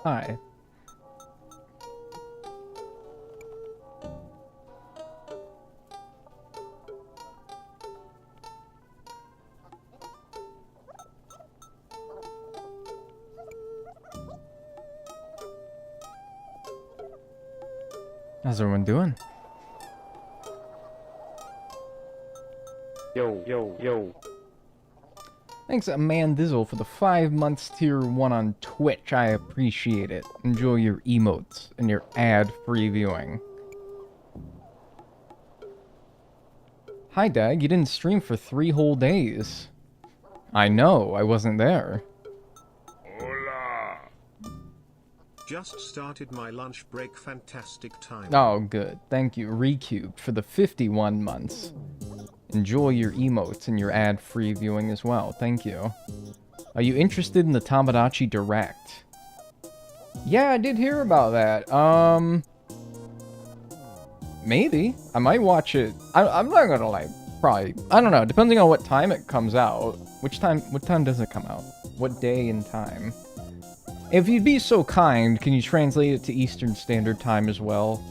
Hi. How's everyone doing? Yo, yo, yo. Thanks, Amandizzle, for the 5 months tier 1 on Twitch. I appreciate it. Enjoy your emotes and your ad-free viewing. Hi, Dag. You didn't stream for 3 whole days. I know. I wasn't there. Hola. Just started my lunch break. Fantastic time. Oh, good. Thank you, Recubed, for the 51 months. Enjoy your emotes and your ad-free viewing as well. Thank you. Are you interested in the Tomodachi Direct? Yeah, I did hear about that. Maybe. I might watch it. I'm not gonna, like, probably... I don't know, depending on what time it comes out. What time does it come out? What day and time? If you'd be so kind, can you translate it to Eastern Standard Time as well?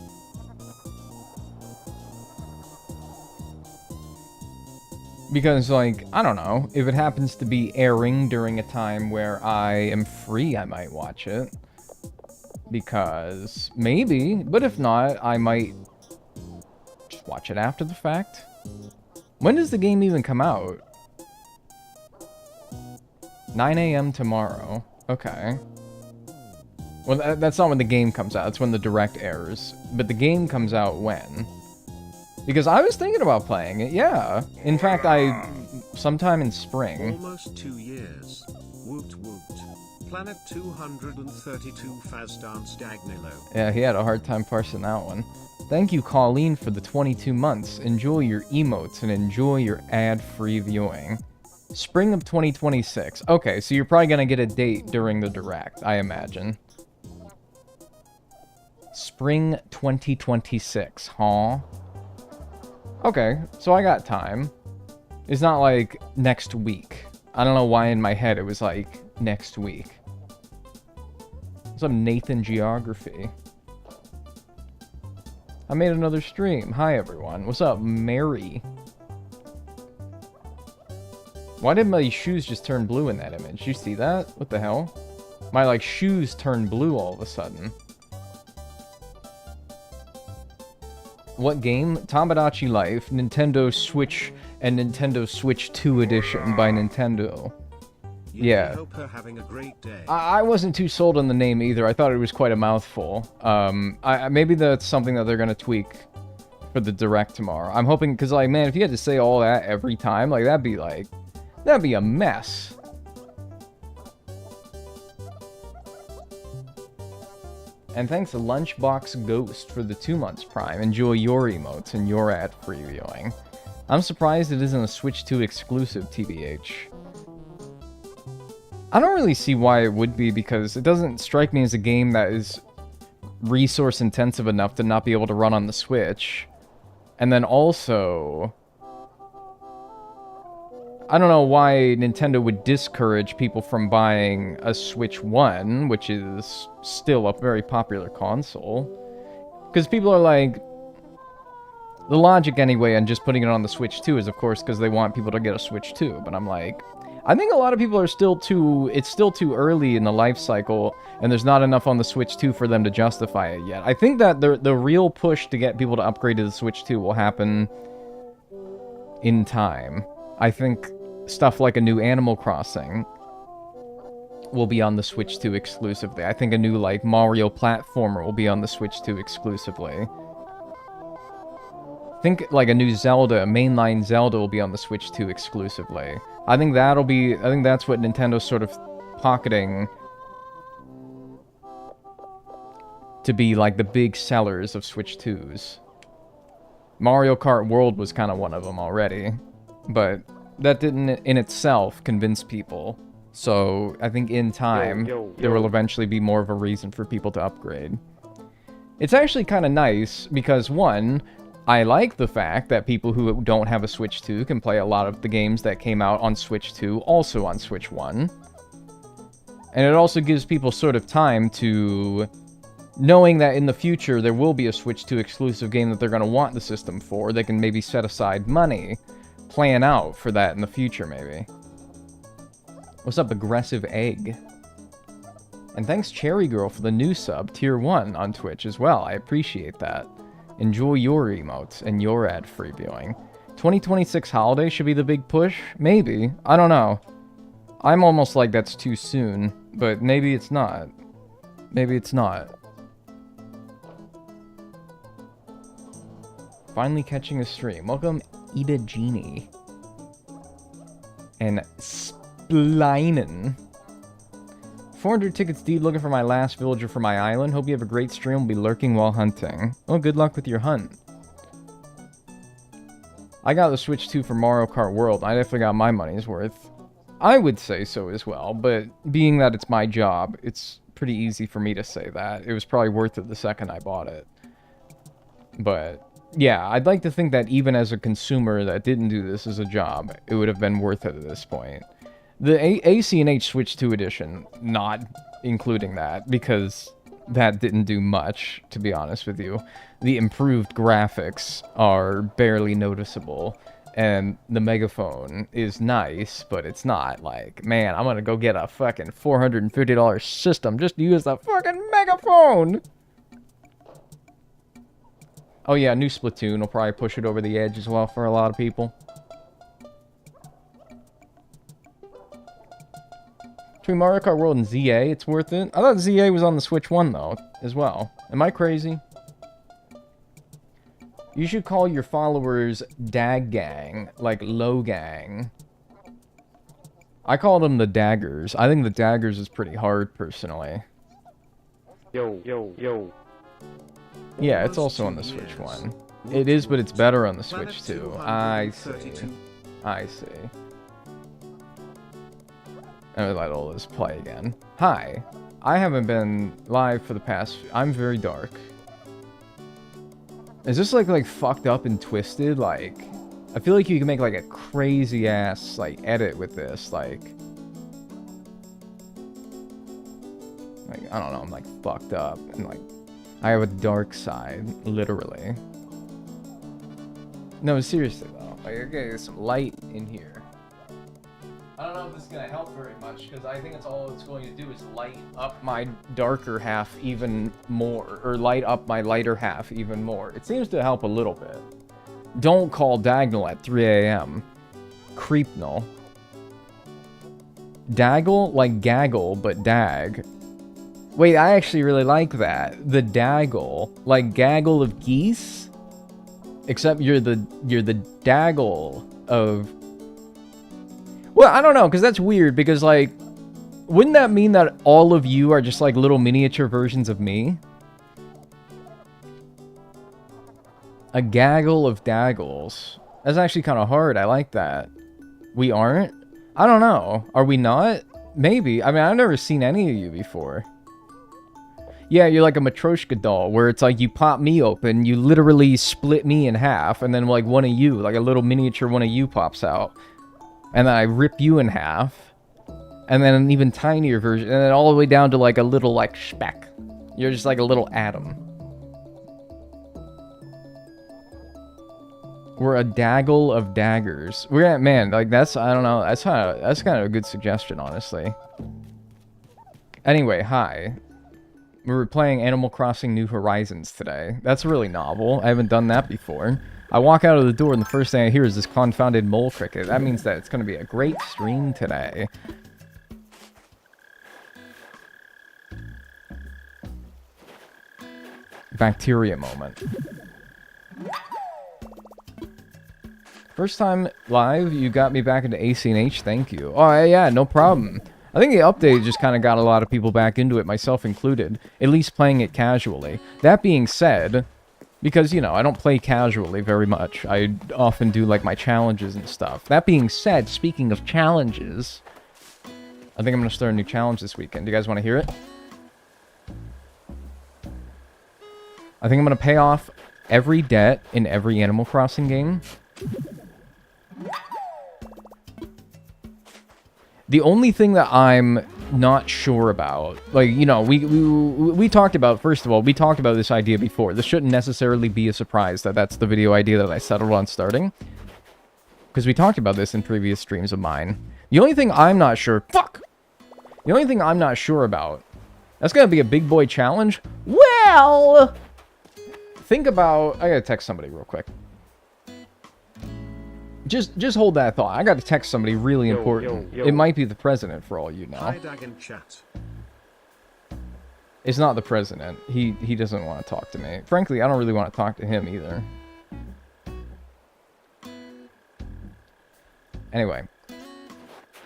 Because, like, I don't know, if it happens to be airing during a time where I am free, I might watch it. Because, maybe, but if not, I might just watch it after the fact. When does the game even come out? 9 AM tomorrow. Okay. Well, that's not when the game comes out, that's when the Direct airs. But the game comes out when? Because I was thinking about playing it, yeah. In fact, sometime in spring. Almost 2 years. Woot woot. Planet 232 Faz Dance Dagnel. Yeah, he had a hard time parsing that one. Thank you, Colleen, for the 22 months. Enjoy your emotes and enjoy your ad-free viewing. Spring of 2026. Okay, so you're probably gonna get a date during the Direct, I imagine. Spring 2026, huh? Okay, so I got time. It's not like next week. I don't know why in my head it was like next week. What's up, Nathan Geography? I made another stream. Hi, everyone. What's up, Mary? Why did my shoes just turn blue in that image? You see that? What the hell? My, like, shoes turned blue all of a sudden. What game? Tomodachi Life, Nintendo Switch, and Nintendo Switch 2 Edition by Nintendo. Yeah. I hope her having a great day. I wasn't too sold on the name either. I thought it was quite a mouthful. Maybe that's something that they're gonna tweak for the Direct tomorrow. I'm hoping, because, like, man, if you had to say all that every time, like, that'd be a mess. And thanks to Lunchbox Ghost for the 2 months Prime. Enjoy your emotes and your ad-free viewing. I'm surprised it isn't a Switch 2 exclusive, TBH. I don't really see why it would be, because it doesn't strike me as a game that is resource intensive enough to not be able to run on the Switch. And then also, I don't know why Nintendo would discourage people from buying a Switch 1, which is still a very popular console. Because people are like, the logic anyway on just putting it on the Switch 2 is, of course, because they want people to get a Switch 2. But I'm like, I think a lot of people are it's still too early in the life cycle, and there's not enough on the Switch 2 for them to justify it yet. I think that the real push to get people to upgrade to the Switch 2 will happen in time. I think stuff like a new Animal Crossing will be on the Switch 2 exclusively. I think a new, like, Mario platformer will be on the Switch 2 exclusively. Think, like, a new Zelda, a mainline Zelda will be on the Switch 2 exclusively. I think that's what Nintendo's sort of pocketing to be, like, the big sellers of Switch 2s. Mario Kart World was kind of one of them already, but that didn't in itself convince people. So I think in time, there will eventually be more of a reason for people to upgrade. It's actually kind of nice because, one, I like the fact that people who don't have a Switch 2 can play a lot of the games that came out on Switch 2 also on Switch 1. And it also gives people sort of time to, knowing that in the future there will be a Switch 2 exclusive game that they're going to want the system for, they can maybe set aside money, plan out for that in the future maybe. What's up, Aggressive Egg? And thanks Cherry Girl for the new sub, Tier 1 on Twitch as well. I appreciate that. Enjoy your emotes and your ad-free viewing. 2026 holiday should be the big push? Maybe. I don't know. I'm almost like that's too soon, but maybe it's not. Maybe it's not. Finally catching a stream. Welcome, Ida Genie. And Splinen. 400 tickets deep, looking for my last villager for my island. Hope you have a great stream. Will be lurking while hunting. Well, good luck with your hunt. I got the Switch 2 for Mario Kart World. I definitely got my money's worth. I would say so as well, but being that it's my job, it's pretty easy for me to say that. It was probably worth it the second I bought it. But yeah, I'd like to think that even as a consumer that didn't do this as a job, it would have been worth it at this point. The AC&H Switch 2 edition, not including that, because that didn't do much, to be honest with you. The improved graphics are barely noticeable, and the megaphone is nice, but it's not like, man, I'm gonna go get a fucking $450 system just to use the fucking megaphone! Oh yeah, new Splatoon will probably push it over the edge as well for a lot of people. Between Mario Kart World and ZA, it's worth it. I thought ZA was on the Switch 1, though, as well. Am I crazy? You should call your followers Dag Gang, like Low Gang. I call them the Daggers. I think the Daggers is pretty hard, personally. Yo. Yeah, it's also on the Switch 1. It is, but it's better on the Switch 2. I see. I see. And let all this play again. Hi. I haven't been live for the past... I'm very dark. Is this like fucked up and twisted? Like, I feel like you can make like a crazy ass like edit with this. Like I don't know, I'm like fucked up and like I have a dark side, literally. No, seriously though. Like, okay, there's some light in here. I don't know if this is gonna help very much because I think it's all it's going to do is light up my darker half even more, or light up my lighter half even more. It seems to help a little bit. Don't call Dagnel at 3 a.m. Creepnel. Daggle like gaggle, but dag. Wait, I actually really like that. The daggle, like gaggle of geese, except you're the daggle of. Well, I don't know, because that's weird, because, like, wouldn't that mean that all of you are just, like, little miniature versions of me? A gaggle of daggles. That's actually kind of hard. I like that. We aren't? I don't know. Are we not? Maybe. I mean, I've never seen any of you before. Yeah, you're like a Matryoshka doll, where it's like you pop me open, you literally split me in half, and then, like, one of you, like a little miniature one of you pops out. And then I rip you in half. And then an even tinier version. And then all the way down to like a little like speck. You're just like a little atom. We're a daggle of daggers. We're at, man, like that's, I don't know. That's kind of a good suggestion, honestly. Anyway, hi. We were playing Animal Crossing New Horizons today. That's really novel. I haven't done that before. I walk out of the door and the first thing I hear is this confounded mole cricket. That means that it's going to be a great stream today. Bacteria moment. First time live, you got me back into AC&H, thank you. Oh, yeah, no problem. I think the update just kind of got a lot of people back into it, myself included. At least playing it casually. That being said... Because, you know, I don't play casually very much. I often do, like, my challenges and stuff. That being said, speaking of challenges... I think I'm going to start a new challenge this weekend. Do you guys want to hear it? I think I'm going to pay off every debt in every Animal Crossing game. The only thing that I'm not sure about, like, you know, we talked about, first of all, we talked about this idea before. This shouldn't necessarily be a surprise that that's the video idea that I settled on starting. Because we talked about this in previous streams of mine. The only thing I'm not sure... Fuck! The only thing I'm not sure about... That's gonna be a big boy challenge? Well... Think about... I gotta text somebody real quick. Just hold that thought. I got to text somebody really important. It might be the president for all you know. Hi, Dag in chat. It's not the president. He doesn't want to talk to me. Frankly, I don't really want to talk to him either. Anyway.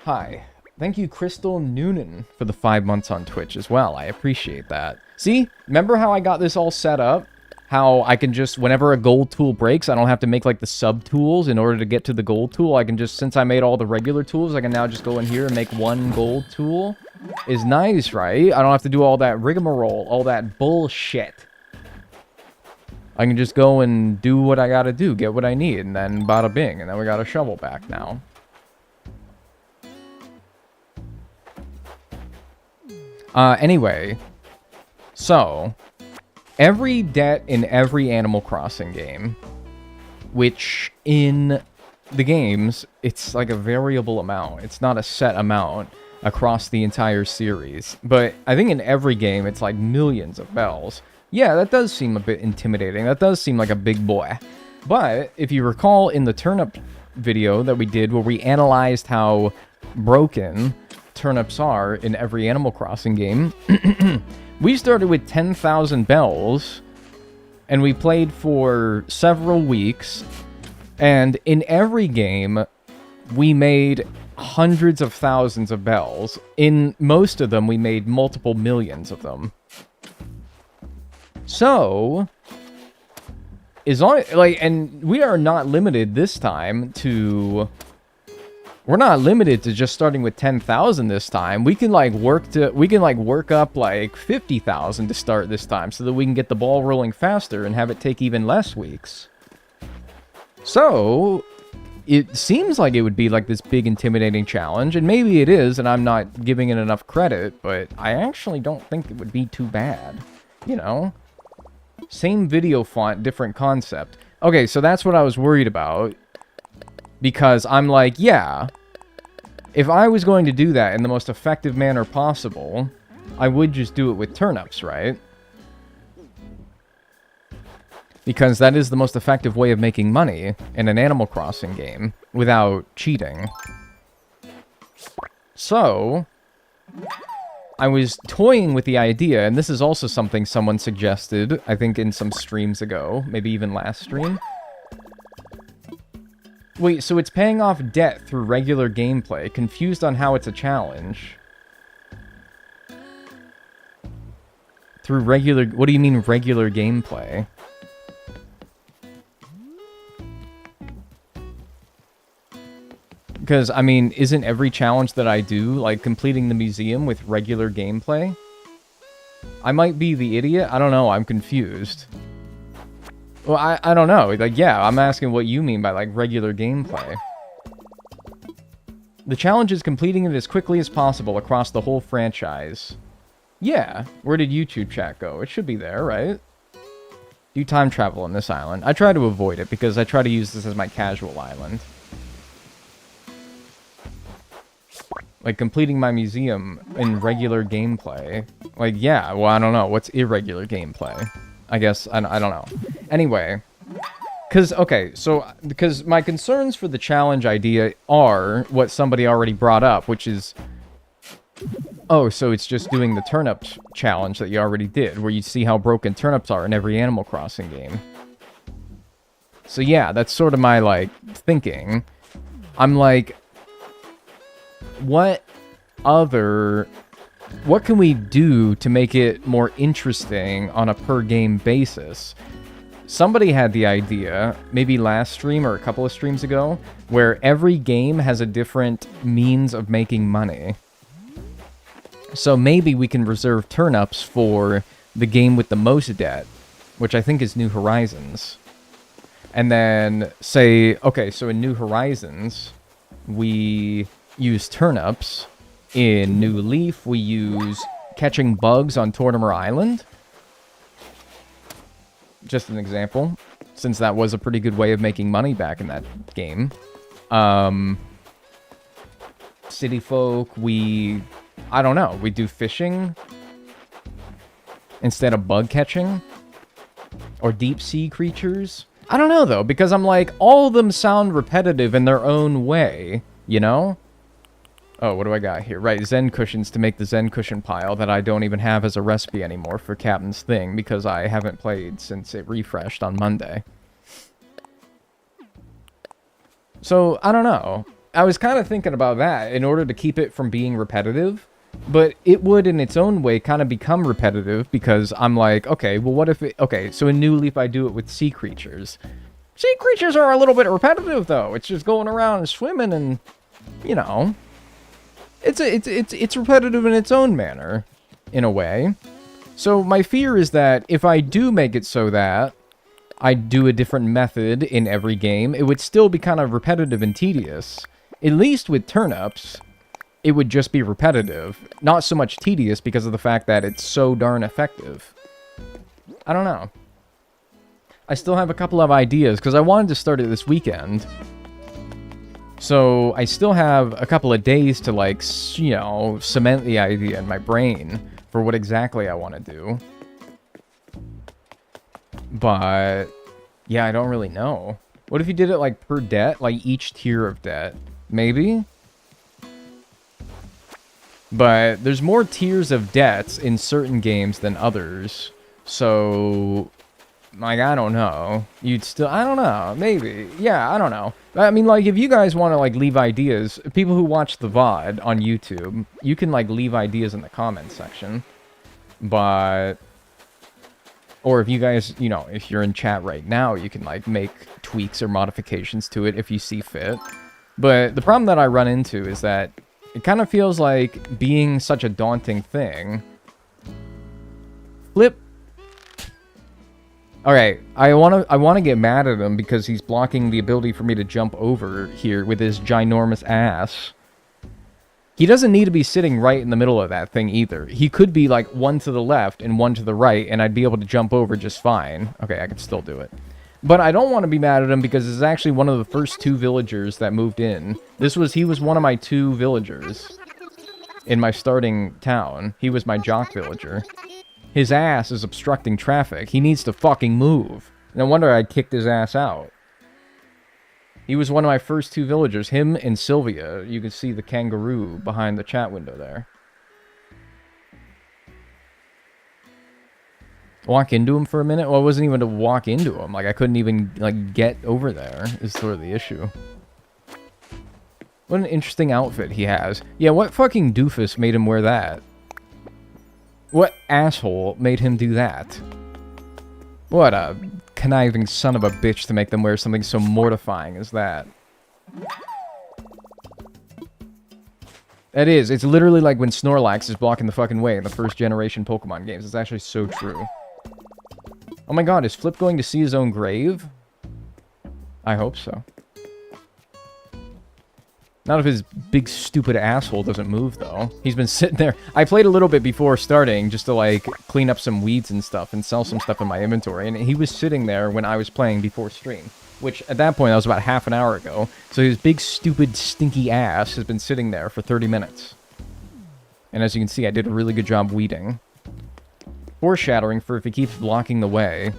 Hi. Thank you, Crystal Noonan, for the 5 months on Twitch as well. I appreciate that. See? Remember how I got this all set up? How I can just, whenever a gold tool breaks, I don't have to make, like, the sub-tools in order to get to the gold tool. I can just, since I made all the regular tools, I can now just go in here and make one gold tool. Is nice, right? I don't have to do all that rigmarole, all that bullshit. I can just go and do what I gotta do, get what I need, and then bada bing, and then we got a shovel back now. Anyway, so... Every debt in every Animal Crossing game, which in the games, it's like a variable amount. It's not a set amount across the entire series. But I think in every game, it's like millions of bells. Yeah, that does seem a bit intimidating. That does seem like a big boy. But if you recall in the turnip video that we did where we analyzed how broken turnips are in every Animal Crossing game... We started with 10,000 bells, and we played for several weeks, and in every game, we made hundreds of thousands of bells. In most of them, we made multiple millions of them. So, and we are not limited this time to we're not limited to just starting with 10,000 this time. We can like work up like 50,000 to start this time so that we can get the ball rolling faster and have it take even less weeks. So, it seems like it would be like this big intimidating challenge, and maybe it is, and I'm not giving it enough credit, but I actually don't think it would be too bad. You know? Same video font, different concept. Okay, so that's what I was worried about. Because I'm like, yeah, if I was going to do that in the most effective manner possible, I would just do it with turnips, right? Because that is the most effective way of making money in an Animal Crossing game without cheating. So, I was toying with the idea, and this is also something someone suggested, I think in some streams ago, maybe even last stream. Wait, so it's paying off debt through regular gameplay. Confused on how it's a challenge. Through regular... What do you mean regular gameplay? Because, I mean, isn't every challenge that I do, like completing the museum with regular gameplay? I might be the idiot. I don't know. I'm confused. Well, I don't know. Like, yeah, I'm asking what you mean by, like, regular gameplay. The challenge is completing it as quickly as possible across the whole franchise. Yeah. Where did YouTube chat go? It should be there, right? Do time travel on this island. I try to avoid it because I try to use this as my casual island. Like, completing my museum in regular gameplay. Like, yeah, well, I don't know. What's irregular gameplay? I guess, I don't know. Anyway, because my concerns for the challenge idea are what somebody already brought up, which is, oh, so it's just doing the turnip challenge that you already did, where you see how broken turnips are in every Animal Crossing game. So yeah, that's sort of my, like, thinking. I'm like, what can we do to make it more interesting on a per-game basis? Somebody had the idea, maybe last stream or a couple of streams ago, where every game has a different means of making money. So maybe we can reserve turnips for the game with the most debt, which I think is New Horizons. And then say, okay, so in New Horizons, we use turnips. In New Leaf, we use catching bugs on Tortimer Island. Just an example, since that was a pretty good way of making money back in that game. City Folk, I don't know, we do fishing instead of bug catching. Or deep sea creatures. I don't know, though, because I'm like, all of them sound repetitive in their own way, you know? Oh, what do I got here? Right, Zen cushions to make the Zen cushion pile that I don't even have as a recipe anymore for Captain's Thing because I haven't played since it refreshed on Monday. So, I don't know. I was kind of thinking about that in order to keep it from being repetitive, but it would in its own way kind of become repetitive because I'm like, okay, well what if it... Okay, so in New Leaf I do it with sea creatures. Sea creatures are a little bit repetitive though. It's just going around and swimming and, you know... It's repetitive in its own manner, in a way. So my fear is that if I do make it so that I do a different method in every game, it would still be kind of repetitive and tedious. At least with turnips, it would just be repetitive. Not so much tedious because of the fact that it's so darn effective. I don't know. I still have a couple of ideas, because I wanted to start it this weekend. So I still have a couple of days to, like, you know, cement the idea in my brain for what exactly I want to do. But, yeah, I don't really know. What if you did it, like, per debt? Like, each tier of debt? Maybe? But there's more tiers of debts in certain games than others. So, like, I don't know. You'd still... I don't know. Maybe. Yeah, I don't know. I mean, like, if you guys want to, like, leave ideas... People who watch the VOD on YouTube, you can, like, leave ideas in the comments section. But... Or if you guys, you know, if you're in chat right now, you can, like, make tweaks or modifications to it if you see fit. But the problem that I run into is that it kind of feels like being such a daunting thing. Flip. Alright, I wanna get mad at him because he's blocking the ability for me to jump over here with his ginormous ass. He doesn't need to be sitting right in the middle of that thing either. He could be like one to the left and one to the right, and I'd be able to jump over just fine. Okay, I could still do it. But I don't want to be mad at him because this is actually one of the first 2 villagers that moved in. He was one of my 2 villagers in my starting town. He was my jock villager. His ass is obstructing traffic. He needs to fucking move. No wonder I kicked his ass out. He was one of my first 2 villagers. Him and Sylvia. You can see the kangaroo behind the chat window there. Walk into him for a minute? Well, it wasn't even to walk into him. Like, I couldn't even, like, get over there is sort of the issue. What an interesting outfit he has. Yeah, what fucking doofus made him wear that? What asshole made him do that? What a conniving son of a bitch to make them wear something so mortifying as that. That is. It's literally like when Snorlax is blocking the fucking way in the first generation Pokemon games. It's actually so true. Oh my god, is Flip going to see his own grave? I hope so. Not if his big stupid asshole doesn't move, though. He's been sitting there. I played a little bit before starting, just to, like, clean up some weeds and stuff and sell some stuff in my inventory. And he was sitting there when I was playing before stream. Which, at that point, that was about half an hour ago. So his big, stupid, stinky ass has been sitting there for 30 minutes. And as you can see, I did a really good job weeding. Foreshadowing for if he keeps blocking the way.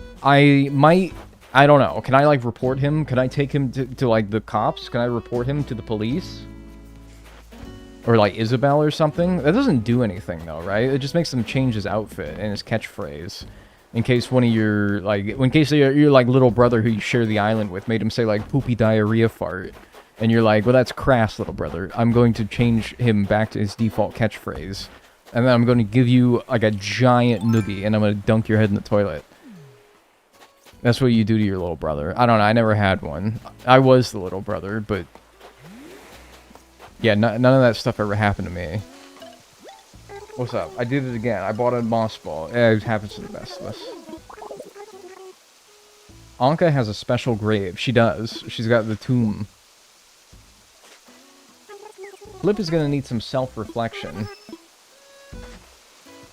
I don't know. Can I, like, report him? Can I take him to like, the cops? Can I report him to the police? Or, like, Isabel or something? That doesn't do anything, though, right? It just makes him change his outfit and his catchphrase. In case one of your, like... In case your like, little brother who you share the island with made him say, like, poopy diarrhea fart. And you're like, well, that's crass, little brother. I'm going to change him back to his default catchphrase. And then I'm going to give you, like, a giant noogie, and I'm going to dunk your head in the toilet. That's what you do to your little brother. I don't know. I never had one. I was the little brother, but... Yeah, none of that stuff ever happened to me. What's up? I did it again. I bought a moss ball. It happens to the best of us. Anka has a special grave. She does. She's got the tomb. Flip is going to need some self-reflection.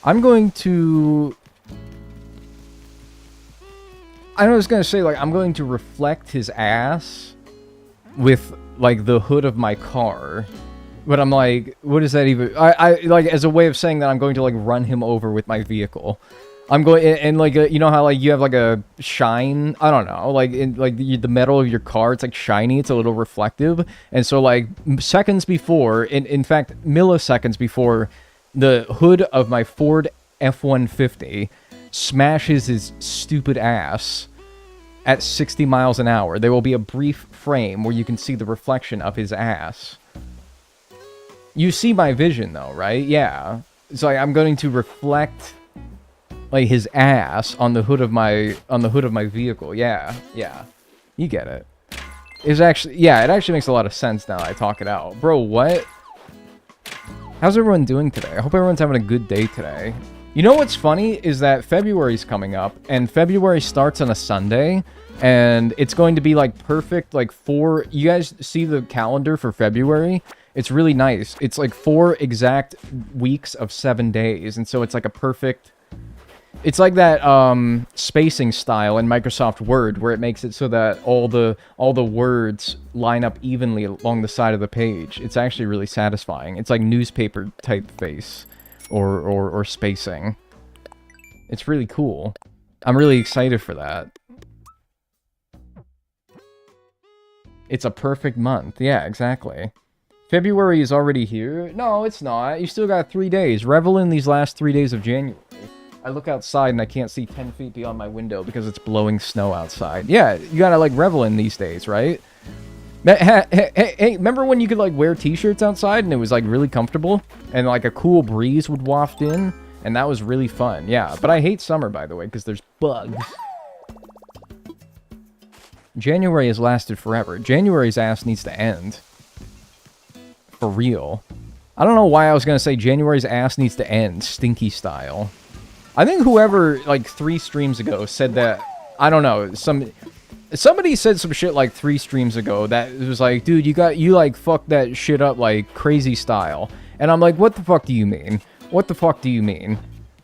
I'm going to... I was going to say, like, I'm going to reflect his ass with, like, the hood of my car. But I'm like, what is that even... I like, as a way of saying that I'm going to, like, run him over with my vehicle. I'm going... And, like, you know how, like, you have, like, a shine? I don't know. Like, the metal of your car, it's, like, shiny. It's a little reflective. And so, like, seconds before... In fact, milliseconds before... The hood of my Ford F-150... smashes his stupid ass at 60 miles an hour. There will be a brief frame where you can see the reflection of his ass. You see my vision, though, right? Yeah. So I'm going to reflect, like, his ass on the hood of my vehicle. Yeah, yeah. You get it. It's actually, yeah, it actually makes a lot of sense now that I talk it out. Bro, what? How's everyone doing today? I hope everyone's having a good day today. You know what's funny is that February's coming up, and February starts on a Sunday, and it's going to be, like, perfect, like, you guys see the calendar for February? It's really nice. It's, like, 4 exact weeks of 7 days, and so it's, like, a perfect... It's like that, spacing style in Microsoft Word, where it makes it so that all the words line up evenly along the side of the page. It's actually really satisfying. It's like newspaper typeface. Or spacing. It's really cool. I'm really excited for that. It's a perfect month. Yeah, exactly. February is already here. No, it's not. You still got 3 days. Revel in these last 3 days of January. I look outside and I can't see 10 feet beyond my window because it's blowing snow outside. Yeah, you gotta, like, revel in these days, right? Hey, remember when you could, like, wear t-shirts outside and it was, like, really comfortable? And, like, a cool breeze would waft in? And that was really fun, yeah. But I hate summer, by the way, because there's bugs. January has lasted forever. January's ass needs to end. For real. I don't know why I was going to say January's ass needs to end, stinky style. I think whoever, like, 3 streams ago said that, I don't know, somebody said some shit like 3 streams ago that was like, dude, you like, fucked that shit up, like, crazy style. And I'm like, what the fuck do you mean? What the fuck do you mean?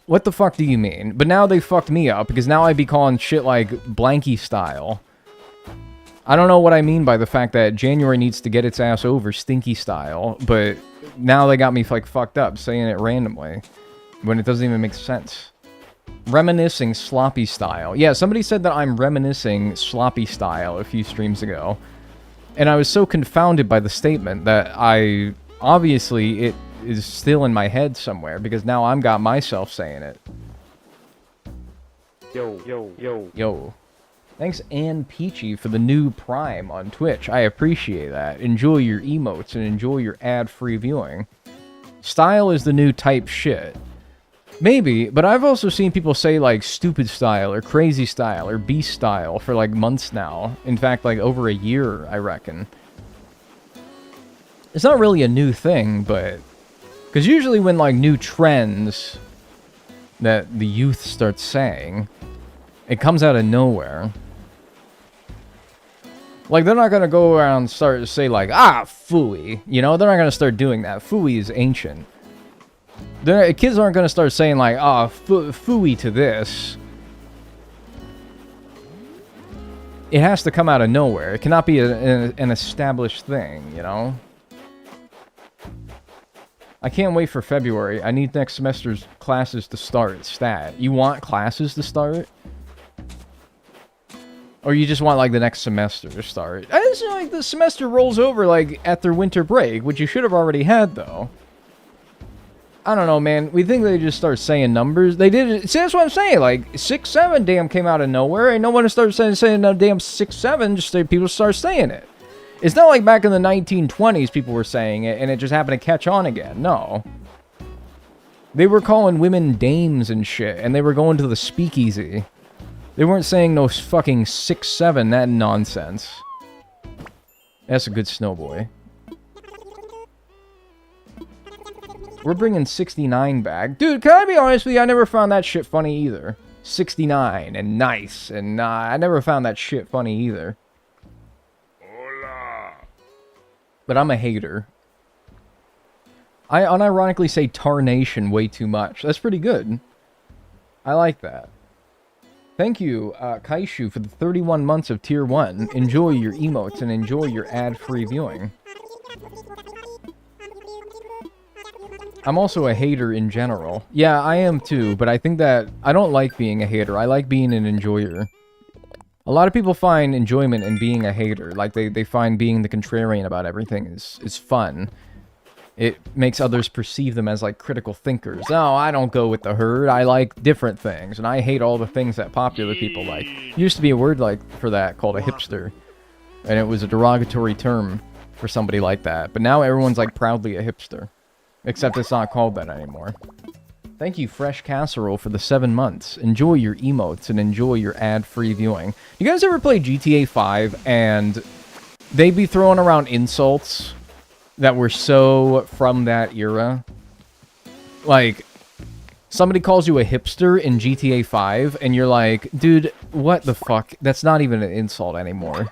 What the fuck do you mean? But now they fucked me up, because now I be calling shit like blanky style. I don't know what I mean by the fact that January needs to get its ass over stinky style, but now they got me, like, fucked up saying it randomly when it doesn't even make sense. Reminiscing sloppy style. Yeah, somebody said that I'm reminiscing sloppy style a few streams ago. And I was so confounded by the statement that obviously, it is still in my head somewhere, because now I'm got myself saying it. Yo. Thanks, Ann Peachy, for the new Prime on Twitch. I appreciate that. Enjoy your emotes and enjoy your ad-free viewing. Style is the new type shit. Maybe, but I've also seen people say, like, stupid style, or crazy style, or beast style for, like, months now. In fact, like, over a year, I reckon. It's not really a new thing, but... Because usually when, like, new trends that the youth starts saying, it comes out of nowhere. Like, they're not gonna go around and start to say, like, phooey. You know, they're not gonna start doing that. Phooey is ancient. Kids aren't gonna start saying, like, phooey to this. It has to come out of nowhere. It cannot be an established thing, you know? I can't wait for February. I need next semester's classes to start. Stat. You want classes to start? Or you just want, like, the next semester to start? I just feel like the semester rolls over, like, at their winter break, which you should have already had, though. I don't know, man. We think they just start saying numbers. They did it. See, that's what I'm saying. Like, 6-7 damn came out of nowhere. And no one started saying no damn 6-7. Just people start saying it. It's not like back in the 1920s people were saying it and it just happened to catch on again. No. They were calling women dames and shit. And they were going to the speakeasy. They weren't saying no fucking 6-7, that nonsense. That's a good snowboy. We're bringing 69 back. Dude, can I be honest with you? I never found that shit funny either. 69 and nice. And I never found that shit funny either. Hola. But I'm a hater. I unironically say tarnation way too much. That's pretty good. I like that. Thank you, Kaishu, for the 31 months of Tier 1. Enjoy your emotes and enjoy your ad-free viewing. I'm also a hater in general. Yeah, I am too, but I think that I don't like being a hater. I like being an enjoyer. A lot of people find enjoyment in being a hater. Like, they find being the contrarian about everything is fun. It makes others perceive them as, like, critical thinkers. No, I don't go with the herd. I like different things, and I hate all the things that popular people like. Used to be a word for that called a hipster, and it was a derogatory term for somebody like that. But now everyone's, like, proudly a hipster. Except it's not called that anymore. Thank you, Fresh Casserole, for the 7 months. Enjoy your emotes and enjoy your ad-free viewing. You guys ever play GTA 5 and they be throwing around insults that were so from that era? Like, somebody calls you a hipster in GTA 5 and you're like, dude, what the fuck? That's not even an insult anymore.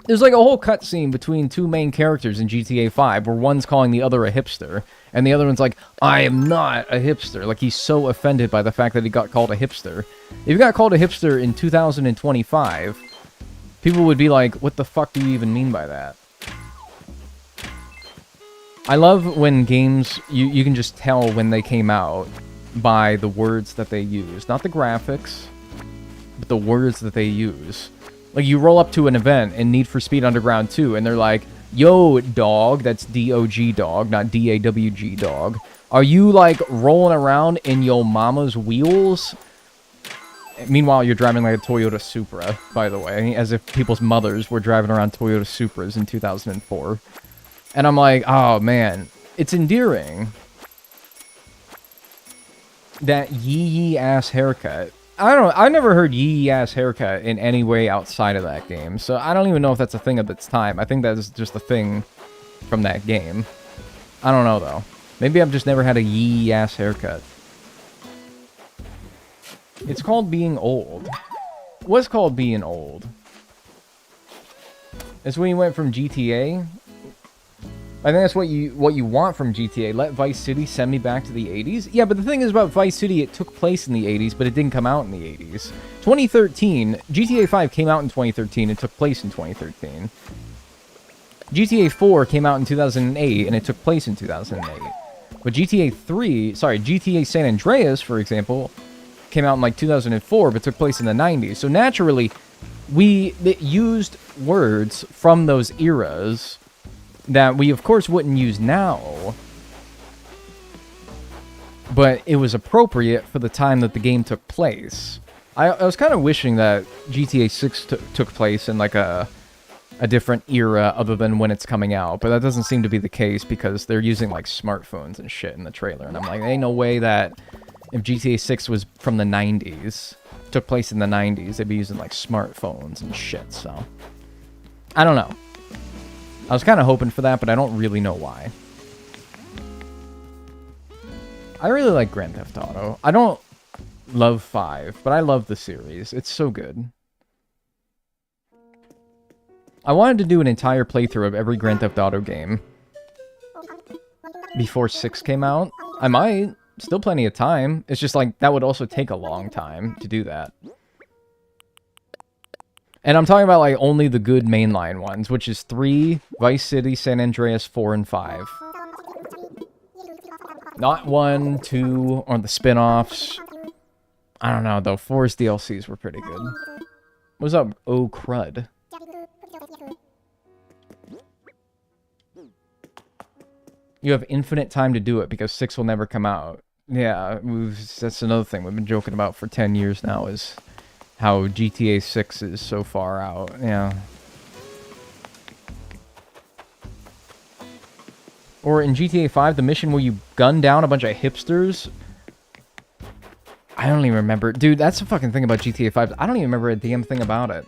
There's like a whole cutscene between 2 main characters in GTA 5 where one's calling the other a hipster, and the other one's like, I am not a hipster. Like, he's so offended by the fact that he got called a hipster. If you got called a hipster in 2025, people would be like, what the fuck do you even mean by that? I love when games, you can just tell when they came out by the words that they use. Not the graphics, but the words that they use. Like, you roll up to an event in Need for Speed Underground 2, and they're like, yo, dog, that's D-O-G dog, not D-A-W-G dog. Are you, like, rolling around in your mama's wheels? Meanwhile, you're driving, like, a Toyota Supra, by the way, as if people's mothers were driving around Toyota Supras in 2004. And I'm like, oh, man, it's endearing. That yee-yee-ass haircut. I never heard yee-ass haircut in any way outside of that game, so I don't even know if that's a thing of its time. I think that is just a thing from that game. I don't know, though. Maybe I've just never had a yee-ass haircut. It's called being old. What's called being old? It's when you went from GTA. I think that's what you want from GTA. Let Vice City send me back to the 80s. Yeah, but the thing is about Vice City, it took place in the 80s, but it didn't come out in the 80s. 2013, GTA 5 came out in 2013, it took place in 2013. GTA 4 came out in 2008, and it took place in 2008. But GTA San Andreas, for example, came out in like 2004, but took place in the 90s. So naturally, we used words from those eras that we, of course, wouldn't use now. But it was appropriate for the time that the game took place. I was kind of wishing that GTA 6 took place in like a different era other than when it's coming out. But that doesn't seem to be the case because they're using like smartphones and shit in the trailer. And I'm like, ain't no way that if GTA 6 was from the 90s, took place in the 90s, they'd be using like smartphones and shit. So, I don't know. I was kind of hoping for that, but I don't really know why. I really like Grand Theft Auto. I don't love 5, but I love the series. It's so good. I wanted to do an entire playthrough of every Grand Theft Auto game before 6 came out. I might. Still plenty of time. It's just like, that would also take a long time to do that. And I'm talking about like only the good mainline ones, which is 3, Vice City, San Andreas, 4, and 5. Not 1, 2, or the spin-offs. I don't know, though. 4's DLCs were pretty good. What's up? Oh, crud. You have infinite time to do it because 6 will never come out. Yeah, that's another thing we've been joking about for 10 years now is how GTA 6 is so far out. Yeah. Or in GTA 5, the mission where you gun down a bunch of hipsters. I don't even remember. Dude, that's the fucking thing about GTA 5. I don't even remember a damn thing about it.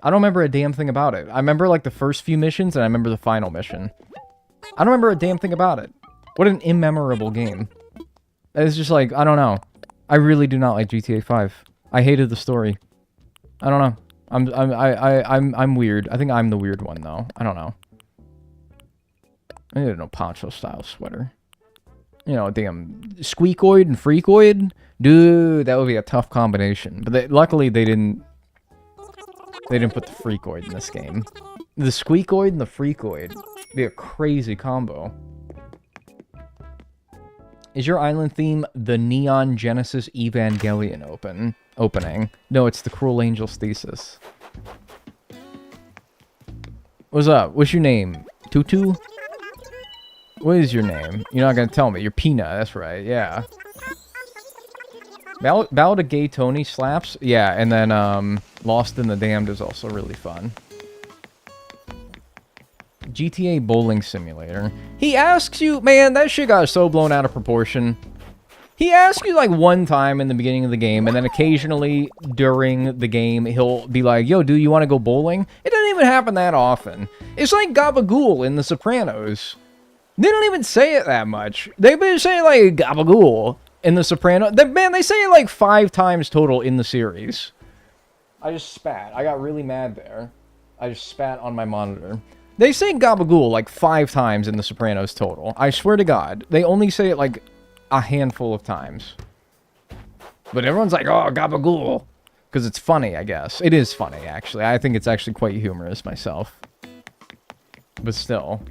I don't remember a damn thing about it. I remember like the first few missions and I remember the final mission. I don't remember a damn thing about it. What an immemorable game. It's just like, I don't know. I really do not like GTA 5. I hated the story. I don't know. I'm weird. I think I'm the weird one though. I don't know. I need a poncho style sweater. You know, damn squeakoid and freakoid. Dude, that would be a tough combination. But luckily they didn't put the freakoid in this game. The squeakoid and the freakoid. Be a crazy combo. Is your island theme the Neon Genesis Evangelion opening? No, it's the Cruel Angel's Thesis. What's up? What's your name? Tutu? What is your name? You're not gonna tell me. You're Pina, that's right, yeah. Ballad of Gay Tony slaps? Yeah, and then Lost in the Damned is also really fun. GTA Bowling Simulator. He asks you, man, that shit got so blown out of proportion. He asks you like one time in the beginning of the game, and then occasionally during the game, he'll be like, yo, do you want to go bowling? It doesn't even happen that often. It's like Gabagool in The Sopranos. They don't even say it that much. They've been saying like Gabagool in The Sopranos. Man, they say it like 5 times total in the series. I just spat. I got really mad there. I just spat on my monitor. They say Gabagool like 5 times in The Sopranos total. I swear to God. They only say it like a handful of times. But everyone's like, oh, Gabagool. Because it's funny, I guess. It is funny, actually. I think it's actually quite humorous myself. But still.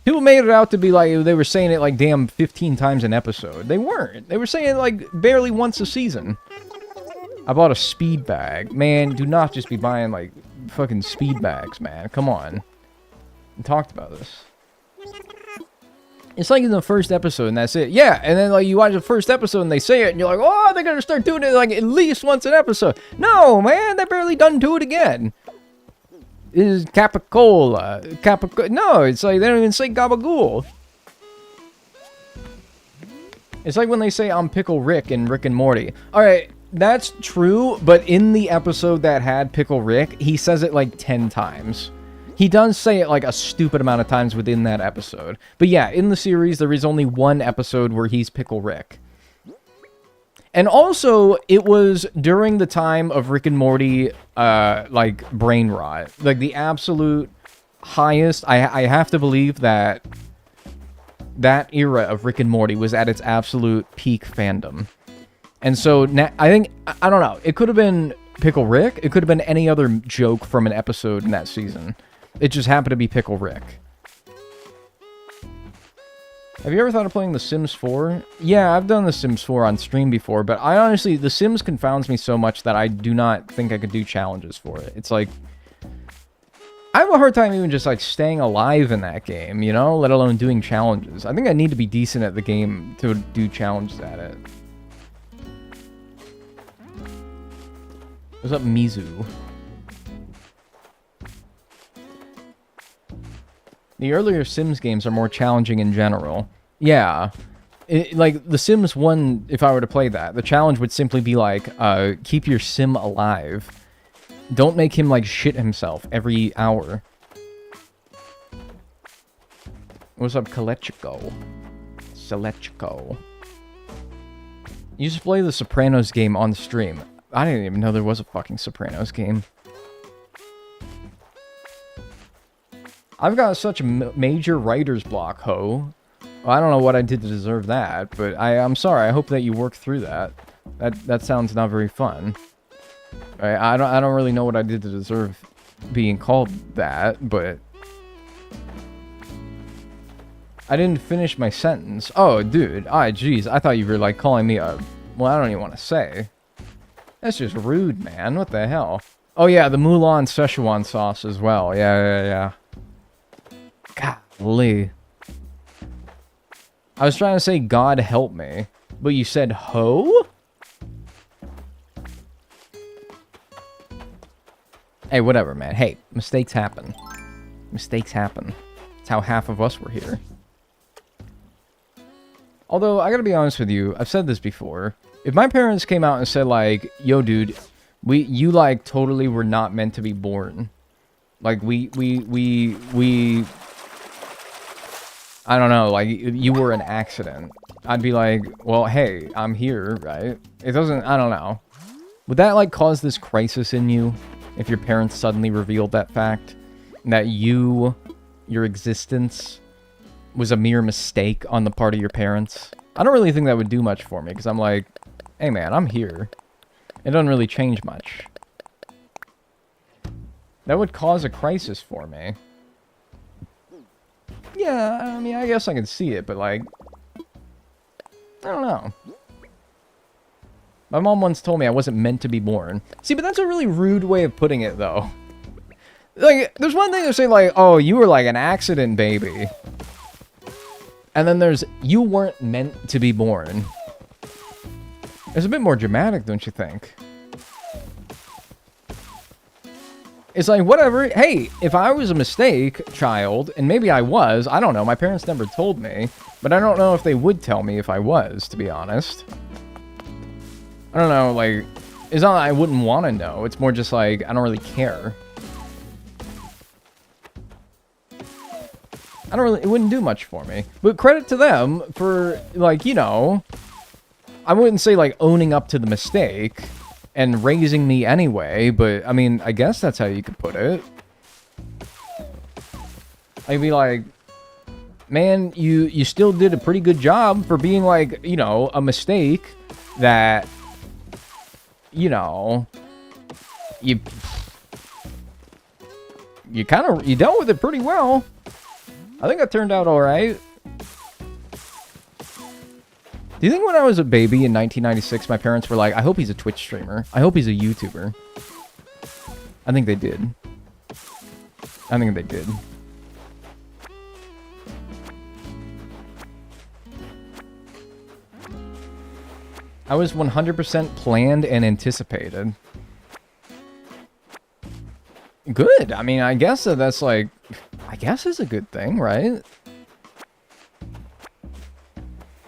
People made it out to be like, they were saying it like damn 15 times an episode. They weren't. They were saying it like barely once a season. I bought a speed bag. Man, do not just be buying like fucking speed bags, man. Come on. We talked about this. It's like in the first episode and that's it. Yeah, and then like you watch the first episode and they say it and you're like, oh, they're gonna start doing it like at least once an episode. No, man, they barely done do it again. It is Capicola. No, it's like they don't even say Gabagool. It's like when they say I'm Pickle Rick in Rick and Morty. Alright, that's true, but in the episode that had Pickle Rick, he says it like 10 times. He does say it like a stupid amount of times within that episode. But yeah, in the series, there is only one episode where he's Pickle Rick. And also, it was during the time of Rick and Morty, like, brain rot. Like, the absolute highest, I have to believe that that era of Rick and Morty was at its absolute peak fandom. And so, I think, I don't know, it could have been Pickle Rick, it could have been any other joke from an episode in that season. It just happened to be Pickle Rick. Have you ever thought of playing The Sims 4? Yeah, I've done The Sims 4 on stream before, but I honestly, The Sims confounds me so much that I do not think I could do challenges for it. It's like, I have a hard time even just like staying alive in that game, you know? Let alone doing challenges. I think I need to be decent at the game to do challenges at it. What's up, Mizu? The earlier Sims games are more challenging in general. Yeah. Like, The Sims 1, if I were to play that, the challenge would simply be like, keep your sim alive. Don't make him, like, shit himself every hour. What's up, Kalechiko? Selechko. You used to play the Sopranos game on the stream. I didn't even know there was a fucking Sopranos game. I've got such a major writer's block, ho. Well, I don't know what I did to deserve that, but I'm sorry. I hope that you work through that. That sounds not very fun. I don't really know what I did to deserve being called that, but I didn't finish my sentence. Oh, dude. Jeez. I thought you were like calling me a... Well, I don't even want to say. That's just rude, man. What the hell? Oh yeah, the Mulan Szechuan sauce as well. Yeah. Golly. I was trying to say God help me, but you said ho? Hey, whatever, man. Hey, mistakes happen. Mistakes happen. It's how half of us were here. Although, I gotta be honest with you, I've said this before. If my parents came out and said, like, yo, dude, you, like, totally were not meant to be born. Like, I don't know, like, you were an accident. I'd be like, well, hey, I'm here, right? It doesn't, I don't know. Would that, like, cause this crisis in you? If your parents suddenly revealed that fact? That your existence was a mere mistake on the part of your parents? I don't really think that would do much for me, because I'm like, hey man, I'm here. It doesn't really change much. That would cause a crisis for me. Yeah, I mean, I guess I can see it, but like, I don't know. My mom once told me I wasn't meant to be born. See, but that's a really rude way of putting it, though. Like, there's one thing to say, like, oh, you were like an accident baby. And then there's, you weren't meant to be born. It's a bit more dramatic, don't you think? It's like, whatever. Hey, if I was a mistake child, and maybe I was, I don't know. My parents never told me. But I don't know if they would tell me if I was, to be honest. I don't know, like, it's not that I wouldn't want to know. It's more just like, I don't really care. It wouldn't do much for me. But credit to them for, like, you know, I wouldn't say, like, owning up to the mistake and raising me anyway, but, I mean, I guess that's how you could put it. I'd be like, man, you still did a pretty good job for being, like, you know, a mistake that, you know, you dealt with it pretty well. I think it turned out alright. Do you think when I was a baby in 1996, my parents were like, I hope he's a Twitch streamer. I hope he's a YouTuber. I think they did. I think they did. I was 100% planned and anticipated. Good. I mean, I guess that's like... I guess is a good thing, right?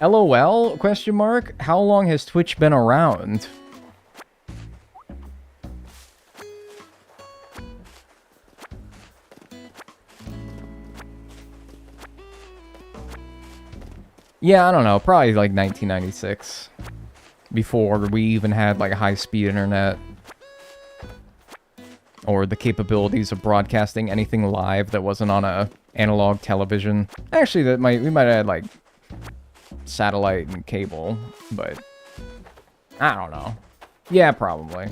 LOL? Question mark? How long has Twitch been around? Yeah, I don't know. Probably like 1996. Before we even had like a high-speed internet. Or the capabilities of broadcasting anything live that wasn't on a analog television. Actually, we might have had like satellite and cable, but I don't know. Yeah, probably.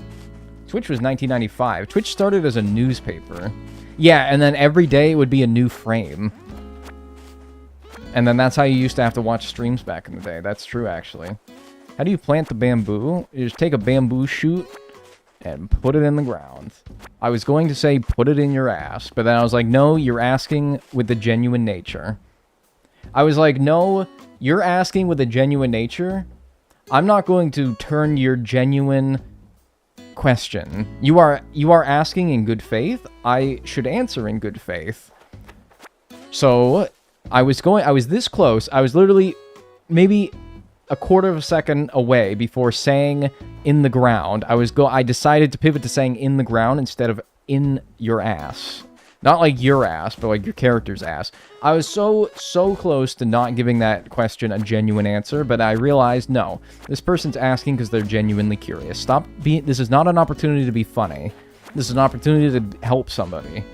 Twitch was 1995. Twitch started as a newspaper. Yeah, and then every day it would be a new frame. And then that's how you used to have to watch streams back in the day. That's true, actually. How do you plant the bamboo? You just take a bamboo shoot and put it in the ground. I was going to say put it in your ass, but then I was like, no, you're asking with a genuine nature. I was like, no, you're asking with a genuine nature. I'm not going to turn your genuine question. You are asking in good faith. I should answer in good faith. So I was this close. I was literally maybe a quarter of a second away before saying in the ground. I decided to pivot to saying in the ground instead of in your ass. Not like your ass, but like your character's ass. I was so close to not giving that question a genuine answer, but I realized, no, this person's asking because they're genuinely curious. This is not an opportunity to be funny. This is an opportunity to help somebody.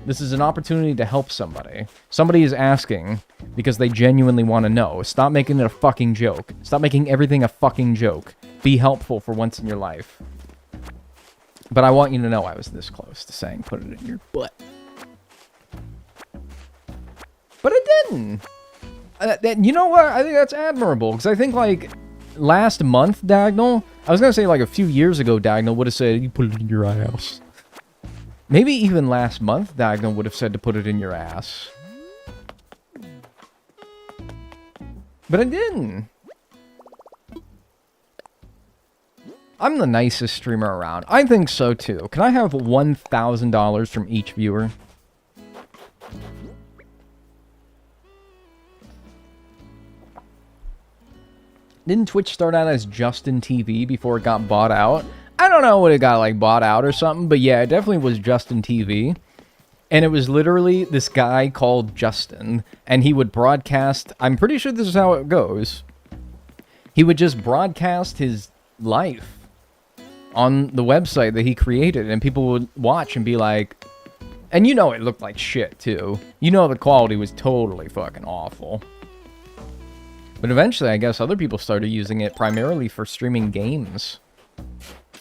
This is an opportunity to help somebody. Somebody is asking because they genuinely want to know. Stop making it a fucking joke. Stop making everything a fucking joke. Be helpful for once in your life. But I want you to know I was this close to saying put it in your butt. But it didn't. You know what? I think that's admirable. Because I think, like, last month, Dagnel, I was going to say, like, a few years ago, Dagnel would have said, you put it in your ass. Maybe even last month, Dagnel would have said to put it in your ass. But it didn't. I'm the nicest streamer around. I think so, too. Can I have $1,000 from each viewer? Didn't Twitch start out as Justin TV before it got bought out? I don't know what it got, like, bought out or something, but yeah, it definitely was Justin TV. And it was literally this guy called Justin, and he would broadcast... I'm pretty sure this is how it goes. He would just broadcast his life on the website that he created, and people would watch and be like... And you know it looked like shit, too. You know the quality was totally fucking awful. But eventually, I guess other people started using it primarily for streaming games.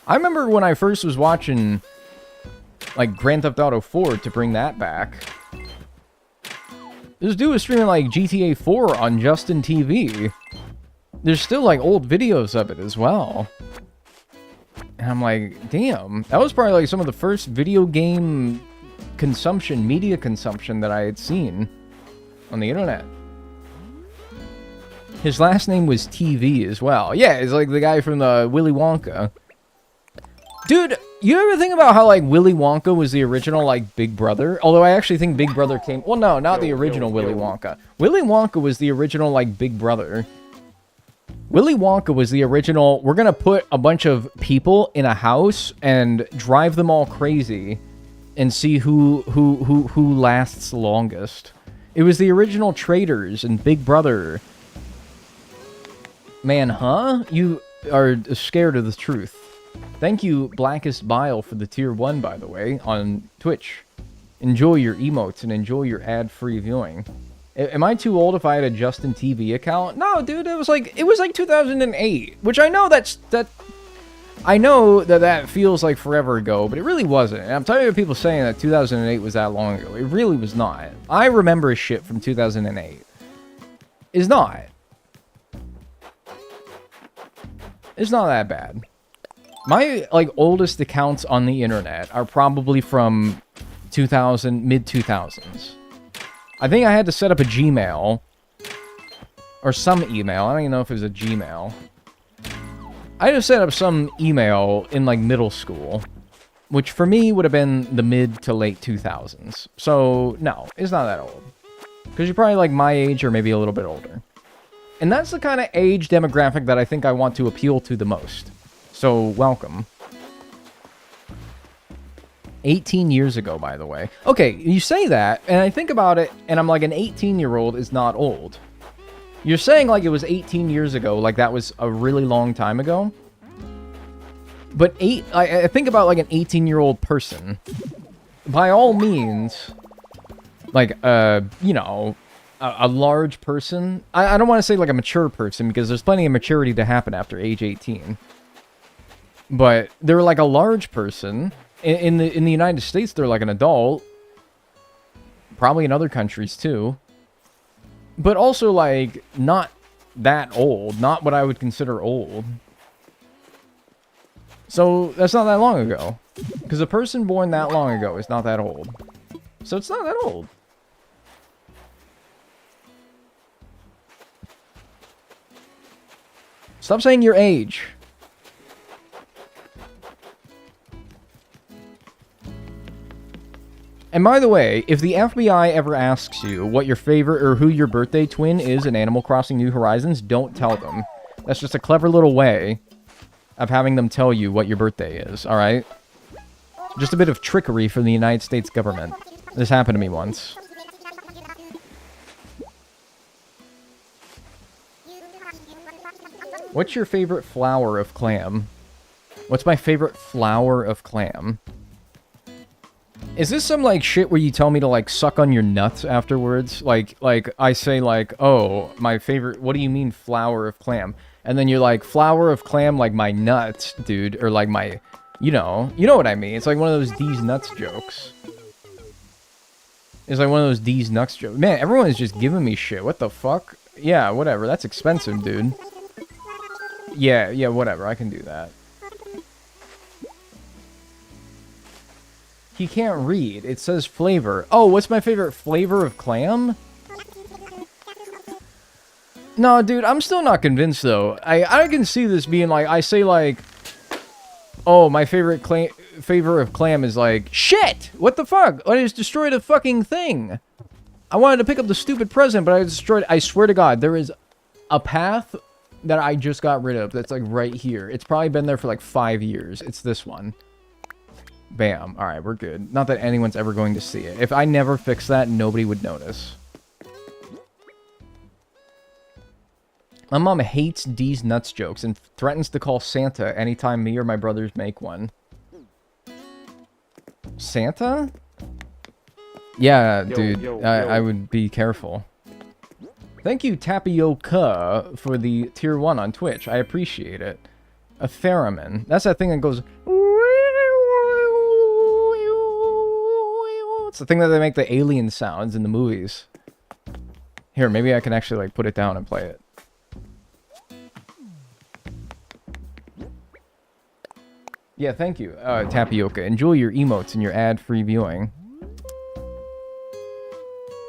I remember when I first was watching, like, Grand Theft Auto 4 to bring that back. This dude was streaming, like, GTA 4 on Justin TV. There's still, like, old videos of it as well. And I'm like, damn. That was probably, like, some of the first video game consumption, media consumption that I had seen on the internet. His last name was TV as well. Yeah, it's like the guy from the Willy Wonka. Dude, you ever think about how, like, Willy Wonka was the original, like, Big Brother? Although I actually think Big Brother came... Well, no, not the original Willy Wonka. Willy Wonka was the original, like, Big Brother. Willy Wonka was the original... We're gonna put a bunch of people in a house and drive them all crazy and see who lasts longest. It was the original Traitors and Big Brother. Man, huh? You are scared of the truth. Thank you, Blackest Bile, for the tier 1, by the way, on Twitch. Enjoy your emotes and enjoy your ad-free viewing. Am I too old if I had a Justin TV account? No, dude, it was like 2008, which I know I know that feels like forever ago, but it really wasn't. And I'm tired of people saying that 2008 was that long ago. It really was not. I remember shit from 2008. It's not. It's not that bad. My, like, oldest accounts on the internet are probably from mid-2000s. I think I had to set up a Gmail. Or some email. I don't even know if it was a Gmail. I had to set up some email in, like, middle school. Which, for me, would have been the mid to late 2000s. So, no, it's not that old. Because you're probably, like, my age or maybe a little bit older. And that's the kind of age demographic that I think I want to appeal to the most. So, welcome. 18 years ago, by the way. Okay, you say that, and I think about it, and I'm like, an 18-year-old is not old. You're saying like it was 18 years ago, like that was a really long time ago. But I think about like an 18-year-old person. By all means, like, you know, a large person. I don't want to say like a mature person because there's plenty of maturity to happen after age 18. But they're like a large person. In the United States, they're like an adult. Probably in other countries too. But also like not that old. Not what I would consider old. So that's not that long ago. Because a person born that long ago is not that old. So it's not that old. Stop saying your age. And by the way, if the FBI ever asks you what your favorite or who your birthday twin is in Animal Crossing New Horizons, don't tell them. That's just a clever little way of having them tell you what your birthday is, alright? Just a bit of trickery from the United States government. This happened to me once. What's your favorite flower of clam? What's my favorite flower of clam? Is this some, like, shit where you tell me to, like, suck on your nuts afterwards? Like, I say, like, oh, my favorite, what do you mean flower of clam? And then you're like, flower of clam, like my nuts, dude. Or like my, you know what I mean. It's like one of those D's nuts jokes. It's like one of those D's nuts jokes. Man, everyone is just giving me shit. What the fuck? Yeah, whatever. That's expensive, dude. Yeah, whatever. I can do that. He can't read. It says flavor. Oh, what's my favorite flavor of clam? No, dude, I'm still not convinced, though. I can see this being like, I say like, oh, my favorite flavor of clam is like, shit! What the fuck? I just destroyed a fucking thing. I wanted to pick up the stupid present, but I destroyed it. I swear to God, there is a path that I just got rid of that's like right here. It's probably been there for like 5 years. It's this one. Bam. Alright, we're good. Not that anyone's ever going to see it. If I never fix that, nobody would notice. My mom hates D's nuts jokes and threatens to call Santa anytime me or my brothers make one. Santa? Yeah, dude. I would be careful. Thank you, Tapioca, for the tier 1 on Twitch. I appreciate it. A theremin. That's that thing that goes... It's the thing that they make the alien sounds in the movies. Here, maybe I can actually like put it down and play it. Yeah, thank you, Tapioca. Enjoy your emotes and your ad-free viewing.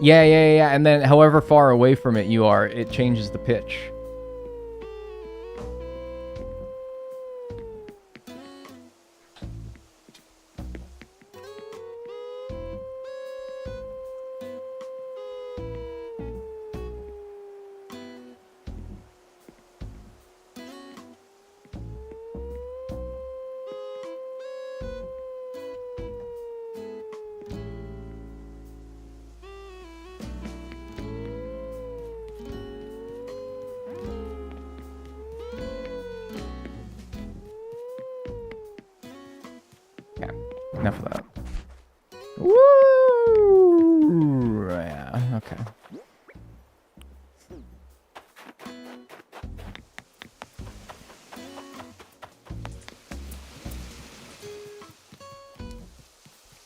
Yeah. And then however far away from it you are, it changes the pitch. Enough of that. Woo! Yeah, okay.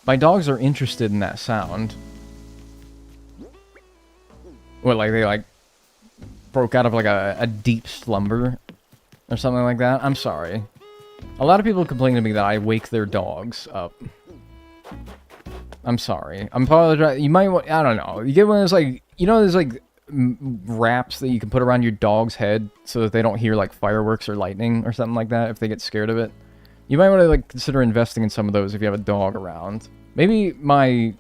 My dogs are interested in that sound. What, like they like broke out of like a deep slumber or something like that? I'm sorry. A lot of people complain to me that I wake their dogs up. I'm sorry. I'm apologizing. You might want... I don't know. You get one of those, like... You know, there's, like, wraps that you can put around your dog's head so that they don't hear, like, fireworks or lightning or something like that if they get scared of it. You might want to, like, consider investing in some of those if you have a dog around. Maybe my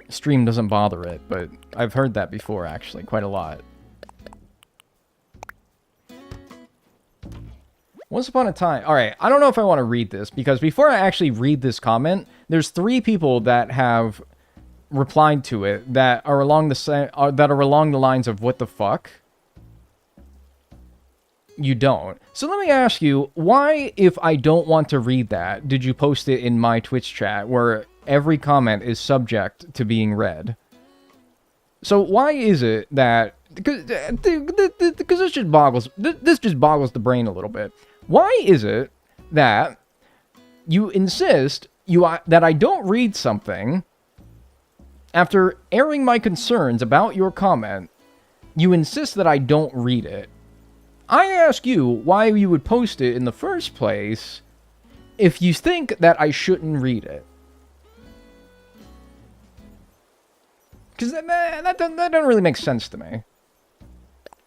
stream doesn't bother it, but I've heard that before, actually, quite a lot. Once upon a time... Alright, I don't know if I want to read this, because before I actually read this comment, there's 3 people that have replied to it that are along the lines of what the fuck. You don't. So let me ask you, why, if I don't want to read that, did you post it in my Twitch chat where every comment is subject to being read? So why is it that... Because this just boggles the brain a little bit. Why is it that you insist that I don't read something after airing my concerns about your comment? You insist that I don't read it. I ask you why you would post it in the first place if you think that I shouldn't read it. Because that doesn't really make sense to me.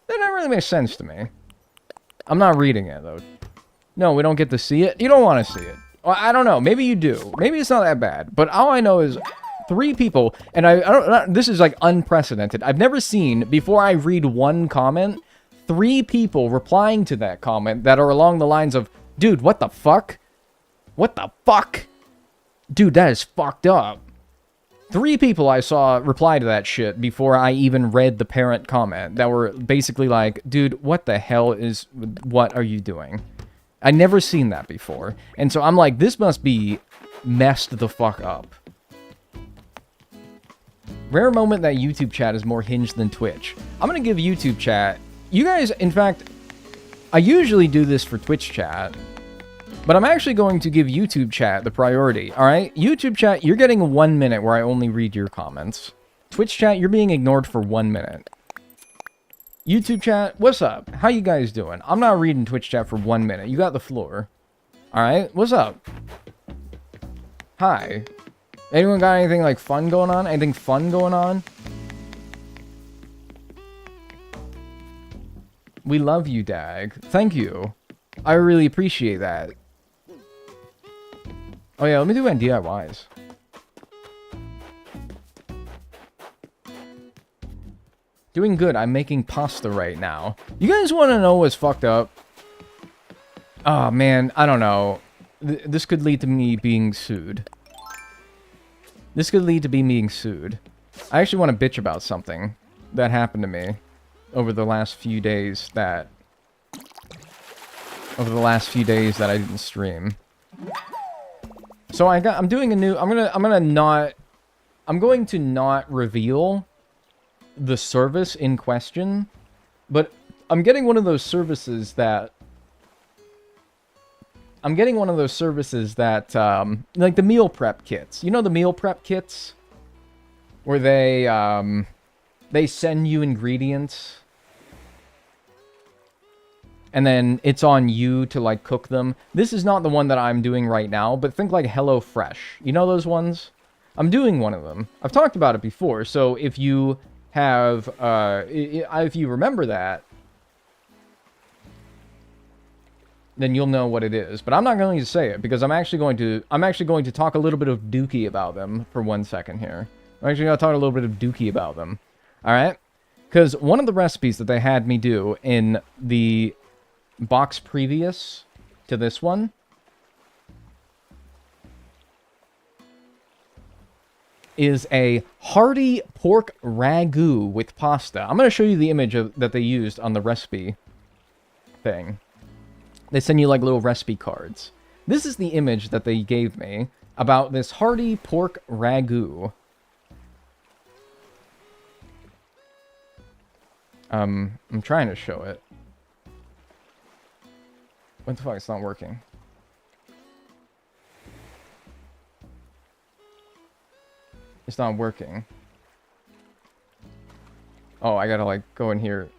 That doesn't really make sense to me. I'm not reading it, though. No, we don't get to see it. You don't want to see it. Well, I don't know. Maybe you do. Maybe it's not that bad. But all I know is 3 people, and I don't, this is like unprecedented. I've never seen, before I read one comment, 3 people replying to that comment that are along the lines of, dude, what the fuck? What the fuck? Dude, that is fucked up. 3 people I saw reply to that shit before I even read the parent comment that were basically like, dude, what the hell what are you doing? I never seen that before. And so I'm like, this must be messed the fuck up. Rare moment that YouTube chat is more hinged than Twitch. I'm gonna give YouTube chat... You guys, in fact, I usually do this for Twitch chat, but I'm actually going to give YouTube chat the priority, alright? YouTube chat, you're getting 1 minute where I only read your comments. Twitch chat, you're being ignored for 1 minute. YouTube chat, what's up? How you guys doing? I'm not reading Twitch chat for 1 minute. You got the floor. Alright, what's up? Hi. Anyone got anything, like, fun going on? Anything fun going on? We love you, Dag. Thank you. I really appreciate that. Oh yeah, let me do my DIYs. Doing good. I'm making pasta right now. You guys want to know what's fucked up? Oh man, I don't know. This could lead to me being sued. This could lead to me being sued. I actually want to bitch about something that happened to me over the last few days that I didn't stream. So I'm doing a new... I'm going to not reveal the service in question, but I'm getting one of those services that... like the meal prep kits. You know the meal prep kits? Where they send you ingredients, and then it's on you to, like, cook them. This is not the one that I'm doing right now, but think like HelloFresh. You know those ones? I'm doing one of them. I've talked about it before, so if you have, if you remember that, then you'll know what it is. But I'm not going to say it, because I'm actually going to talk a little bit of dookie about them for 1 second here. I'm actually going to talk a little bit of dookie about them. Alright? Because one of the recipes that they had me do in the box previous to this one is a hearty pork ragu with pasta. I'm going to show you the image that they used on the recipe thing. They send you like little recipe cards. This is the image that they gave me about this hearty pork ragu. I'm trying to show it. What the fuck? It's not working. It's not working. Oh, I gotta, like, go in here.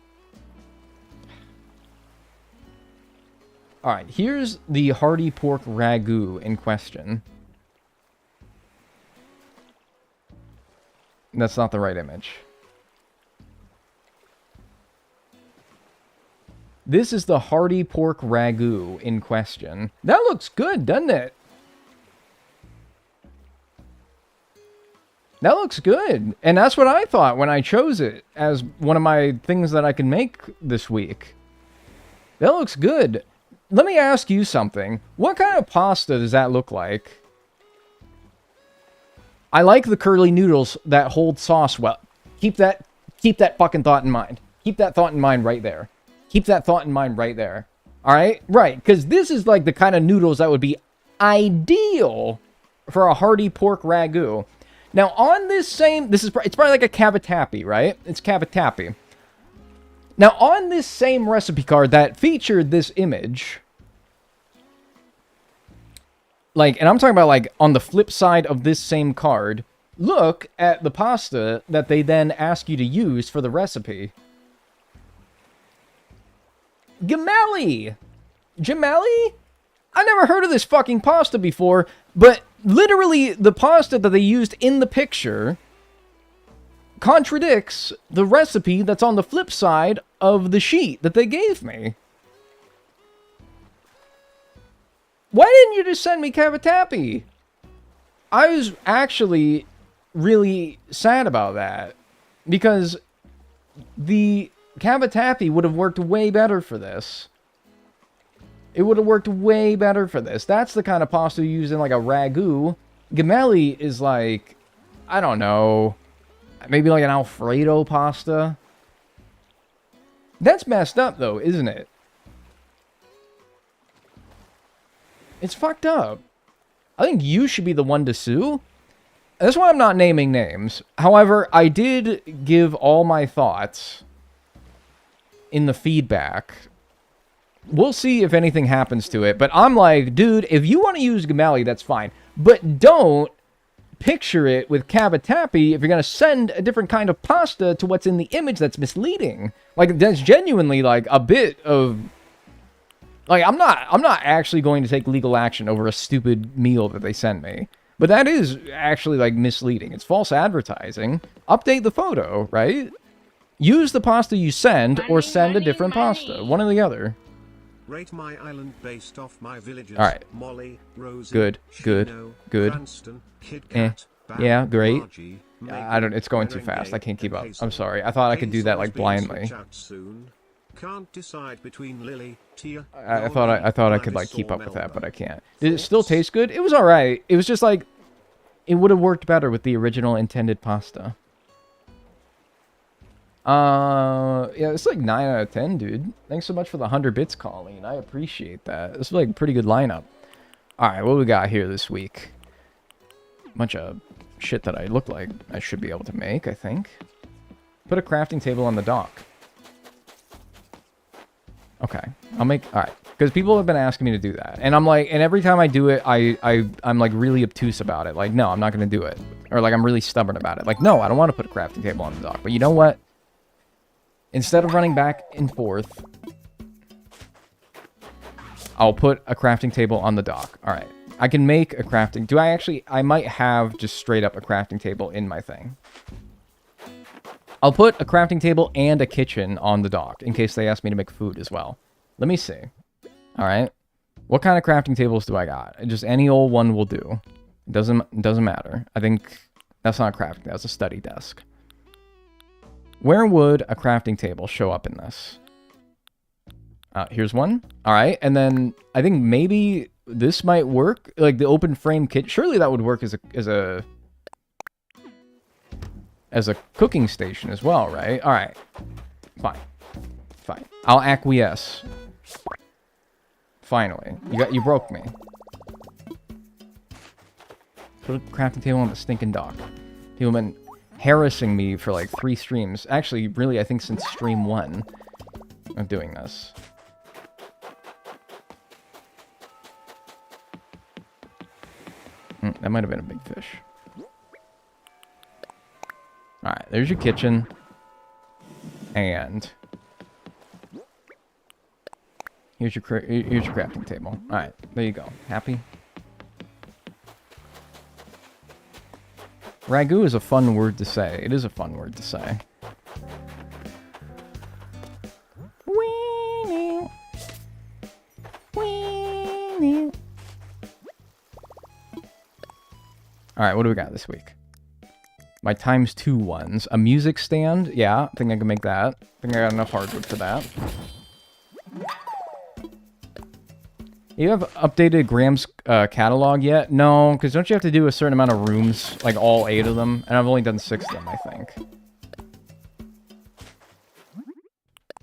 Alright, here's the hearty pork ragu in question. That's not the right image. This is the hearty pork ragu in question. That looks good, doesn't it? That looks good. And that's what I thought when I chose it as one of my things that I can make this week. That looks good. Let me ask you something. What kind of pasta does that look like? I like the curly noodles that hold sauce well. Keep that fucking thought in mind. Keep that thought in mind right there. Keep that thought in mind right there. All right? Right, because this is like the kind of noodles that would be ideal for a hearty pork ragu. Now, on this same... it's probably like a cavatappi, right? It's cavatappi. Now, on this same recipe card that featured this image... Like, and I'm talking about, like, on the flip side of this same card, look at the pasta that they then ask you to use for the recipe. Gemelli! Gemelli? I never heard of this fucking pasta before, but literally the pasta that they used in the picture contradicts the recipe that's on the flip side of the sheet that they gave me. Why didn't you just send me cavatappi? I was actually really sad about that, because the cavatappi would have worked way better for this. It would have worked way better for this. That's the kind of pasta you use in like a ragu. Gemelli is like, I don't know, maybe like an Alfredo pasta. That's messed up though, isn't it? It's fucked up. I think you should be the one to sue. That's why I'm not naming names. However, I did give all my thoughts in the feedback. We'll see if anything happens to it. But I'm like, dude, if you want to use Gemelli, that's fine. But don't picture it with cavatappi if you're going to send a different kind of pasta to what's in the image. That's misleading. Like, that's genuinely like a bit of... Like, I'm not actually going to take legal action over a stupid meal that they sent me. But that is actually, like, misleading. It's false advertising. Update the photo, right? Use the pasta you send, or send a different pasta. One or the other. Rate my island based off my villagers. All right. Molly, Rosie, Good. Shino, Good. Cranston, Kid Kat, Bam, Yeah, great. Margie, I don't... It's going too fast. I can't keep up. I'm sorry. I thought I could do that, like, blindly. Can't decide between Lily, Tia, I thought I could like keep up with that, but I can't. Did it still taste good? It was all right. It was just like it would have worked better with the original intended pasta. Yeah, it's like 9 out of 10, dude. Thanks so much for the 100 bits, Colleen. I appreciate that. This is like a pretty good lineup. All right, what we got here this week? Bunch of shit that I look like I should be able to make, I think. Put a crafting table on the dock. Okay, I'll make... Alright, because people have been asking me to do that. And I'm like... And every time I do it, I'm like really obtuse about it. Like, no, I'm not going to do it. Or like, I'm really stubborn about it. Like, no, I don't want to put a crafting table on the dock. But you know what? Instead of running back and forth, I'll put a crafting table on the dock. Alright, I can make a crafting... Do I actually... I might have just straight up a crafting table in my thing. I'll put a crafting table and a kitchen on the dock in case they ask me to make food as well. Let me see. All right. What kind of crafting tables do I got? Just any old one will do. It doesn't matter. I think that's not crafting. That's a study desk. Where would a crafting table show up in this? Here's one. All right. And then I think maybe this might work. Like the open frame kit. Surely that would work as a cooking station as well, right? All right. Fine. Fine. I'll acquiesce. Finally. You broke me. Put a crafting table on the stinking dock. People have been harassing me for like 3 streams. Actually, really, I think since stream 1 of doing this. That might have been a big fish. Alright, there's your kitchen. And here's your crafting table. Alright, there you go. Happy? Ragu is a fun word to say. It is a fun word to say. Alright, what do we got this week? My ×2 ones. A music stand. Yeah, I think I can make that. I think I got enough hardwood for that. You have updated Graham's catalog yet? No, because don't you have to do a certain amount of rooms? Like all 8 of them? And I've only done 6 of them, I think.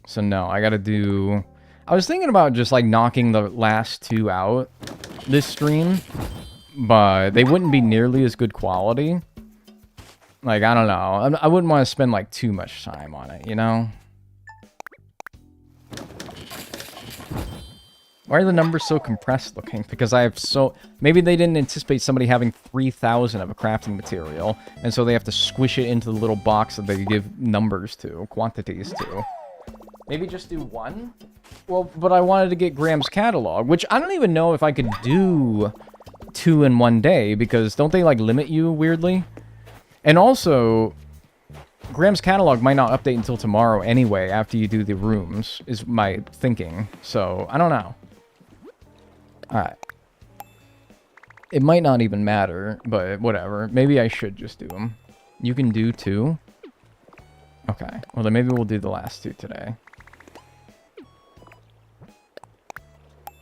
So no, I gotta do... I was thinking about just, like, knocking the last 2 out this stream, but they wouldn't be nearly as good quality. Like, I don't know. I wouldn't want to spend, like, too much time on it, you know? Why are the numbers so compressed looking? Because I have so... Maybe they didn't anticipate somebody having 3,000 of a crafting material, and so they have to squish it into the little box that they give numbers to, quantities to. Maybe just do 1? Well, but I wanted to get Graham's catalog, which I don't even know if I could do 2 in one day, because don't they, like, limit you weirdly? And also, Graham's catalog might not update until tomorrow anyway, after you do the rooms, is my thinking. So, I don't know. Alright. It might not even matter, but whatever. Maybe I should just do them. You can do 2? Okay. Well, then maybe we'll do the last 2 today.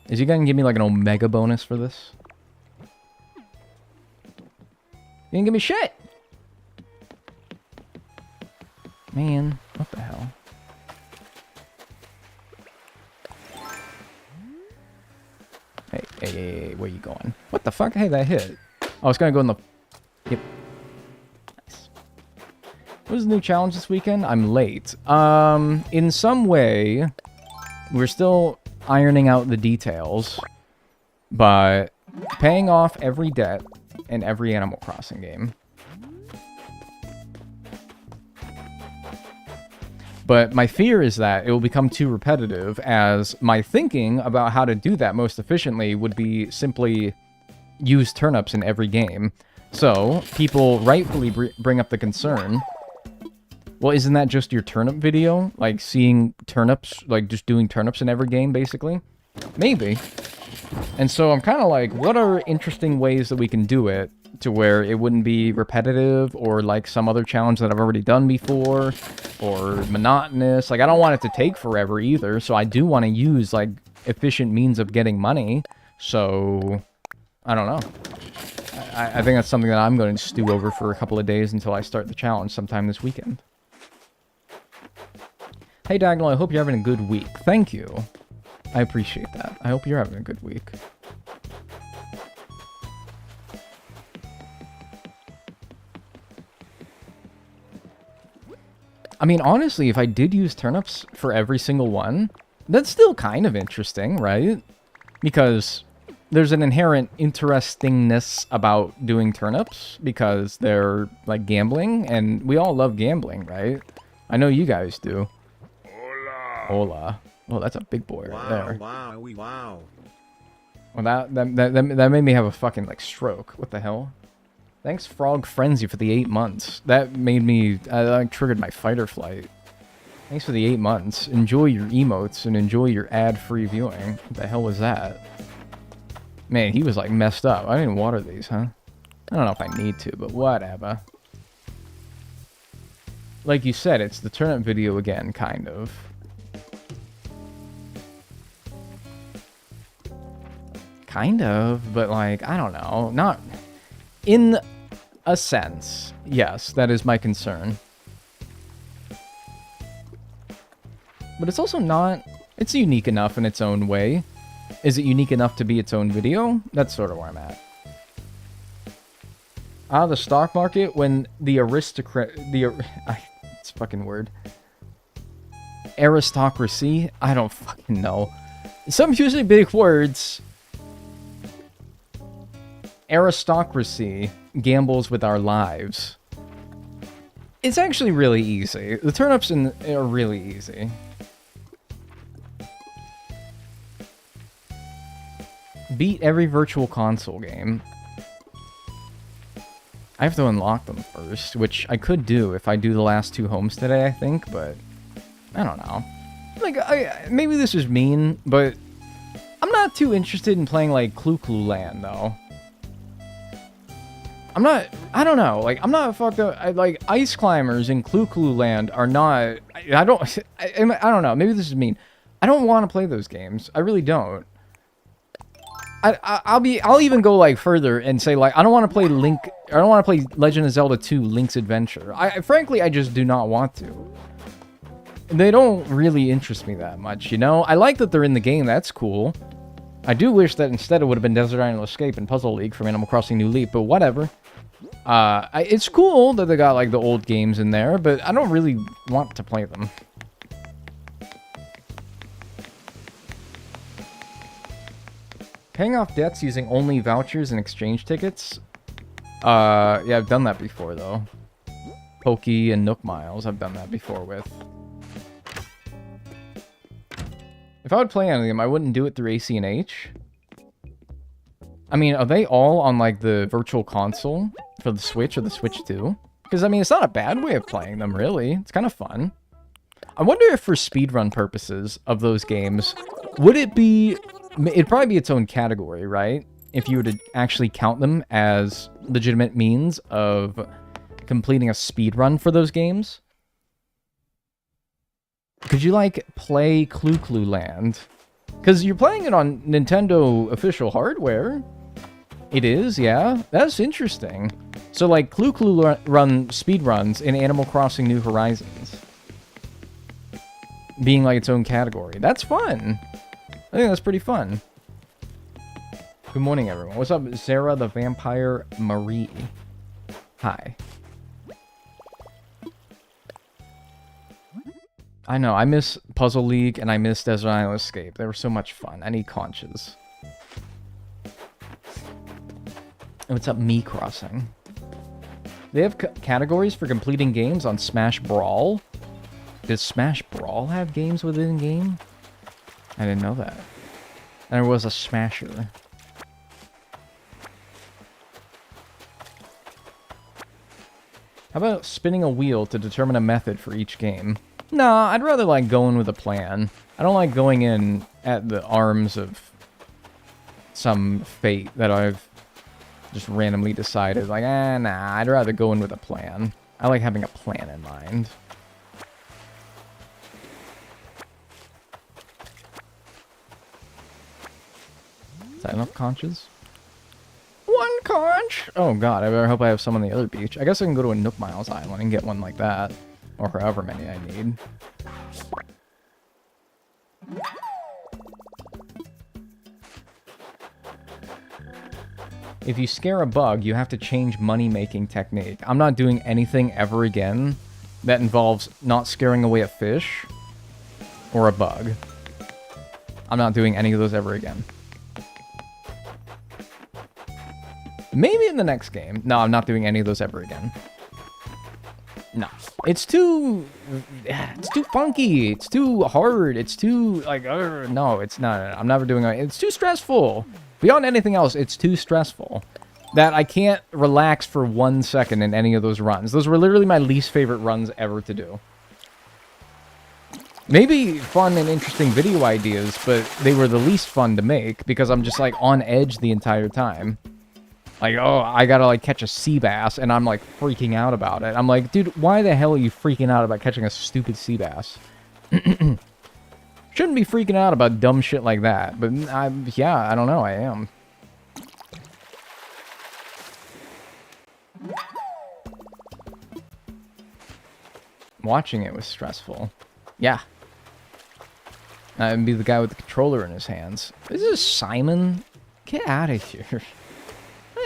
Is he gonna give me, like, an Omega bonus for this? He didn't give me shit! Man, what the hell? Hey, where you going? What the fuck? Hey, that hit. Oh, it's gonna go in the... Yep. Nice. What was the new challenge this weekend? I'm late. In some way, we're still ironing out the details, but paying off every debt in every Animal Crossing game. But my fear is that it will become too repetitive, as my thinking about how to do that most efficiently would be simply use turnips in every game. So, people rightfully bring up the concern, well, isn't that just your turnip video? Like, seeing turnips, like, just doing turnips in every game, basically? Maybe. And so I'm kind of like, what are interesting ways that we can do it to where it wouldn't be repetitive or like some other challenge that I've already done before or monotonous? Like, I don't want it to take forever either, so I do want to use like efficient means of getting money. So I don't know. I think that's something that I'm going to stew over for a couple of days until I start the challenge sometime this weekend. Hey Dagnel, I hope you're having a good week. Thank you. I appreciate that. I hope you're having a good week. I mean, honestly, if I did use turnips for every single one, that's still kind of interesting, right? Because there's an inherent interestingness about doing turnips, because they're, like, gambling, and we all love gambling, right? I know you guys do. Hola. Hola. Oh, that's a big boy right there. Wow. Well, that made me have a fucking, like, stroke. What the hell? Thanks, Frog Frenzy, for the 8 months. That made me... that triggered my fight or flight. Thanks for the 8 months. Enjoy your emotes and enjoy your ad-free viewing. What the hell was that? Man, he was, like, messed up. I didn't water these, huh? I don't know if I need to, but whatever. Like you said, it's the turnip video again, kind of. Kind of, but, like, I don't know. Not... In a sense, yes, that is my concern. But it's also not... It's unique enough in its own way. Is it unique enough to be its own video? That's sort of where I'm at. The stock market, when the aristocrat... It's a fucking word. Aristocracy? I don't fucking know. Some usually big words... Aristocracy gambles with our lives. It's actually really easy. The turnips are really easy. Beat every virtual console game. I have to unlock them first, which I could do if I do the last 2 homes today, I think, but I don't know. Like, maybe this is mean, but I'm not too interested in playing, like, Clue Land, though. I don't know, like, I'm not fucked up, like, Ice Climbers in Clue Land are not, I don't know, maybe this is mean. I don't want to play those games, I really don't. I'll even go, like, further and say, like, I don't want to play Legend of Zelda 2 Link's Adventure. Frankly, I just do not want to. they don't really interest me that much, you know? I like that they're in the game, that's cool. I do wish that instead it would have been Desert Island Escape and Puzzle League from Animal Crossing New Leaf, but whatever. It's cool that they got, like, the old games in there, but I don't really want to play them. Paying off debts using only vouchers and exchange tickets? Yeah, I've done that before, though. Pokey and Nook Miles, I've done that before with. If I would play any of them, I wouldn't do it through AC&H. I mean, are they all on, like, the Virtual Console for the Switch or the Switch 2? Because, I mean, it's not a bad way of playing them, really. It's kind of fun. I wonder if for speedrun purposes of those games, would it be... It'd probably be its own category, right? If you were to actually count them as legitimate means of completing a speedrun for those games. Could you, like, play Clue Land? Because you're playing it on Nintendo official hardware. It is, yeah. That's interesting. So, like, Clue run speedruns in Animal Crossing New Horizons. Being, like, its own category. That's fun. I think that's pretty fun. Good morning, everyone. What's up, Sarah the Vampire Marie? Hi. I know, I miss Puzzle League and I miss Desert Island Escape. They were so much fun. I need conches. What's up, Me Crossing? They have categories for completing games on Smash Brawl. Does Smash Brawl have games within game? I didn't know that. And there was a Smasher. How about spinning a wheel to determine a method for each game? No, I'd rather like going with a plan. I don't like going in at the arms of some fate that I've just randomly decided. Like, nah, I'd rather go in with a plan. I like having a plan in mind. Is that enough conches? One conch! Oh god, I better hope I have some on the other beach. I guess I can go to a Nook Miles Island and get one like that. Or however many I need. If you scare a bug, you have to change money-making technique. I'm not doing anything ever again that involves not scaring away a fish or a bug. I'm not doing any of those ever again. Maybe in the next game. No, I'm not doing any of those ever again. No. It's too funky. It's too hard. It's too, like, no, it's not. I'm never doing it. It's too stressful. Beyond anything else, it's too stressful. That I can't relax for 1 second in any of those runs. Those were literally my least favorite runs ever to do. Maybe fun and interesting video ideas, but they were the least fun to make because I'm just, like, on edge the entire time. Like, oh, I gotta, like, catch a sea bass, and I'm, like, freaking out about it. I'm like, dude, why the hell are you freaking out about catching a stupid sea bass? Shouldn't be freaking out about dumb shit like that, but, yeah, I don't know, I am. Watching it was stressful. Yeah. I'd be the guy with the controller in his hands. This is Simon? Get out of here.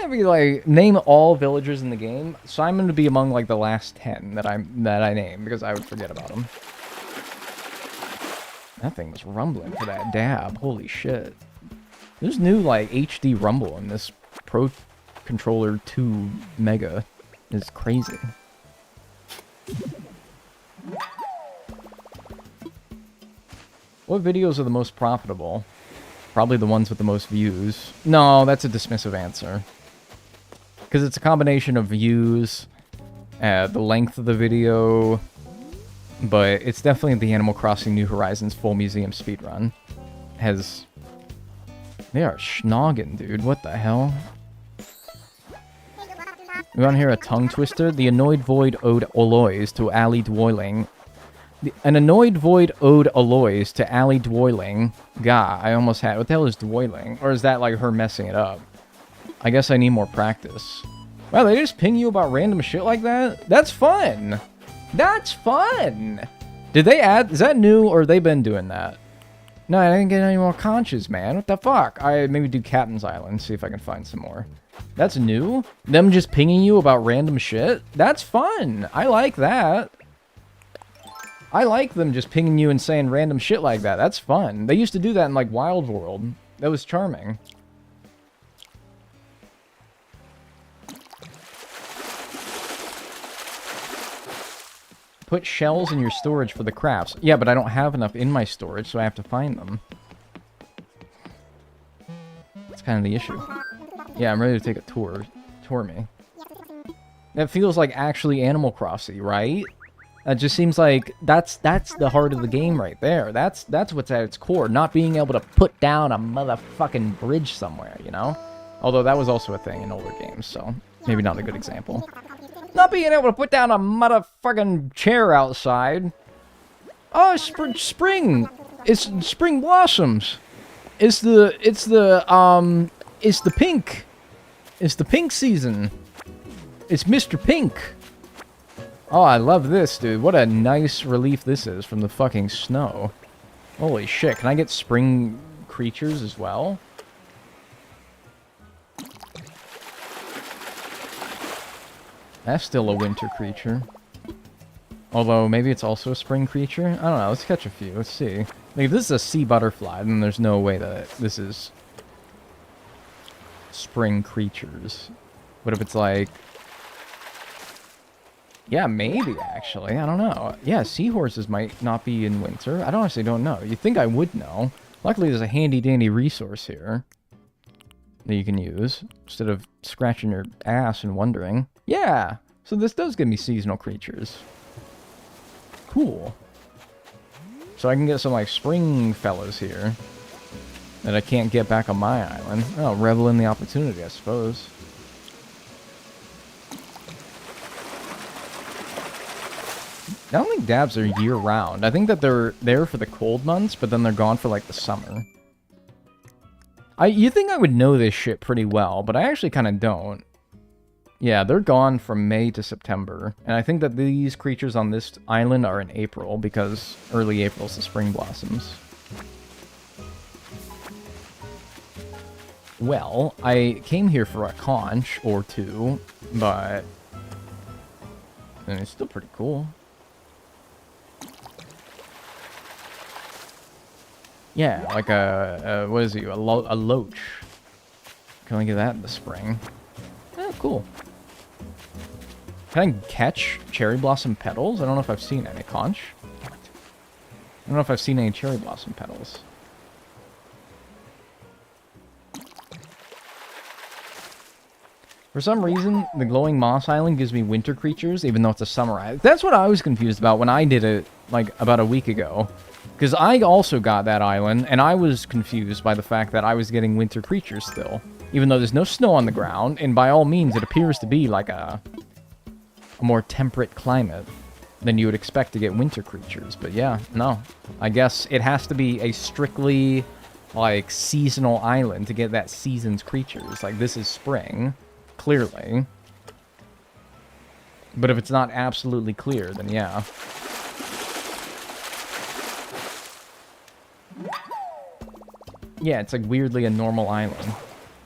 I'd be like, name all villagers in the game. Simon would be among like the last 10 that I name because I would forget about him. That thing was rumbling for that dab. Holy shit. There's new like HD rumble in this Pro Controller 2 Mega. It's crazy. What videos are the most profitable? Probably the ones with the most views. No, that's a dismissive answer. Because it's a combination of views, the length of the video, but it's definitely the Animal Crossing New Horizons full museum speedrun. They are schnogging, dude. What the hell? We want to hear a tongue twister? The annoyed void owed Aloys to Ali Dwoiling. An annoyed void owed Aloys to Ali Dwoiling. God, I almost had... What the hell is Dwoiling? Or is that like her messing it up? I guess I need more practice. Wow, they just ping you about random shit like that? That's fun! That's fun! Did they add... Is that new, or they been doing that? No, I didn't get any more conches, man. What the fuck? I maybe do Captain's Island, see if I can find some more. That's new? Them just pinging you about random shit? That's fun. I like that. I like them just pinging you and saying random shit like that. That's fun. They used to do that in, like, Wild World. That was charming. Put shells in your storage for the crafts. Yeah, but I don't have enough in my storage, so I have to find them. That's kind of the issue. Yeah, I'm ready to take a tour. Tour me. That feels like actually Animal Crossing, right? That just seems like that's the heart of the game right there. That's what's at its core. Not being able to put down a motherfucking bridge somewhere, you know? Although that was also a thing in older games, so maybe not a good example. Not being able to put down a motherfucking chair outside. Oh, spring. It's spring blossoms. It's the pink. It's the pink season. It's Mr. Pink. Oh, I love this, dude. What a nice relief this is from the fucking snow. Holy shit. Can I get spring creatures as well? That's still a winter creature. Although, maybe it's also a spring creature? I don't know. Let's catch a few. Let's see. Like, if this is a sea butterfly, then there's no way that this is spring creatures. What if it's like... Yeah, maybe, actually. I don't know. Yeah, seahorses might not be in winter. I honestly don't know. You'd think I would know. Luckily, there's a handy-dandy resource here that you can use, instead of scratching your ass and wondering. Yeah! So this does give me seasonal creatures. Cool. So I can get some, like, spring fellas here that I can't get back on my island. Oh, revel in the opportunity, I suppose. I don't think dabs are year-round. I think that they're there for the cold months, but then they're gone for, like, the summer. You think I would know this shit pretty well, but I actually kind of don't. Yeah, they're gone from May to September. And I think that these creatures on this island are in April, because early April's the spring blossoms. Well, I came here for a conch or two, but... and it's still pretty cool. Yeah, like what is he? A loach. Can I get that in the spring? Oh, cool. Can I catch cherry blossom petals? I don't know if I've seen any. Conch? I don't know if I've seen any cherry blossom petals. For some reason, the glowing moss island gives me winter creatures, even though it's a summer island. That's what I was confused about when I did it, like, about a week ago. Because I also got that island, and I was confused by the fact that I was getting winter creatures still. Even though there's no snow on the ground, and by all means, it appears to be like a more temperate climate than you would expect to get winter creatures. But yeah, no. I guess it has to be a strictly, like, seasonal island to get that season's creatures. Like, this is spring, clearly. But if it's not absolutely clear, then yeah. Yeah, it's like weirdly a normal island.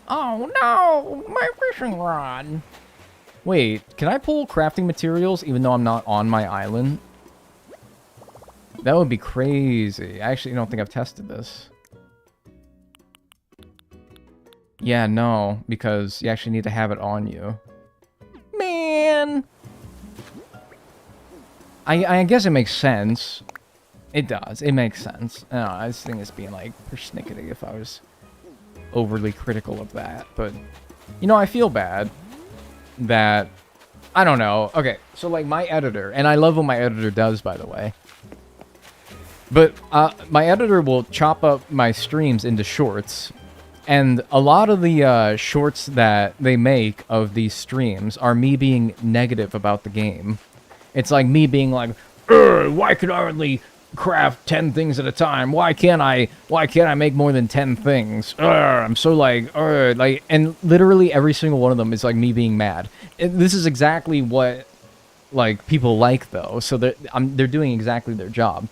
Oh no, my fishing rod. Wait, can I pull crafting materials even though I'm not on my island? That would be crazy. I actually don't think I've tested this. Yeah, no, because you actually need to have it on you. Man! I guess it makes sense. It does. It makes sense. I don't know, I just think it's being, like, persnickety if I was overly critical of that. But, you know, I feel bad that... I don't know. Okay, so, like, my editor... And I love what my editor does, by the way. But my editor will chop up my streams into shorts. And a lot of the shorts that they make of these streams are me being negative about the game. It's like me being like, why can I only craft 10 things at a time? Why can't I make more than 10 things? I'm so like, and literally every single one of them is like me being mad. This is exactly what like people like though, so they're doing exactly their job.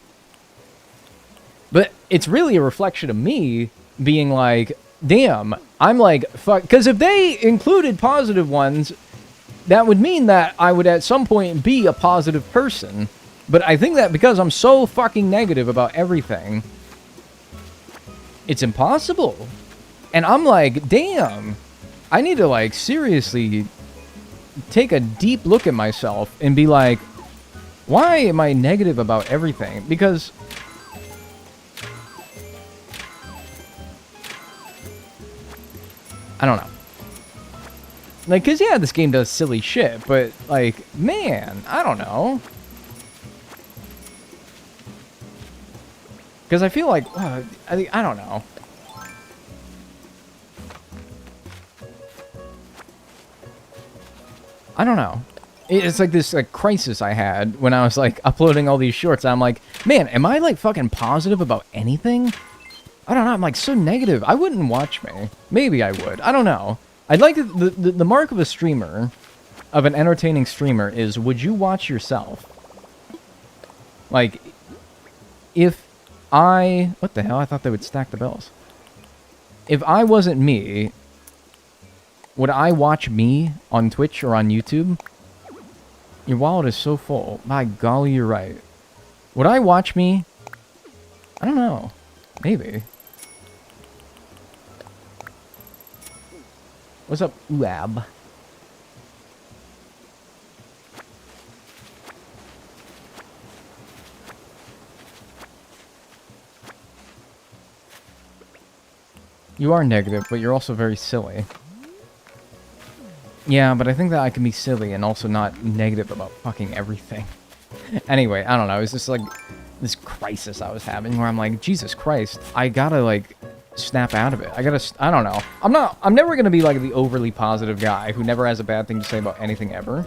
But it's really a reflection of me being like, damn, I'm like, fuck, because if they included positive ones, that would mean that I would at some point be a positive person. But I think that because I'm so fucking negative about everything, it's impossible. And I'm like, damn, I need to like seriously take a deep look at myself and be like, why am I negative about everything? Because I don't know. Like, because, yeah, this game does silly shit, but, like, man, I don't know. Because I feel like, I don't know. I don't know. It's like this, like, crisis I had when I was, like, uploading all these shorts. I'm like, man, am I, like, fucking positive about anything? I don't know, I'm like so negative. I wouldn't watch me. Maybe I would. I don't know. I'd like to, the mark of a streamer, of an entertaining streamer, is would you watch yourself? Like, if I... What the hell? I thought they would stack the bells. If I wasn't me, would I watch me on Twitch or on YouTube? Your wallet is so full. My golly, you're right. Would I watch me? I don't know. Maybe. What's up, Uab? You are negative, but you're also very silly. Yeah, but I think that I can be silly and also not negative about fucking everything. Anyway, I don't know. It's just like this crisis I was having where I'm like, Jesus Christ, I gotta like snap out of it. I don't know. I'm never gonna be like the overly positive guy who never has a bad thing to say about anything ever.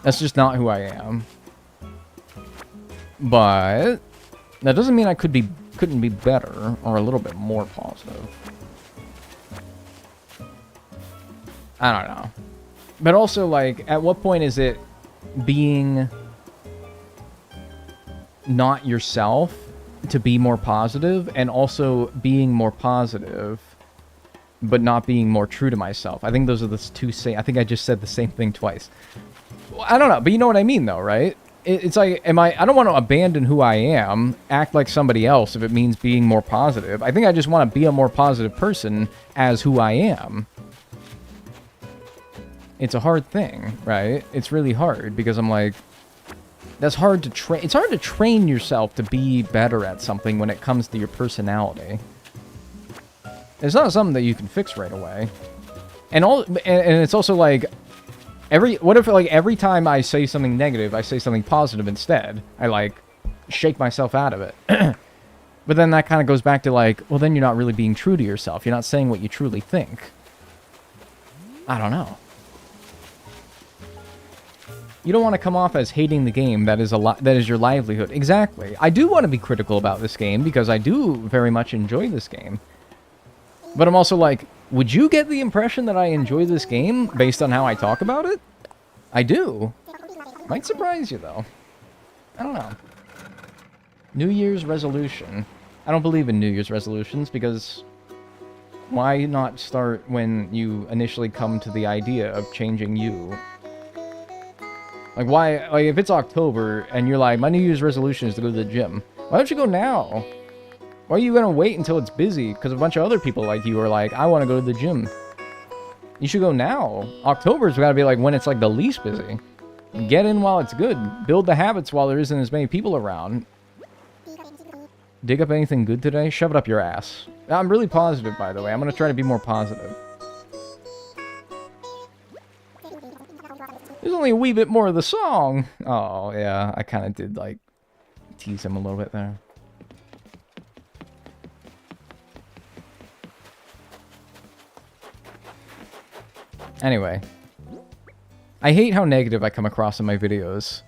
That's just not who I am. But that doesn't mean I couldn't be better or a little bit more positive. I don't know. But also, like, at what point is it being not yourself to be more positive, and also being more positive but not being more true to myself? I think those are the two same. I think I just said the same thing twice. I don't know, but you know what I mean though, right? It's like, I don't want to abandon who I am, act like somebody else if it means being more positive. I think I just want to be a more positive person as who I am. It's a hard thing, right? It's really hard because I'm like, that's hard to train. It's hard to train yourself to be better at something when it comes to your personality. It's not something that you can fix right away. And it's also like, what if like every time I say something negative, I say something positive instead? I like shake myself out of it. But then that kind of goes back to like, well, then you're not really being true to yourself. You're not saying what you truly think. I don't know. You don't want to come off as hating the game that is your livelihood. Exactly. I do want to be critical about this game because I do very much enjoy this game. But I'm also like, would you get the impression that I enjoy this game based on how I talk about it? I do. Might surprise you though. I don't know. New Year's resolution. I don't believe in New Year's resolutions because why not start when you initially come to the idea of changing you? Like, why, like, if it's October, and you're like, my New Year's resolution is to go to the gym, why don't you go now? Why are you gonna wait until it's busy? Because a bunch of other people like you are like, I want to go to the gym. You should go now. October's gotta be, like, when it's, like, the least busy. Get in while it's good. Build the habits while there isn't as many people around. Dig up anything good today? Shove it up your ass. I'm really positive, by the way. I'm gonna try to be more positive. There's only a wee bit more of the song. Oh, yeah. I kind of did, like, tease him a little bit there. Anyway. I hate how negative I come across in my videos.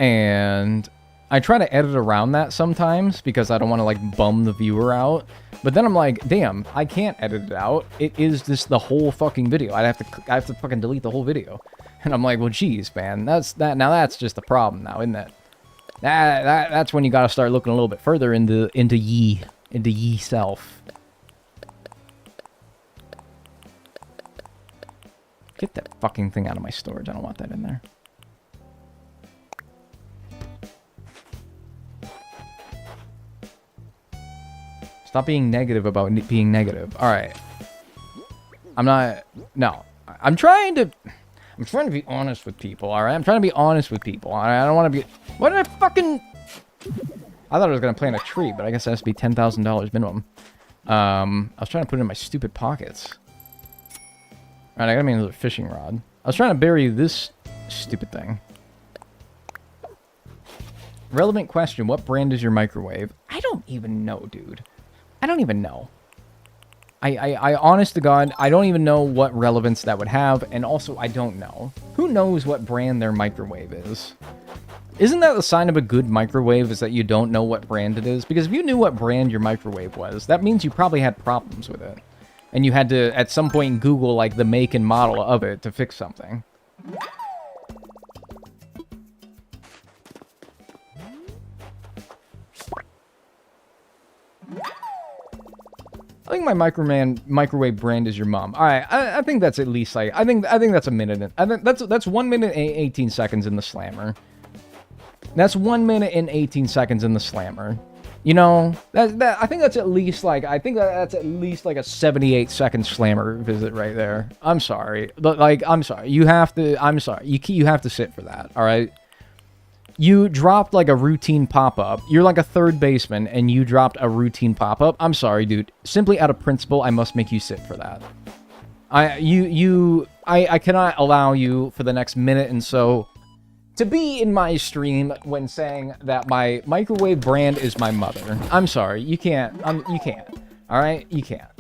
And I try to edit around that sometimes because I don't want to like bum the viewer out. But then I'm like, damn, I can't edit it out. It is just the whole fucking video. I have to fucking delete the whole video. And I'm like, well, geez, man, now that's just a problem now, isn't it? That's when you gotta start looking a little bit further into ye self. Get that fucking thing out of my storage. I don't want that in there. Stop being negative about being negative. All right. I'm not... No. I'm trying to be honest with people, all right? I'm trying to be honest with people, all right? I don't want to be... What did I fucking... I thought I was going to plant a tree, but I guess it has to be $10,000 minimum. I was trying to put it in my stupid pockets. All right, I got me another fishing rod. I was trying to bury this stupid thing. Relevant question. What brand is your microwave? I don't even know, dude. I don't even know. I honest to God, I don't even know what relevance that would have, and also I don't know. Who knows what brand their microwave is? Isn't that the sign of a good microwave, is that you don't know what brand it is? Because if you knew what brand your microwave was, that means you probably had problems with it. And you had to, at some point, Google, like, the make and model of it to fix something. I think my microwave brand is your mom. All right, I think that's at least like I think that's a minute. I think that's 1 minute and 18 seconds in the slammer. That's 1 minute and 18 seconds in the slammer. You know, I think that's at least like that's at least like a 78-second slammer visit right there. I'm sorry, but like I'm sorry. You have to. I'm sorry. You have to sit for that. All right. You dropped like a routine pop-up. You're like a third baseman, and you dropped a routine pop-up. I'm sorry, dude. Simply out of principle, I must make you sit for that. I cannot allow you for the next minute and so to be in my stream when saying that my microwave brand is my mother. I'm sorry. You can't. You can't. All right? You can't.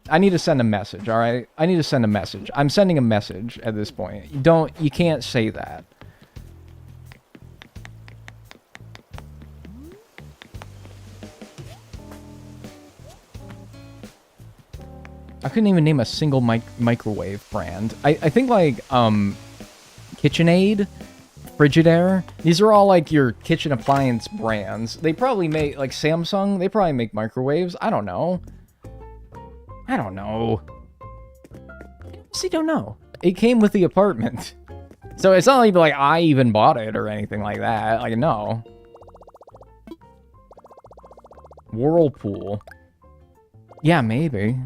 I need to send a message, all right? I need to send a message. I'm sending a message at this point. You can't say that. I couldn't even name a single microwave brand. I think like KitchenAid, Frigidaire. These are all like your kitchen appliance brands. They probably make like Samsung. They probably make microwaves. I don't know. I don't know. See, don't know. It came with the apartment, so it's not even like I even bought it or anything like that. Like no. Whirlpool. Yeah, maybe.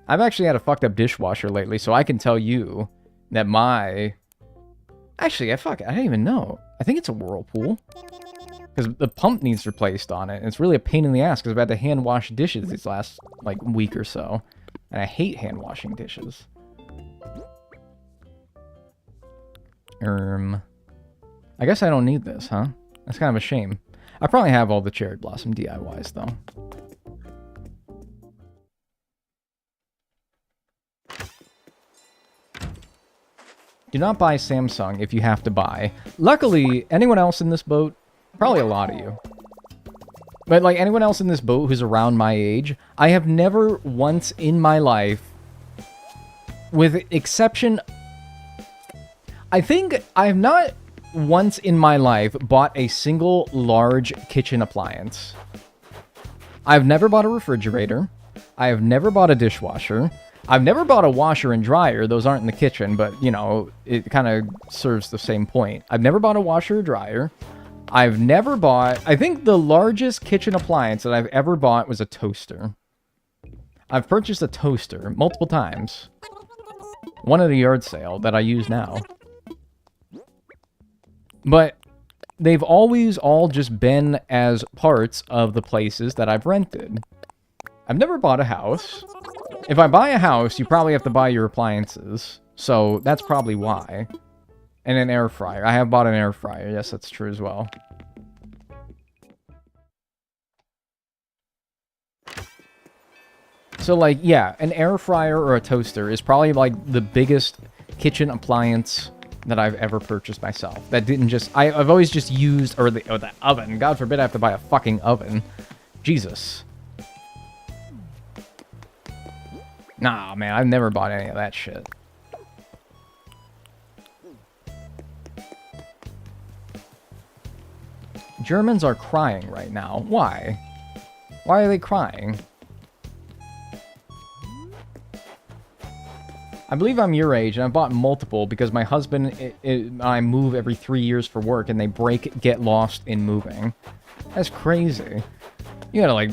I've actually had a fucked up dishwasher lately, so I can tell you that my... Actually, I don't even know. I think it's a Whirlpool. Because the pump needs replaced on it. And it's really a pain in the ass because I've had to hand wash dishes these last, like, week or so. And I hate hand washing dishes. I guess I don't need this, huh? That's kind of a shame. I probably have all the cherry blossom DIYs, though. Do not buy Samsung if you have to buy. Luckily, anyone else in this boat, probably a lot of you, but like anyone else in this boat who's around my age, I have never once in my life, with exception, I think I have not once in my life bought a single large kitchen appliance. I've never bought a refrigerator. I have never bought a dishwasher. I've never bought a washer and dryer. Those aren't in the kitchen, but, you know, it kind of serves the same point. I've never bought a washer or dryer. I've never bought... I think the largest kitchen appliance that I've ever bought was a toaster. I've purchased a toaster multiple times. One at a yard sale that I use now. But they've always all just been as parts of the places that I've rented. I've never bought a house. If I buy a house, you probably have to buy your appliances. So that's probably why. And an air fryer. I have bought an air fryer. Yes, that's true as well. So, like, yeah, an air fryer or a toaster is probably, like, the biggest kitchen appliance that I've ever purchased myself. That didn't just... I've always just used... Or the oven. God forbid I have to buy a fucking oven. Jesus. Nah, man, I've never bought any of that shit. Germans are crying right now. Why? Why are they crying? I believe I'm your age, and I bought multiple because my husband and I move every 3 years for work, and they get lost in moving. That's crazy. You gotta, like,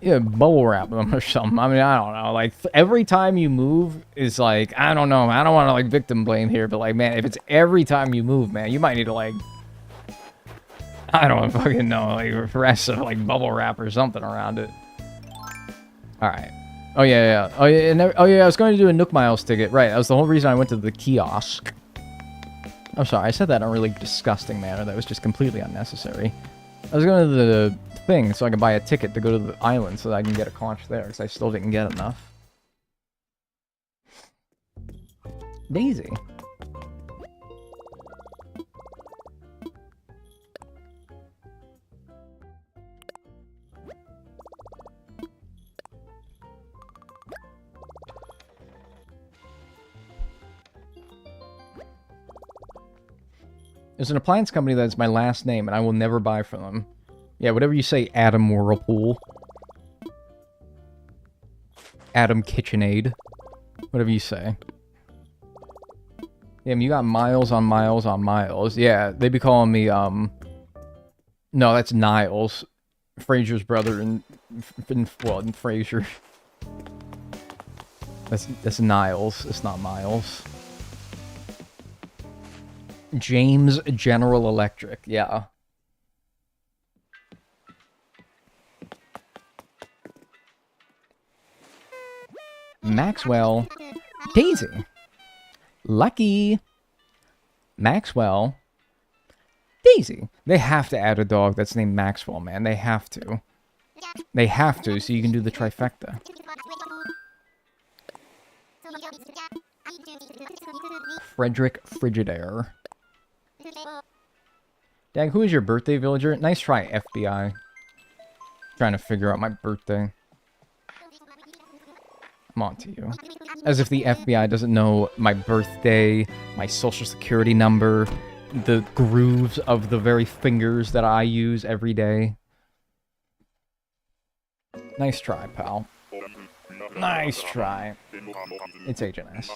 bubble wrap them or something. I mean, I don't know. Like, every time you move is like, I don't know. I don't want to, like, victim blame here, but, like, man, if it's every time you move, man, you might need to, like, I don't fucking know, like, rest of, like, bubble wrap or something around it. Alright. Oh, yeah. Oh, yeah, I was going to do a Nook Miles ticket. Right, that was the whole reason I went to the kiosk. I'm sorry, I said that in a really disgusting manner. That was just completely unnecessary. I was going to the thing so I could buy a ticket to go to the island so that I can get a conch there, because I still didn't get enough. Daisy. There's an appliance company that's my last name, and I will never buy from them. Yeah, whatever you say, Adam Whirlpool. Adam KitchenAid. Whatever you say. Damn, you got miles on miles on miles. Yeah, they be calling me, No, that's Niles. Fraser's brother in Fraser. That's Niles. It's not Miles. James General Electric, yeah. Maxwell. Daisy. Lucky. Maxwell. Daisy. They have to add a dog that's named Maxwell, man. They have to. They have to, so you can do the trifecta. Frederick Frigidaire. Dag, who is your birthday, villager? Nice try, FBI. Trying to figure out my birthday. I'm on to you. As if the FBI doesn't know my birthday, my social security number, the grooves of the very fingers that I use every day. Nice try, pal. Nice try. It's Agent S.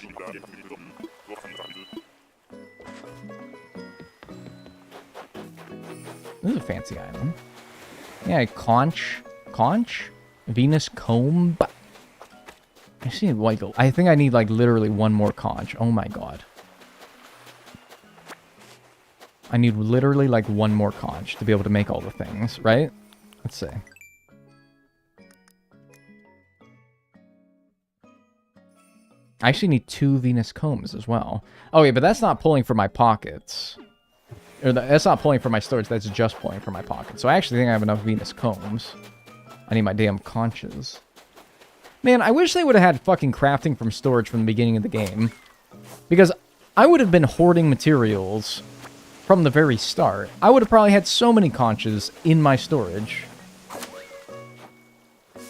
This is a fancy item. Yeah, conch. Conch? Venus comb? I see, like, I think I need, like, literally one more conch. Oh my god. I need literally, like, one more conch to be able to make all the things, right? Let's see. I actually need 2 Venus combs as well. Oh, yeah, but that's not pulling from my pockets. Or that's not pulling from my storage, that's just pulling from my pockets. So I actually think I have enough Venus combs. I need my damn conches. Man, I wish they would have had fucking crafting from storage from the beginning of the game. Because I would have been hoarding materials from the very start. I would have probably had so many conches in my storage.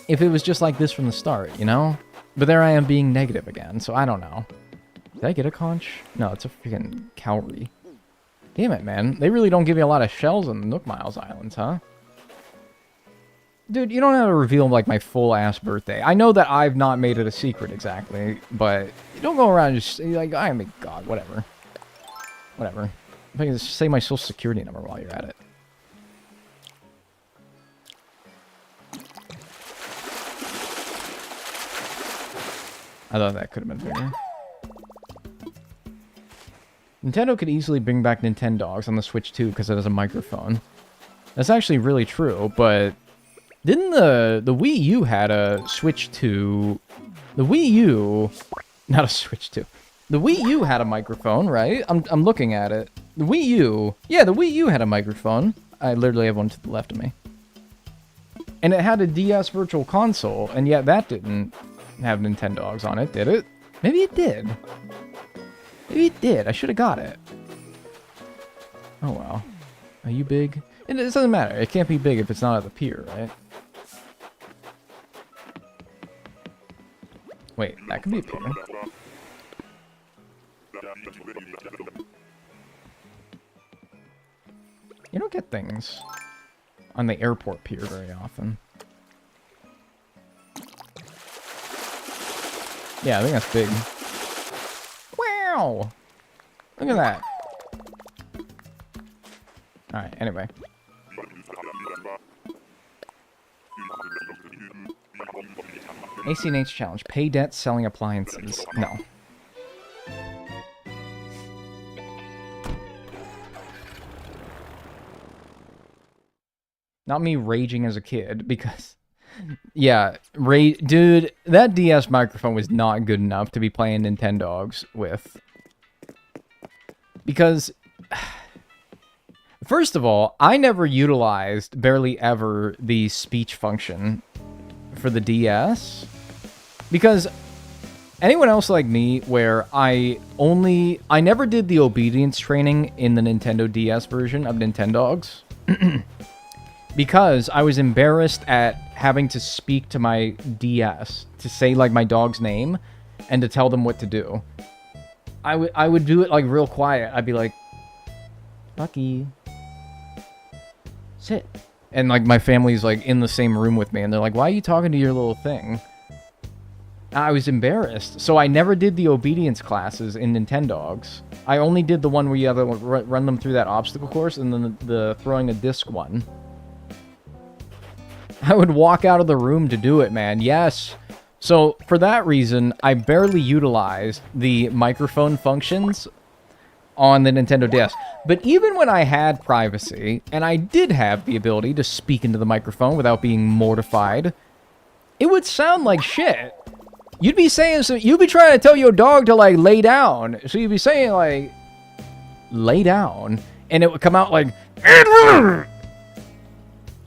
If it was just like this from the start, you know? But there I am being negative again, so I don't know. Did I get a conch? No, it's a freaking cowrie. Damn it, man. They really don't give you a lot of shells on the Nook Miles Islands, huh? Dude, you don't have to reveal, like, my full-ass birthday. I know that I've not made it a secret exactly, but you don't go around and just say, like, I mean, God, whatever. Whatever. If I can just say my social security number while you're at it. I thought that could have been bigger. Nintendo could easily bring back Nintendogs on the Switch too because it has a microphone. That's actually really true, but didn't the Wii U had a Switch 2? The Wii U, not a Switch 2. The Wii U had a microphone, right? I'm looking at it. The Wii U, yeah, the Wii U had a microphone. I literally have one to the left of me. And it had a DS Virtual Console, and yet that didn't have Nintendogs on it, did it? Maybe it did. Maybe it did. I should have got it. Oh, wow. Are you big? It doesn't matter. It can't be big if it's not at the pier, right? Wait, that could be a pier. You don't get things on the airport pier very often. Yeah, I think that's big. Wow! Look at that. Alright, anyway. AC&H challenge. Pay debt selling appliances. No. Not me raging as a kid, because... Yeah, dude, that DS microphone was not good enough to be playing Nintendogs with. Because... First of all, I never utilized, barely ever, the speech function for the DS. Because anyone else like me, where I never did the obedience training in the Nintendo DS version of Nintendogs. Because I was embarrassed at having to speak to my DS to say, like, my dog's name and to tell them what to do. I would do it, like, real quiet. I'd be like, Bucky, sit. And, like, my family's, like, in the same room with me, and they're like, why are you talking to your little thing? I was embarrassed. So I never did the obedience classes in Nintendogs. I only did the one where you have to run them through that obstacle course, and then the throwing a disc one. I would walk out of the room to do it, man. Yes. So, for that reason, I barely utilized the microphone functions on the Nintendo DS. But even when I had privacy, and I did have the ability to speak into the microphone without being mortified, it would sound like shit. You'd be saying, so you'd be trying to tell your dog to, like, lay down. So you'd be saying, like, lay down. And it would come out like, and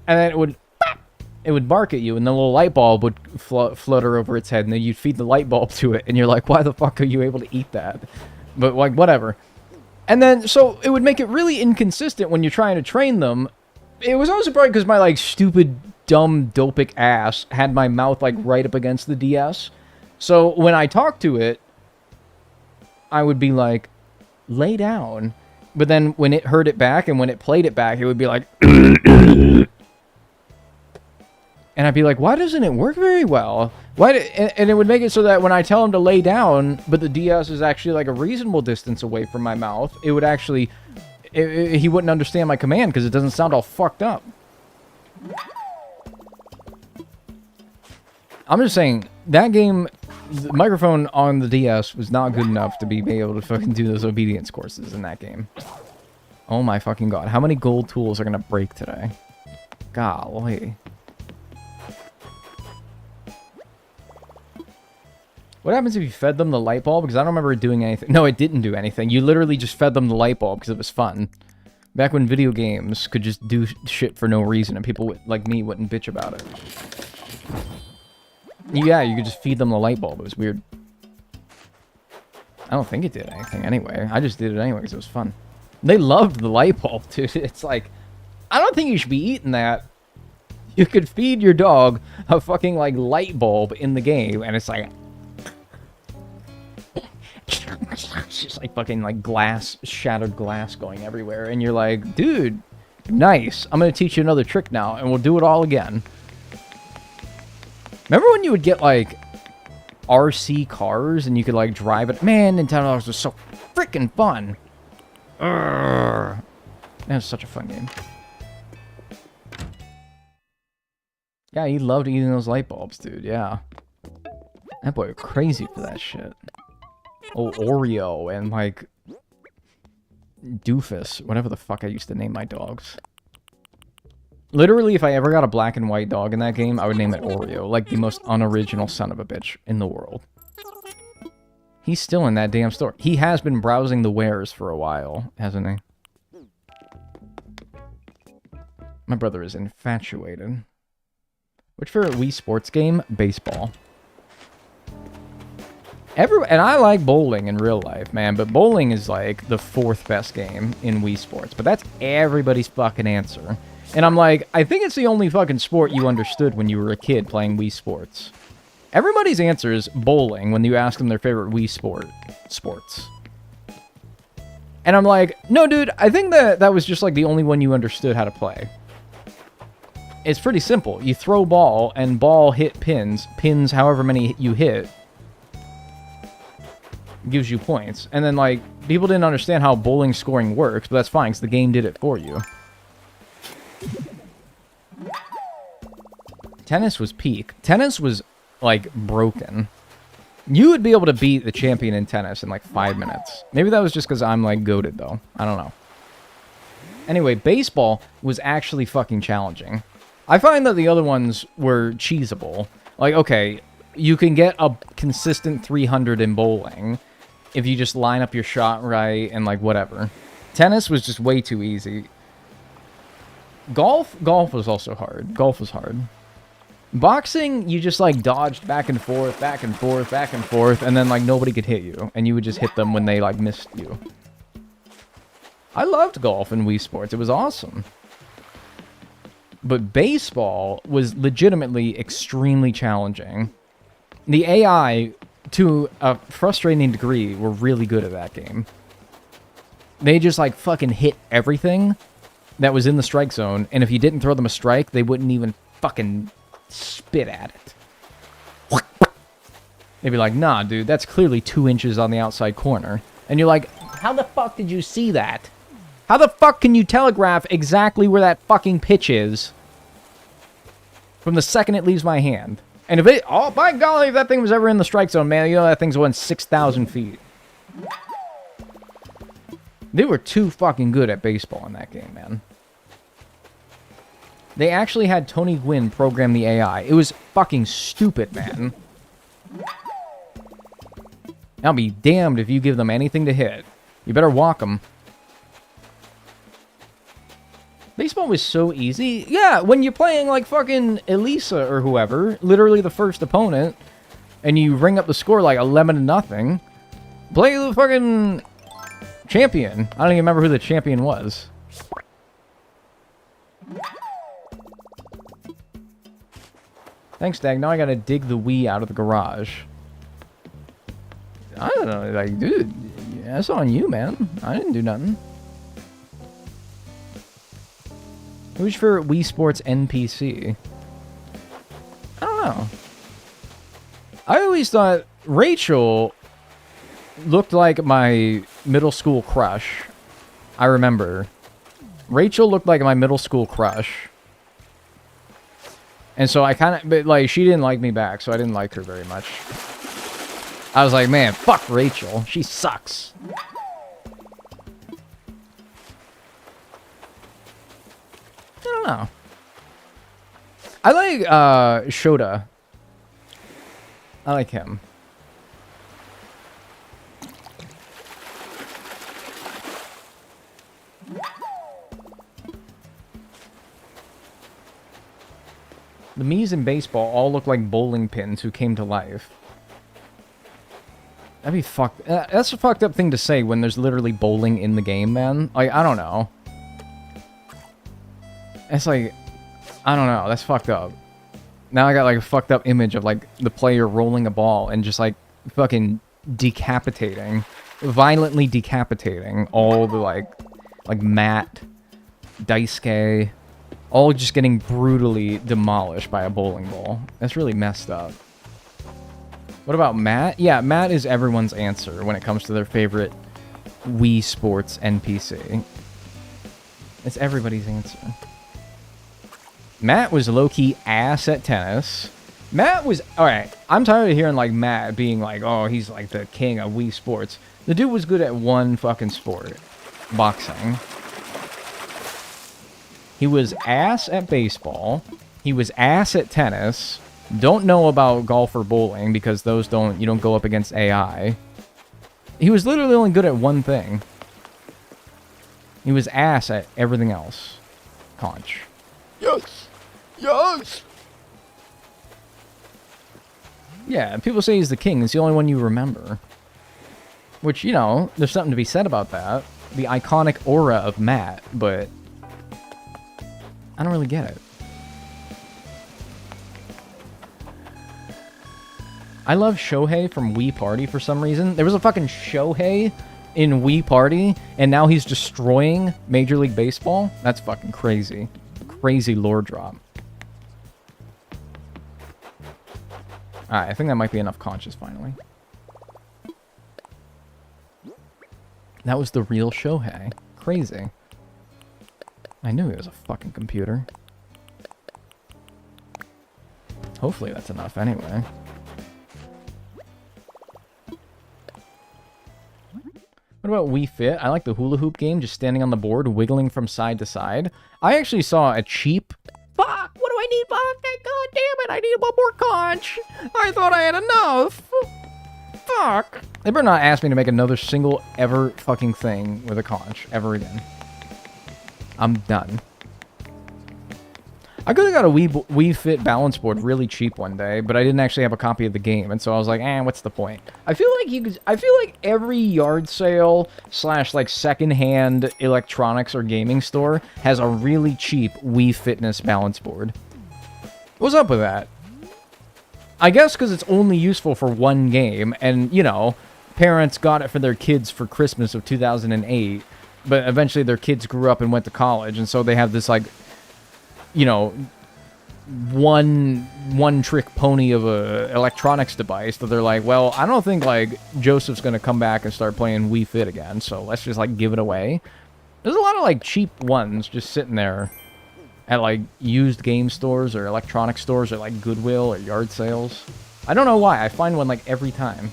then it would bark at you, and the little light bulb would flutter over its head, and then you'd feed the light bulb to it, and you're like, why the fuck are you able to eat that? But, like, whatever. And then, so, it would make it really inconsistent when you're trying to train them. It was also probably because my, like, stupid, dumb, dopic ass had my mouth, like, right up against the DS. So, when I talked to it, I would be like, lay down. But then, when it heard it back, and when it played it back, it would be like... And I'd be like, why doesn't it work very well? And it would make it so that when I tell him to lay down, but the DS is actually like a reasonable distance away from my mouth, it would actually... he wouldn't understand my command because it doesn't sound all fucked up. I'm just saying, that game, the microphone on the DS was not good enough to be able to fucking do those obedience courses in that game. Oh my fucking god. How many gold tools are gonna break today? Golly. What happens if you fed them the light bulb? Because I don't remember it doing anything. No, it didn't do anything. You literally just fed them the light bulb because it was fun. Back when video games could just do shit for no reason and people like me wouldn't bitch about it. Yeah, you could just feed them the light bulb. It was weird. I don't think it did anything anyway. I just did it anyway because it was fun. They loved the light bulb, dude. It's like, I don't think you should be eating that. You could feed your dog a fucking, like, light bulb in the game, and it's like... It's just like fucking like glass, shattered glass going everywhere. And you're like, dude, nice. I'm going to teach you another trick now and we'll do it all again. Remember when you would get like RC cars and you could like drive it? Man, Nintendogs was so freaking fun. That was such a fun game. Yeah, he loved eating those light bulbs, dude. Yeah. That boy was crazy for that shit. Oh, Oreo and, like, Doofus. Whatever the fuck I used to name my dogs. Literally, if I ever got a black and white dog in that game, I would name it Oreo. Like, the most unoriginal son of a bitch in the world. He's still in that damn store. He has been browsing the wares for a while, hasn't he? My brother is infatuated. Which favorite Wii Sports game? Baseball. And I like bowling in real life, man, but bowling is like the 4th best game in Wii Sports. But that's everybody's fucking answer. And I'm like, I think it's the only fucking sport you understood when you were a kid playing Wii Sports. Everybody's answer is bowling when you ask them their favorite Wii sports. And I'm like, no, dude, I think that was just like the only one you understood how to play. It's pretty simple. You throw ball, and ball hit pins. Pins, however many you hit, gives you points. And then, like, people didn't understand how bowling scoring works, but that's fine, because the game did it for you. Tennis was peak. Tennis was, like, broken. You would be able to beat the champion in tennis in, like, 5 minutes. Maybe that was just because I'm, like, goated, though. I don't know. Anyway, baseball was actually fucking challenging. I find that the other ones were cheesable. Like, okay, you can get a consistent 300 in bowling if you just line up your shot right and, like, whatever. Tennis was just way too easy. Golf was also hard. Golf was hard. Boxing, you just, like, dodged back and forth, back and forth, back and forth, and then, like, nobody could hit you, and you would just hit them when they, like, missed you. I loved golf in Wii Sports. It was awesome. But baseball was legitimately extremely challenging. The AI, to a frustrating degree, were really good at that game. They just, like, fucking hit everything that was in the strike zone, and if you didn't throw them a strike, they wouldn't even fucking spit at it. They'd be like, nah, dude, that's clearly 2 inches on the outside corner. And you're like, how the fuck did you see that? How the fuck can you telegraph exactly where that fucking pitch is from the second it leaves my hand? And if it... Oh, by golly, if that thing was ever in the strike zone, man, you know that thing's going 6,000 feet. They were too fucking good at baseball in that game, man. They actually had Tony Gwynn program the AI. It was fucking stupid, man. I'll be damned if you give them anything to hit. You better walk them. Baseball was so easy. Yeah, when you're playing like fucking Elisa or whoever, literally the first opponent, and you ring up the score like 11-0, play the fucking champion. I don't even remember who the champion was. Thanks, Dag. Now I gotta dig the Wii out of the garage. I don't know, like, dude, that's on you, man. I didn't do nothing. Who's your favorite Wii Sports NPC? I don't know. I always thought Rachel looked like my middle school crush. I remember. Rachel looked like my middle school crush. And so I kind of, but like, she didn't like me back, so I didn't like her very much. I was like, man, fuck Rachel. She sucks. I don't know. I like Shota. I like him. The Mii's in baseball all look like bowling pins who came to life. That'd be fucked. That's a fucked up thing to say when there's literally bowling in the game, man. Like, I don't know. It's like, I don't know. That's fucked up. Now I got like a fucked up image of like the player rolling a ball and just like fucking decapitating, violently decapitating all the like Matt, Daisuke, all just getting brutally demolished by a bowling ball. That's really messed up. What about Matt? Yeah, Matt is everyone's answer when it comes to their favorite Wii Sports NPC. It's everybody's answer. Matt was low-key ass at tennis. Matt was... Alright, I'm tired of hearing, like, Matt being like, oh, he's, like, the king of Wii Sports. The dude was good at one fucking sport. Boxing. He was ass at baseball. He was ass at tennis. Don't know about golf or bowling, because those don't... You don't go up against AI. He was literally only good at one thing. He was ass at everything else. Conch. Yes! Yes! Yeah, people say he's the king. It's the only one you remember. Which, you know, there's something to be said about that. The iconic aura of Matt, but I don't really get it. I love Shohei from Wii Party for some reason. There was a fucking Shohei in Wii Party, and now he's destroying Major League Baseball? That's fucking crazy. Crazy lore drop. Alright, I think that might be enough conscious finally. That was the real Shohei. Crazy. I knew he was a fucking computer. Hopefully that's enough anyway. What about Wii Fit? I like the hula hoop game, just standing on the board, wiggling from side to side. I actually saw a cheap... Fuck! What do I need? Fuck! God damn it! I need one more conch! I thought I had enough! Fuck! They better not ask me to make another single ever fucking thing with a conch ever again. I'm done. I could have got a Wii Fit balance board really cheap one day, but I didn't actually have a copy of the game, and so I was like, what's the point? I feel like every yard sale / like secondhand electronics or gaming store has a really cheap Wii Fitness balance board. What's up with that? I guess because it's only useful for one game, and, you know, parents got it for their kids for Christmas of 2008, but eventually their kids grew up and went to college, and so they have this, like, you know, one trick pony of a electronics device that they're like, well, I don't think, like, Joseph's gonna come back and start playing Wii Fit again, so let's just, like, give it away. There's a lot of, like, cheap ones just sitting there at, like, used game stores or electronic stores or, like, Goodwill or yard sales. I don't know why. I find one, like, every time.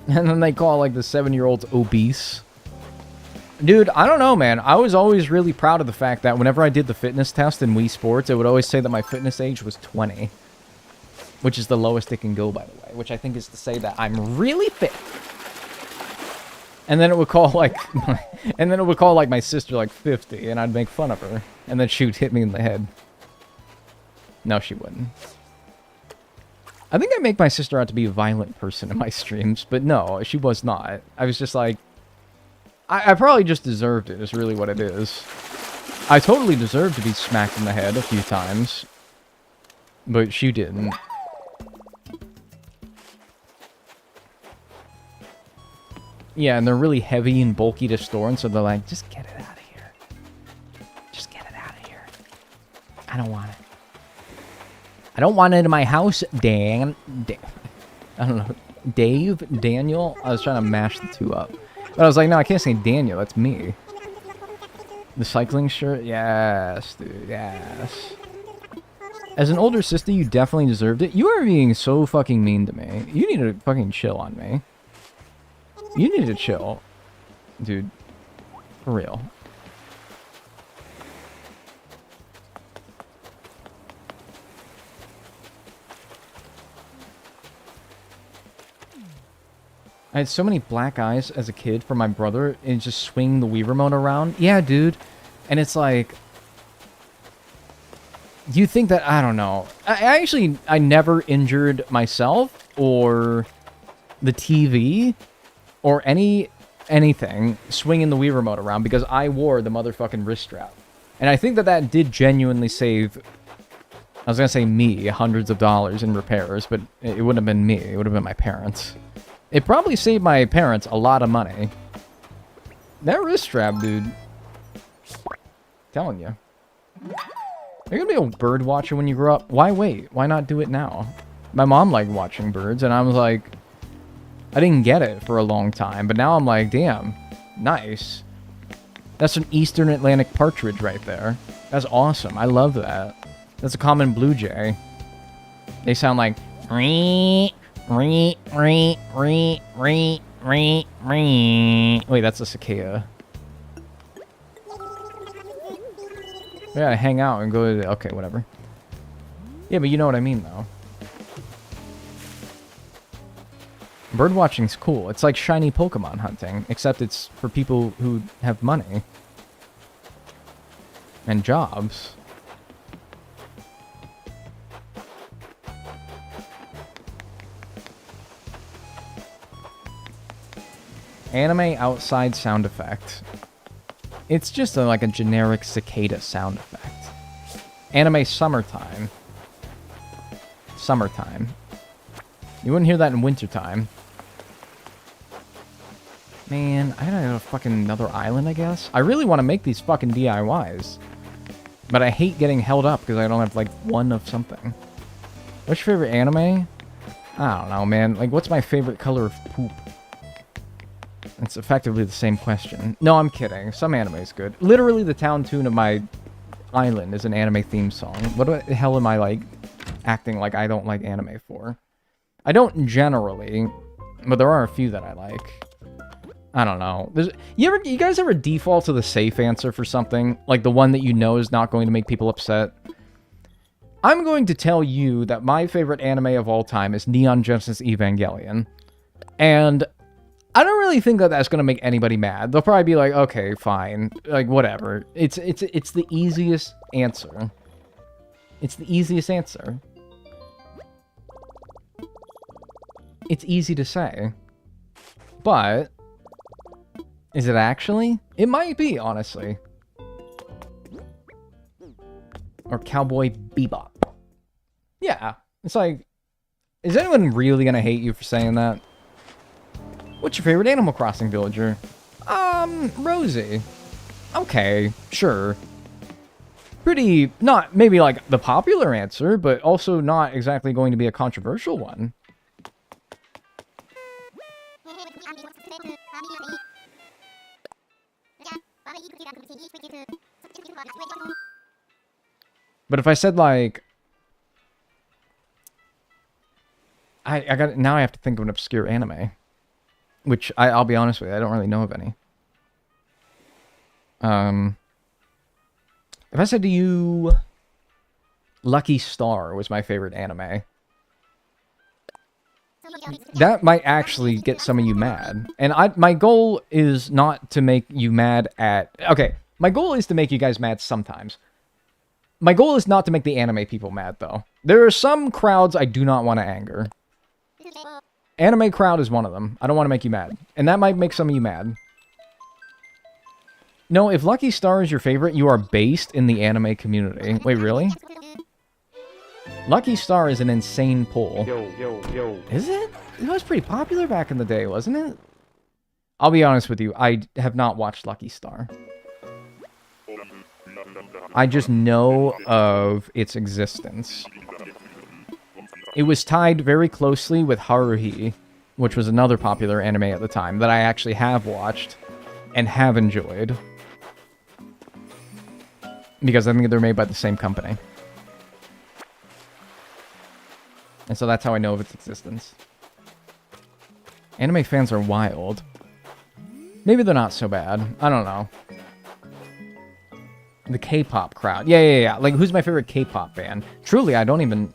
And then they call, like, the 7-year-olds obese. Dude, I don't know, man. I was always really proud of the fact that whenever I did the fitness test in Wii Sports, it would always say that my fitness age was 20. Which is the lowest it can go, by the way. Which I think is to say that I'm really fit. And then it would call, like... my sister, like, 50, and I'd make fun of her. And then she would hit me in the head. No, she wouldn't. I think I make my sister out to be a violent person in my streams, but no, she was not. I was just like... I probably just deserved it, is really what it is. I totally deserved to be smacked in the head a few times. But she didn't. Yeah, and they're really heavy and bulky to store, and so they're like, just get it out of here. Just get it out of here. I don't want it. I don't want it in my house, I don't know. Daniel? I was trying to mash the two up. But I was like, no, I can't say Daniel. That's me. The cycling shirt? Yes, dude. Yes. As an older sister, you definitely deserved it. You are being so fucking mean to me. You need to fucking chill on me. You need to chill. Dude. For real. I had so many black eyes as a kid from my brother and just swing the Wii remote around. Yeah, dude. And it's like... Do you think that... I don't know. I never injured myself or the TV or anything swinging the Wii remote around because I wore the motherfucking wrist strap. And I think that that did genuinely save... I was going to say me hundreds of dollars in repairs, but it wouldn't have been me. It would have been my parents. It probably saved my parents a lot of money. That wrist strap, dude. Telling you. You're gonna be a bird watcher when you grow up. Why wait? Why not do it now? My mom liked watching birds, and I was like... I didn't get it for a long time, but now I'm like, damn. Nice. That's an Eastern Atlantic partridge right there. That's awesome. I love that. That's a common blue jay. They sound like... Wait, that's a cicada. Yeah, hang out and go to... Okay, whatever. Yeah, but you know what I mean, though. Birdwatching's cool. It's like shiny Pokemon hunting, except it's for people who have money. And jobs. Anime outside sound effect. It's just like a generic cicada sound effect. Anime summertime. Summertime. You wouldn't hear that in wintertime. Man, I gotta go to fucking another island, I guess. I really want to make these fucking DIYs. But I hate getting held up because I don't have, like, one of something. What's your favorite anime? I don't know, man. Like, what's my favorite color of poop? It's effectively the same question. No, I'm kidding. Some anime is good. Literally, the town tune of my island is an anime theme song. What the hell am I, like, acting like I don't like anime for? I don't generally, but there are a few that I like. I don't know. You guys ever default to the safe answer for something? Like the one that you know is not going to make people upset? I'm going to tell you that my favorite anime of all time is Neon Genesis Evangelion. And I don't really think that that's going to make anybody mad. They'll probably be like, okay, fine. Like, whatever. It's the easiest answer. It's the easiest answer. It's easy to say. But is it actually? It might be, honestly. Or Cowboy Bebop. Yeah. It's like, is anyone really gonna hate you for saying that? What's your favorite Animal Crossing villager? Rosie. Okay, sure. Pretty, not maybe like the popular answer, but also not exactly going to be a controversial one. But if I said like, I got now I have to think of an obscure anime, which I'll be honest with you, I don't really know of any. If I said to you, Lucky Star was my favorite anime, that might actually get some of you mad. And my goal is not to make you mad at... Okay, my goal is to make you guys mad sometimes. My goal is not to make the anime people mad, though. There are some crowds I do not want to anger. Anime crowd is one of them. I don't want to make you mad. And that might make some of you mad. No, if Lucky Star is your favorite, you are based in the anime community. Wait, really? Lucky Star is an insane pull. Is it? It was pretty popular back in the day, wasn't it? I'll be honest with you, I have not watched Lucky Star. I just know of its existence. It was tied very closely with Haruhi, which was another popular anime at the time that I actually have watched and have enjoyed. Because I think they're made by the same company. And so that's how I know of its existence. Anime fans are wild. Maybe they're not so bad. I don't know. The K-pop crowd. Yeah. Like, who's my favorite K-pop band? Truly, I don't even...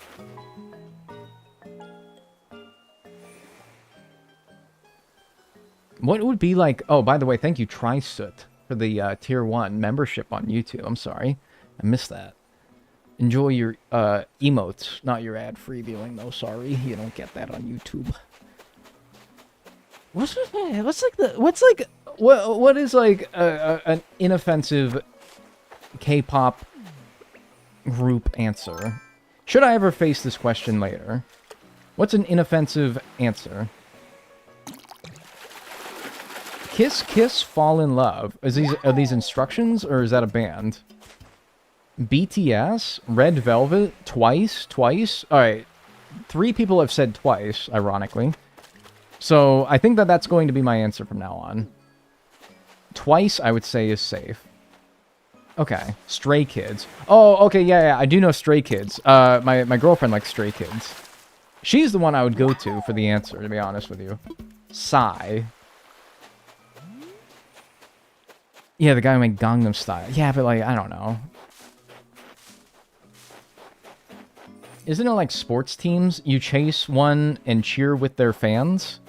What would be like... Oh, by the way, thank you, Trisoot, for the Tier 1 membership on YouTube. I'm sorry. I missed that. Enjoy your emotes, not your ad-free viewing, though. Sorry, you don't get that on YouTube. What is like an inoffensive K-pop group answer? Should I ever face this question later? What's an inoffensive answer? Kiss, kiss, fall in love. Are these instructions, or is that a band? BTS, Red Velvet, twice. Alright, 3 people have said twice, ironically. So, I think that that's going to be my answer from now on. Twice, I would say, is safe. Okay, Stray Kids. Oh, okay, yeah, I do know Stray Kids. My girlfriend likes Stray Kids. She's the one I would go to for the answer, to be honest with you. Psy. Yeah, the guy who made Gangnam Style. Yeah, but, like, I don't know. Isn't it like sports teams? You chase one and cheer with their fans?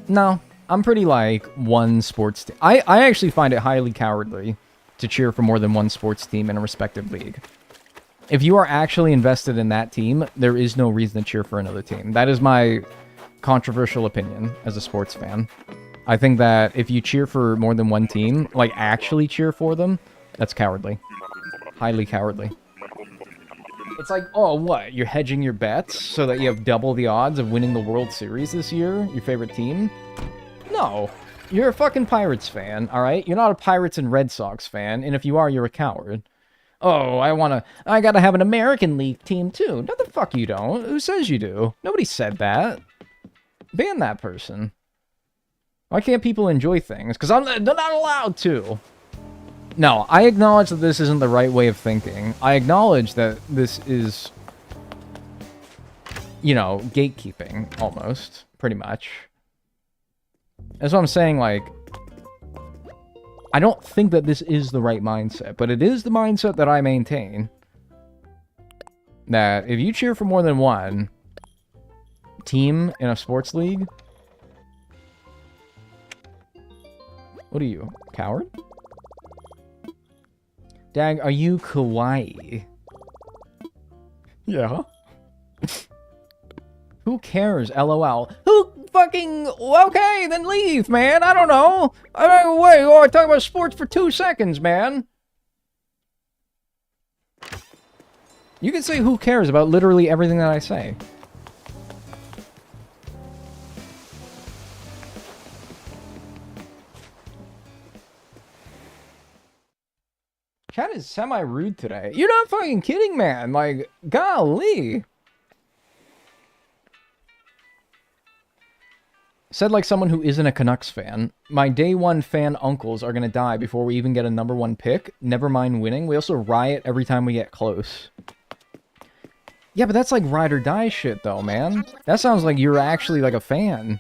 No, I'm pretty like one sports team. I actually find it highly cowardly to cheer for more than one sports team in a respective league. If you are actually invested in that team, there is no reason to cheer for another team. That is my controversial opinion as a sports fan. I think that if you cheer for more than one team, like actually cheer for them, that's cowardly. Highly cowardly. It's like, oh, what? You're hedging your bets so that you have double the odds of winning the World Series this year? Your favorite team? No. You're a fucking Pirates fan, alright? You're not a Pirates and Red Sox fan, and if you are, you're a coward. Oh, I gotta have an American League team too. No, the fuck you don't. Who says you do? Nobody said that. Ban that person. Why can't people enjoy things? Because they're not allowed to. No, I acknowledge that this isn't the right way of thinking. I acknowledge that this is, you know, gatekeeping, almost. Pretty much. That's what I'm saying, like, I don't think that this is the right mindset, but it is the mindset that I maintain. That if you cheer for more than one team in a sports league, what are you, coward? Dag, are you kawaii? Yeah. Who cares, LOL? Who fucking... Okay, then leave, man. I don't know. Wait, I talk about sports for 2 seconds, man. You can say who cares about literally everything that I say. Chat is semi-rude today. You're not fucking kidding, man. Like, golly. Said like someone who isn't a Canucks fan. My day one fan uncles are gonna die before we even get a #1 pick. Never mind winning. We also riot every time we get close. Yeah, but that's like ride or die shit though, man. That sounds like you're actually like a fan.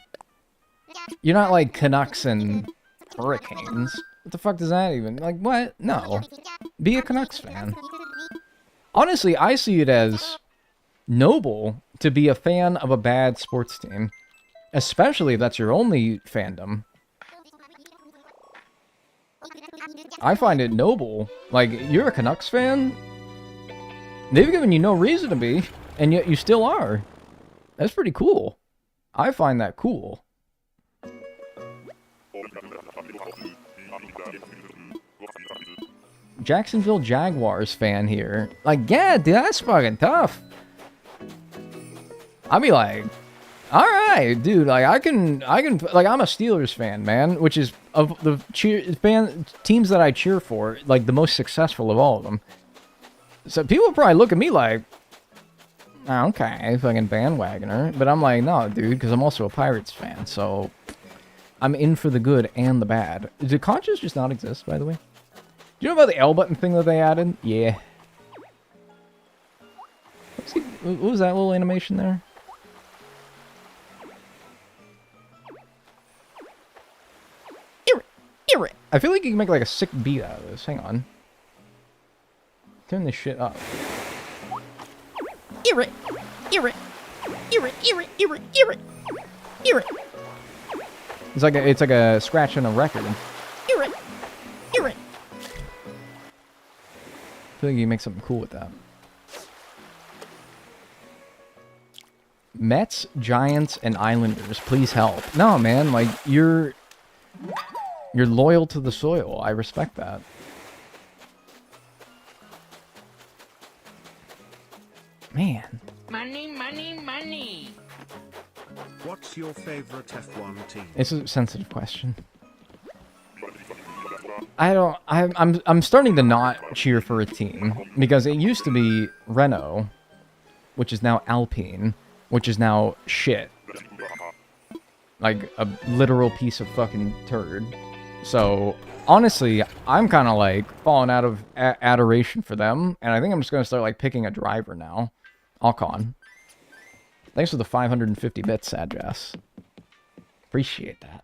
You're not like Canucks and Hurricanes. What the fuck does that even... Like, what? No. Be a Canucks fan. Honestly, I see it as noble to be a fan of a bad sports team. Especially if that's your only fandom. I find it noble. Like, you're a Canucks fan? They've given you no reason to be, and yet you still are. That's pretty cool. I find that cool. Jacksonville Jaguars fan here. Like, yeah, dude, that's fucking tough. I'd be like, alright, dude, like, I can, like, I'm a Steelers fan, man, which is, of the teams that I cheer for, like, the most successful of all of them. So people probably look at me like, oh, okay, fucking bandwagoner, but I'm like, no, dude, because I'm also a Pirates fan, so I'm in for the good and the bad. Do conchas just not exist, by the way? Do you know about the L button thing that they added? Yeah. What was that little animation there? I feel like you can make like a sick beat out of this. Hang on. Turn this shit up. It's like a scratch on a record. I feel like you can make something cool with that. Mets, Giants, and Islanders, please help. No, man, like, you're loyal to the soil. I respect that. Man. Money, money, money. What's your favorite F1 team? It's a sensitive question. I'm starting to not cheer for a team because it used to be Renault, which is now Alpine, which is now shit. Like a literal piece of fucking turd. So honestly, I'm kind of like falling out of adoration for them, and I think I'm just gonna start like picking a driver now. Alcon. Thanks for the 550 bits, Sadjas. Appreciate that.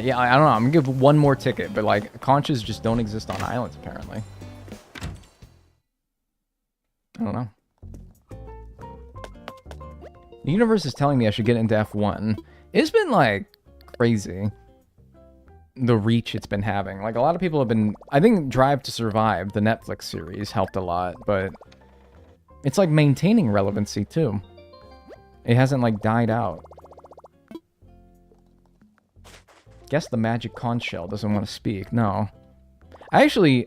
Yeah, I don't know. I'm gonna give one more ticket, but like conchas just don't exist on islands apparently. I don't know. The universe is telling me I should get into F1. It's been like crazy. the reach it's been having. Like, a lot of people have been... I think Drive to Survive, the Netflix series, helped a lot, but it's, like, maintaining relevancy, too. It hasn't, like, died out. Guess the magic conch shell doesn't want to speak. No. I actually...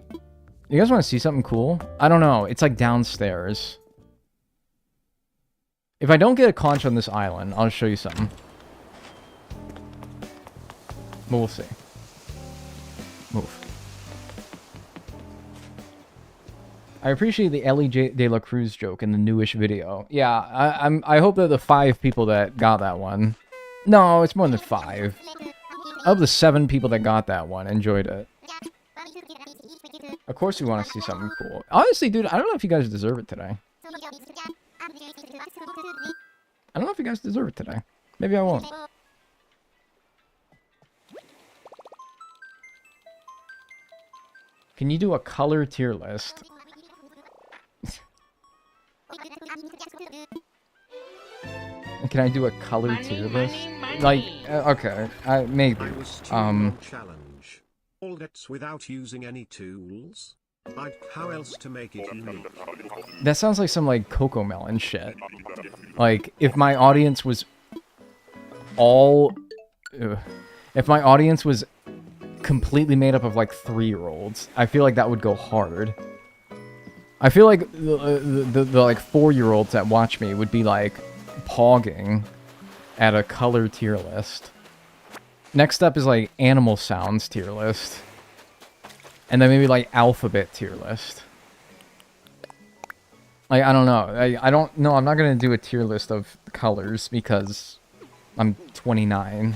You guys want to see something cool? I don't know. It's, like, downstairs. If I don't get a conch on this island, I'll show you something. But we'll see. Move. I appreciate the Ellie De La Cruz joke in the newish video. Yeah, I hope that the 5 people that got that one... No, it's more than 5. Of the 7 people that got that one, enjoyed it. Of course we want to see something cool. Honestly, dude, I don't know if you guys deserve it today. I don't know if you guys deserve it today. Maybe I won't. Can you do a color tier list? Can I do a color tier list? Like, okay, maybe. Challenge. All gets without using any tools. Like, how else to make it unique? That sounds like some, like, Cocomelon shit. Like, if my audience was all... if my audience was completely made up of, like, 3-year-olds, I feel like that would go hard. I feel like the like, 4-year-olds that watch me would be, like, pogging at a color tier list. Next up is, like, animal sounds tier list. And then maybe, like, alphabet tier list. Like, I don't know. I don't know. I'm not going to do a tier list of colors because I'm 29.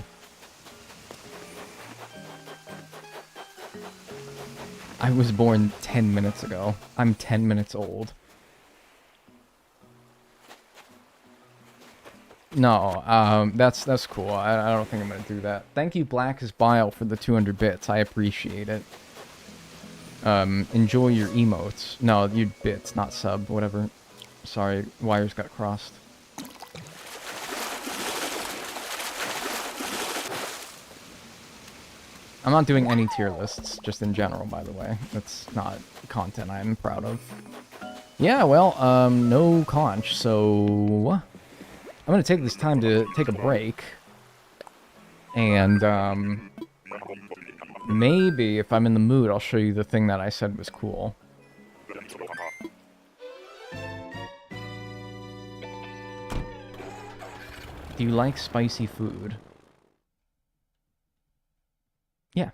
I was born 10 minutes ago. I'm 10 minutes old. No, that's cool. I don't think I'm going to do that. Thank you, Black as Bile, for the 200 bits. I appreciate it. Enjoy your emotes. No, you bits, not sub, whatever. Sorry, wires got crossed. I'm not doing any tier lists, just in general, by the way. That's not content I'm proud of. Yeah, well, no conch, so... I'm gonna take this time to take a break. And, maybe, if I'm in the mood, I'll show you the thing that I said was cool. Do you like spicy food? Yeah.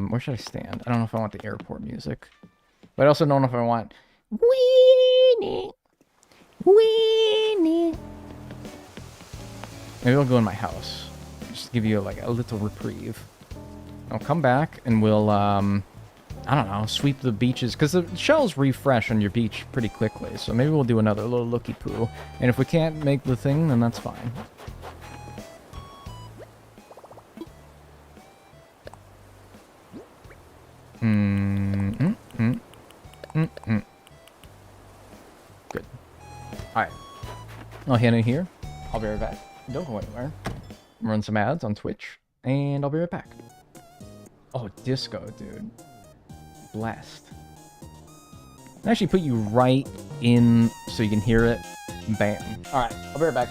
Where should I stand? I don't know if I want the airport music. But I also don't know if I want... Weenie! Weenie! Maybe I'll go in my house. Just give you, like, a little reprieve. I'll come back and we'll, I don't know, sweep the beaches. Because the shells refresh on your beach pretty quickly. So maybe we'll do another little looky-poo. And if we can't make the thing, then that's fine. Good. Alright. I'll head in here. I'll be right back. Don't go anywhere. Run some ads on Twitch, and I'll be right back. Oh, disco, dude. Blessed. I'll actually put you right in so you can hear it. Bam. Alright, I'll be right back.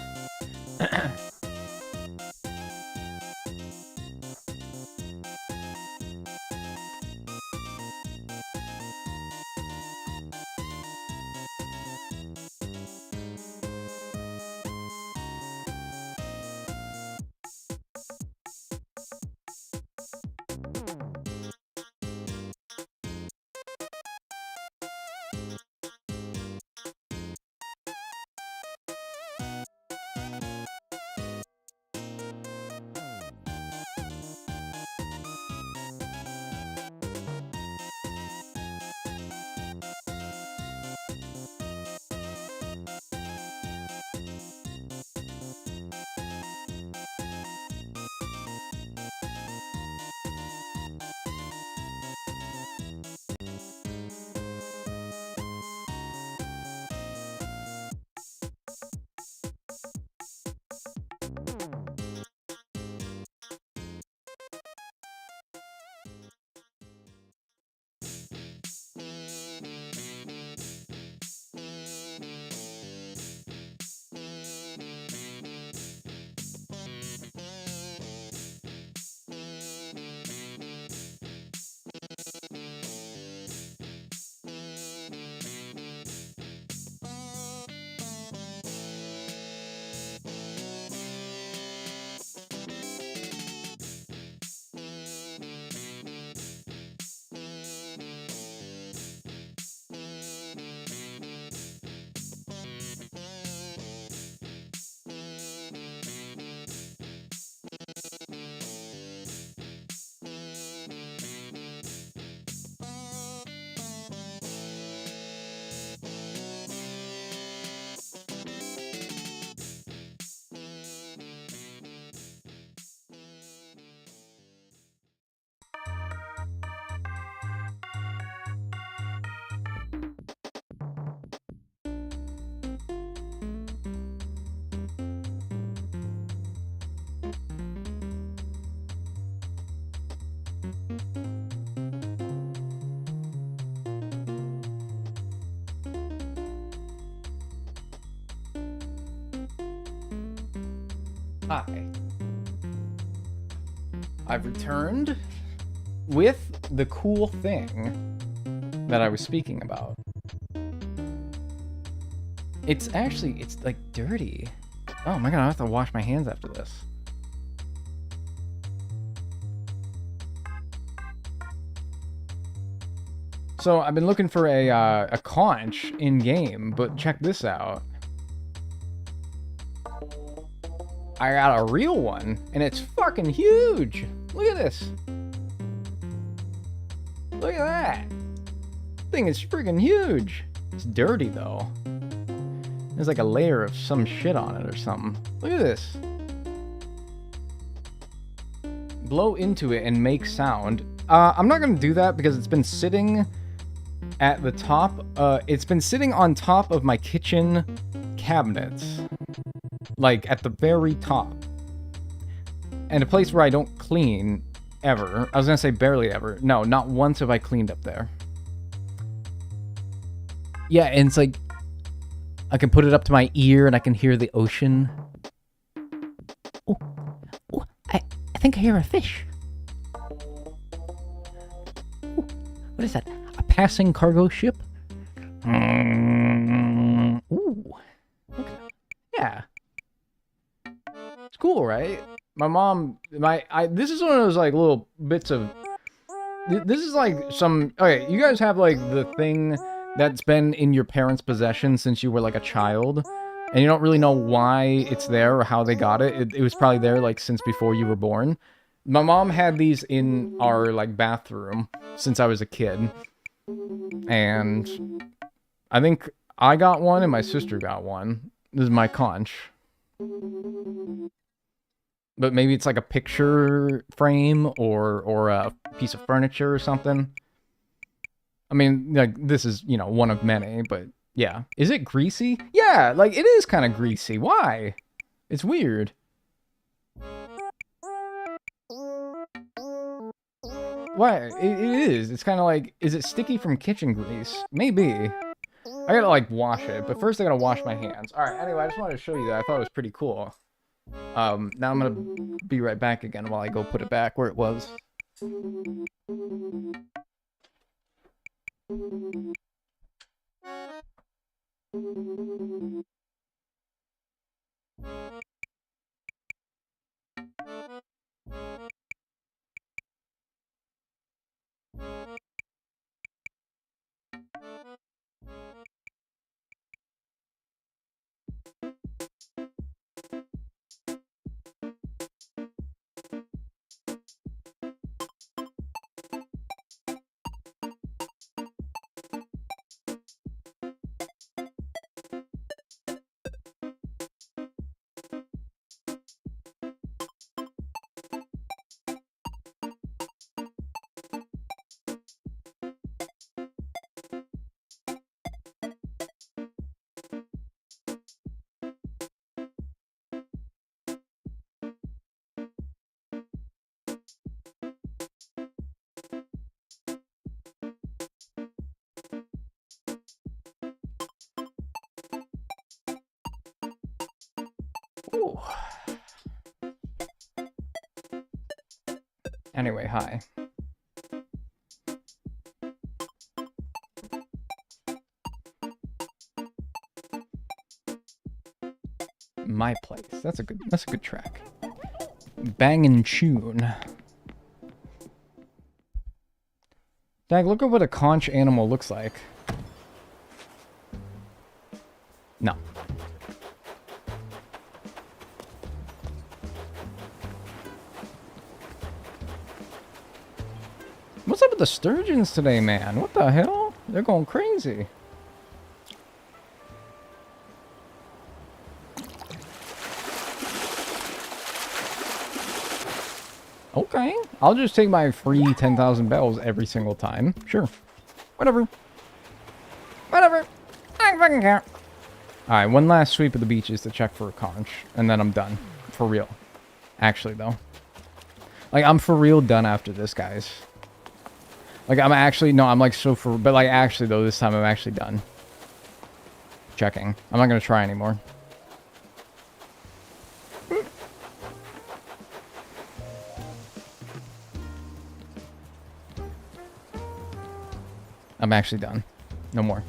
Hi. I've returned with the cool thing that I was speaking about. It's like dirty. Oh my god, I have to wash my hands after this. So I've been looking for a conch in game, but check this out. I got a real one, and it's fucking huge. Look at this. Look at that. Thing is freaking huge. It's dirty though. There's like a layer of some shit on it or something. Look at this. Blow into it and make sound. I'm not gonna do that because it's been sitting at the top. It's been sitting on top of my kitchen cabinets. Like, at the very top. And a place where I don't clean ever. I was gonna say barely ever. No, not once have I cleaned up there. Yeah, and it's like, I can put it up to my ear and I can hear the ocean. Oh, I think I hear a fish. Ooh, what is that? A passing cargo ship? Ooh. Okay. Yeah. It's cool, right? My mom, this is one of those like little bits of, this is like some, okay, you guys have like the thing that's been in your parents' possession since you were like a child, and you don't really know why it's there or how they got it. It was probably there like since before you were born. My mom had these in our like bathroom since I was a kid, and I think I got one and my sister got one. This is my conch. But maybe it's like a picture frame or a piece of furniture or something. I mean, like, this is, you know, one of many, but yeah. Is it greasy? Yeah, like, it is kind of greasy. Why? It's weird. Why? It is. It's kind of like, is it sticky from kitchen grease? Maybe. I gotta, like, wash it, but first I gotta wash my hands. Alright, anyway, I just wanted to show you that. I thought it was pretty cool. Now I'm gonna be right back again while I go put it back where it was. Ooh. Anyway, hi. My Place. That's a good track. Bangin' Tune. Dag, look at what a conch animal looks like. No. What's up with the sturgeons today, man? What the hell? They're going crazy. Okay, I'll just take my free 10,000 bells every single time. Sure. Whatever. Whatever. I don't fucking care. Alright, one last sweep of the beaches to check for a conch, and then I'm done. For real. Actually, though. Like, I'm for real done after this, guys. Like, I'm actually... No, I'm like so for... But, like, actually, though, this time I'm actually done. Checking. I'm not gonna try anymore. I'm actually done. No more.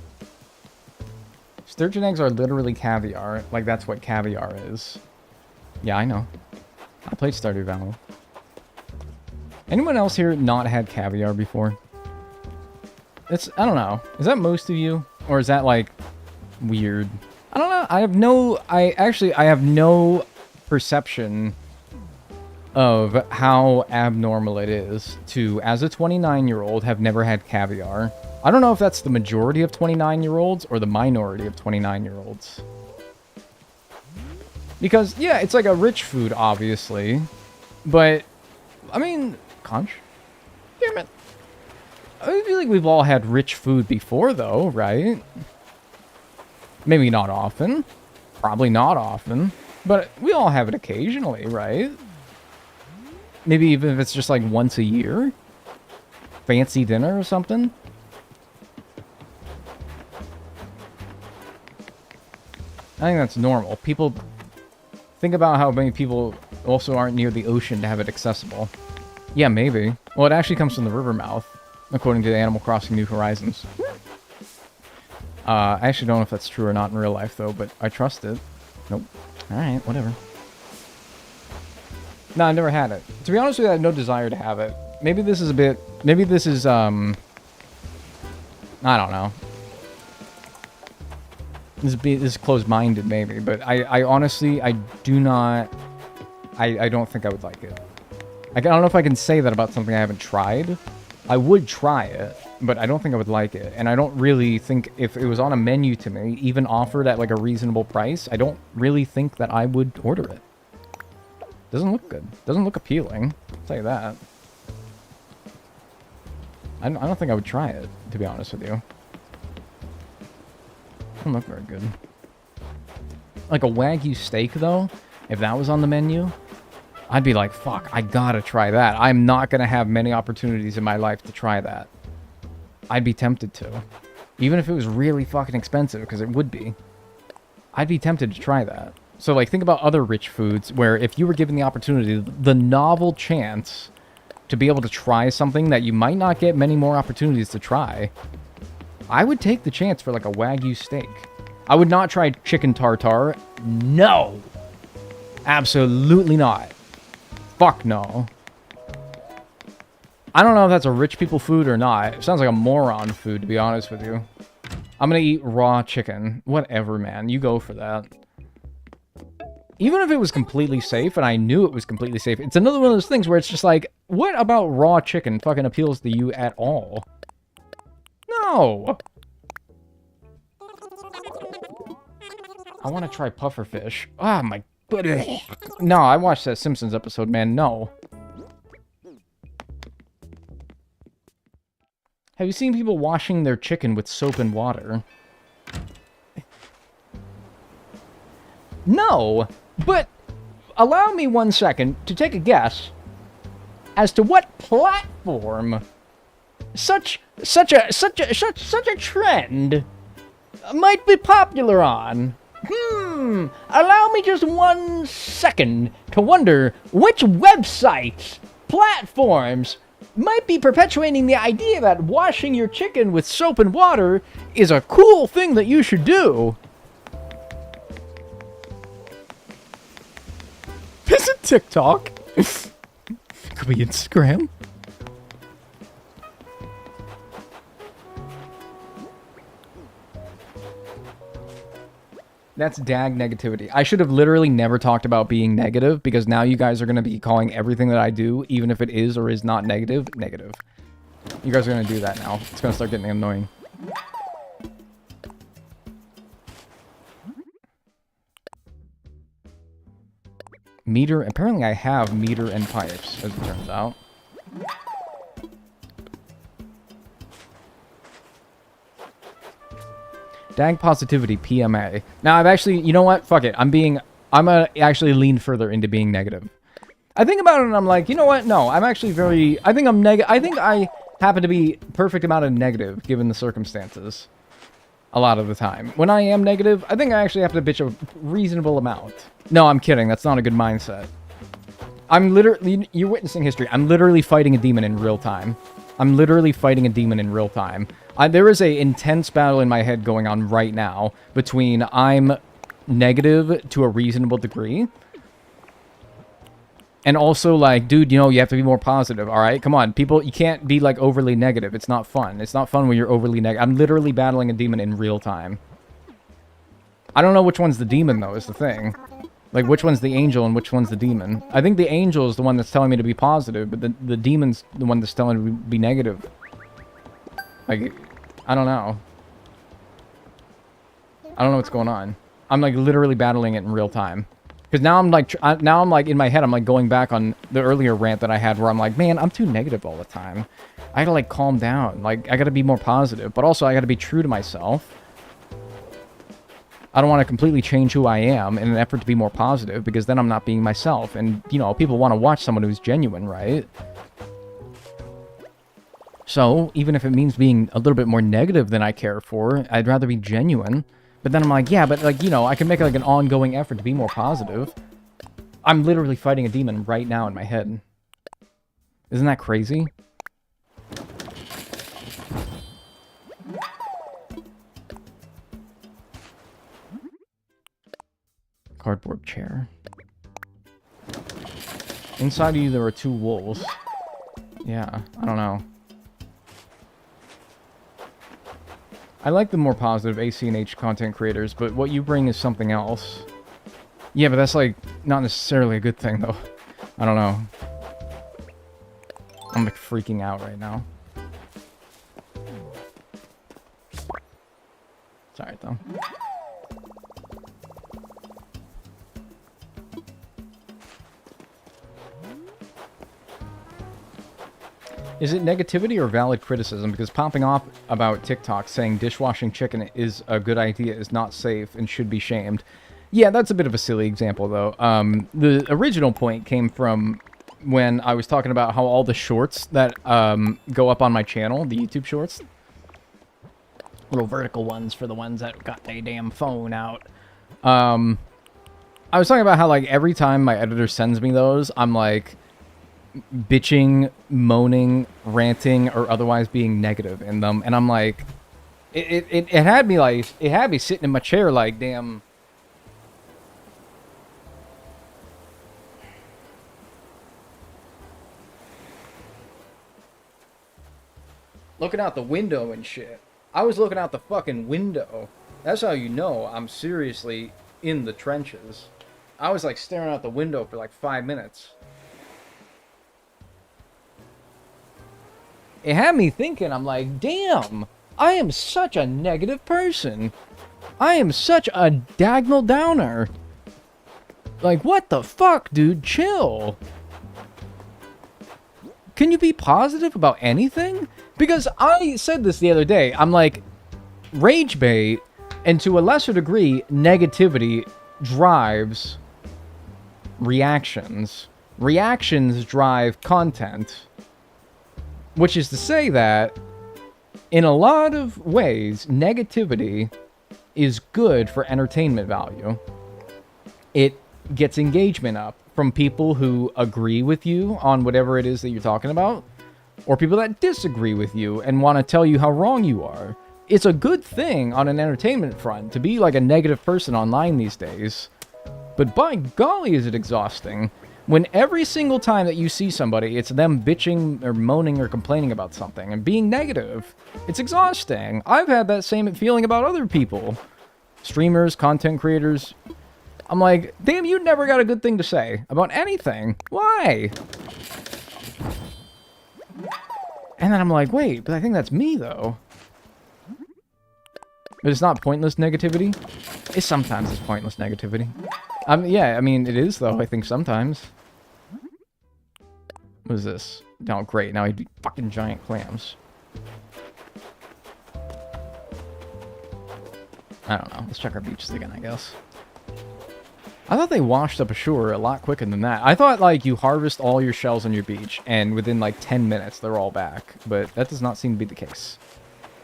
Sturgeon eggs are literally caviar. Like, that's what caviar is. Yeah, I know. I played Stardew Valley. Anyone else here not had caviar before? I don't know. Is that most of you? Or is that, like, weird? I don't know. I have no perception of how abnormal it is to, as a 29-year-old, have never had caviar. I don't know if that's the majority of 29-year-olds or the minority of 29-year-olds. Because, yeah, it's like a rich food, obviously. But, I mean, conch? Damn it. I feel like we've all had rich food before, though, right? Maybe not often. Probably not often. But we all have it occasionally, right? Maybe even if it's just like once a year? Fancy dinner or something? I think that's normal. People... Think about how many people also aren't near the ocean to have it accessible. Yeah, maybe. Well, it actually comes from the river mouth, according to Animal Crossing New Horizons. I actually don't know if that's true or not in real life, though, but I trust it. Nope. Alright, whatever. No, I never had it. To be honest with you, I had no desire to have it. Maybe this is a bit... Maybe this is, I don't know. This is closed-minded, maybe, but I honestly, I do not... I don't think I would like it. I don't know if I can say that about something I haven't tried. I would try it, but I don't think I would like it. And I don't really think if it was on a menu to me, even offered at like a reasonable price, I don't really think that I would order it. Doesn't look good. Doesn't look appealing. I'll tell you that. I don't think I would try it, to be honest with you. Doesn't look very good. Like a Wagyu steak, though, if that was on the menu, I'd be like, fuck, I gotta try that. I'm not gonna have many opportunities in my life to try that. I'd be tempted to. Even if it was really fucking expensive, because it would be. I'd be tempted to try that. So, like, think about other rich foods where if you were given the opportunity, the novel chance to be able to try something that you might not get many more opportunities to try, I would take the chance for, like, a Wagyu steak. I would not try chicken tartare. No! Absolutely not. Fuck no. I don't know if that's a rich people food or not. It sounds like a moron food, to be honest with you. I'm gonna eat raw chicken. Whatever, man. You go for that. Even if it was completely safe, and I knew it was completely safe, it's another one of those things where it's just like, what about raw chicken fucking appeals to you at all? No! I want to try pufferfish. Ah, my... No, I watched that Simpsons episode, man. No. Have you seen people washing their chicken with soap and water? No, but allow me 1 second to take a guess as to what platform such a trend might be popular on. Allow me just 1 second to wonder which websites, platforms might be perpetuating the idea that washing your chicken with soap and water is a cool thing that you should do. Is it TikTok? Could be Instagram. That's dag negativity. I should have literally never talked about being negative, because now you guys are going to be calling everything that I do, even if it is or is not negative, negative. You guys are going to do that now. It's going to start getting annoying. Meter. Apparently I have meter and pipes, as it turns out. Dag positivity, PMA. Now, I've actually... You know what? Fuck it. I'm gonna actually lean further into being negative. I think about it and I'm like, you know what? No, I'm actually very... I think I'm negative. I think I happen to be perfect amount of negative, given the circumstances. A lot of the time. When I am negative, I think I actually have to bitch a reasonable amount. No, I'm kidding. That's not a good mindset. I'm literally... You're witnessing history. I'm literally fighting a demon in real time. I'm literally fighting a demon in real time. There is a intense battle in my head going on right now between I'm negative to a reasonable degree and also like, dude, you know, you have to be more positive, all right? Come on, people, you can't be like overly negative. It's not fun. It's not fun when you're overly negative. I'm literally battling a demon in real time. I don't know which one's the demon, though, is the thing. Like, which one's the angel and which one's the demon? I think the angel is the one that's telling me to be positive, but the demon's the one that's telling me to be negative. Like, I don't know. I don't know what's going on. I'm, like, literally battling it in real time. Because now I'm, like, in my head, I'm, like, going back on the earlier rant that I had where I'm like, man, I'm too negative all the time. I gotta, like, calm down. Like, I gotta be more positive. But also, I gotta be true to myself. I don't want to completely change who I am in an effort to be more positive, because then I'm not being myself. And, you know, people want to watch someone who's genuine, right? So, even if it means being a little bit more negative than I care for, I'd rather be genuine. But then I'm like, yeah, but, like, you know, I can make, like, an ongoing effort to be more positive. I'm literally fighting a demon right now in my head. Isn't that crazy? Cardboard chair. Inside of you, there are 2 wolves. Yeah, I don't know. I like the more positive AC and H content creators, but what you bring is something else. Yeah, but that's, like, not necessarily a good thing, though. I don't know. I'm, like, freaking out right now. It's alright, though. Is it negativity or valid criticism? Because popping off about TikTok saying dishwashing chicken is a good idea is not safe and should be shamed. Yeah, that's a bit of a silly example, though. The original point came from when I was talking about how all the shorts that go up on my channel, the YouTube shorts, little vertical ones for the ones that got their damn phone out. I was talking about how, like, every time my editor sends me those, I'm like bitching, moaning, ranting, or otherwise being negative in them, and I'm like, it had me sitting in my chair like, damn. Looking out the window and shit. I was looking out the fucking window. That's how you know I'm seriously in the trenches. I was like staring out the window for like 5 minutes. It had me thinking, I'm like, damn, I am such a negative person. I am such a Dagnel downer. Like, what the fuck, dude? Chill. Can you be positive about anything? Because I said this the other day. I'm like, rage bait, and to a lesser degree, negativity drives reactions. Reactions drive content. Which is to say that, in a lot of ways, negativity is good for entertainment value. It gets engagement up from people who agree with you on whatever it is that you're talking about, or people that disagree with you and want to tell you how wrong you are. It's a good thing on an entertainment front to be like a negative person online these days. But by golly, is it exhausting. When every single time that you see somebody, it's them bitching or moaning or complaining about something and being negative. It's exhausting. I've had that same feeling about other people. Streamers, content creators. I'm like, damn, you never got a good thing to say about anything. Why? And then I'm like, wait, but I think that's me, though. But it's not pointless negativity? Sometimes it's pointless negativity. Yeah, I mean, it is, though, I think sometimes. What is this? Oh, great. Now I'd be fucking giant clams. I don't know. Let's check our beaches again, I guess. I thought they washed up ashore a lot quicker than that. I thought, like, you harvest all your shells on your beach, and within, like, 10 minutes, they're all back. But that does not seem to be the case.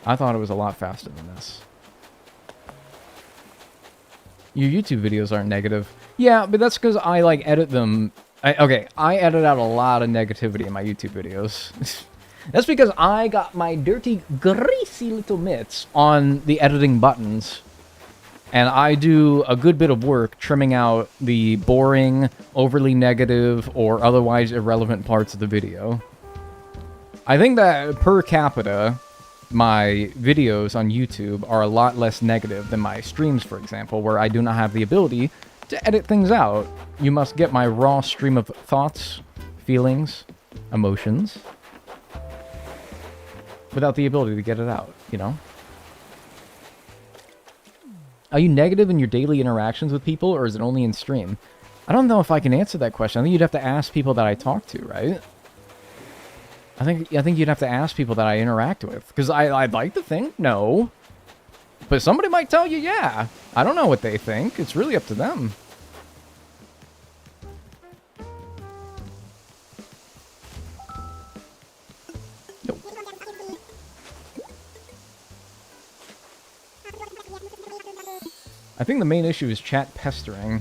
I thought it was a lot faster than this. Your YouTube videos aren't negative. Yeah, but that's because I, like, edit them. I edit out a lot of negativity in my YouTube videos. That's because I got my dirty, greasy little mitts on the editing buttons. And I do a good bit of work trimming out the boring, overly negative, or otherwise irrelevant parts of the video. I think that per capita, my videos on YouTube are a lot less negative than my streams, for example, where I do not have the ability to edit things out. You must get my raw stream of thoughts, feelings, emotions, without the ability to get it out, you know? Are you negative in your daily interactions with people, or is it only in stream? I don't know if I can answer that question. I think you'd have to ask people that I talk to, right? I think you'd have to ask people that I interact with. Because I'd like to think, no. But somebody might tell you, yeah. I don't know what they think. It's really up to them. Nope. I think the main issue is chat pestering.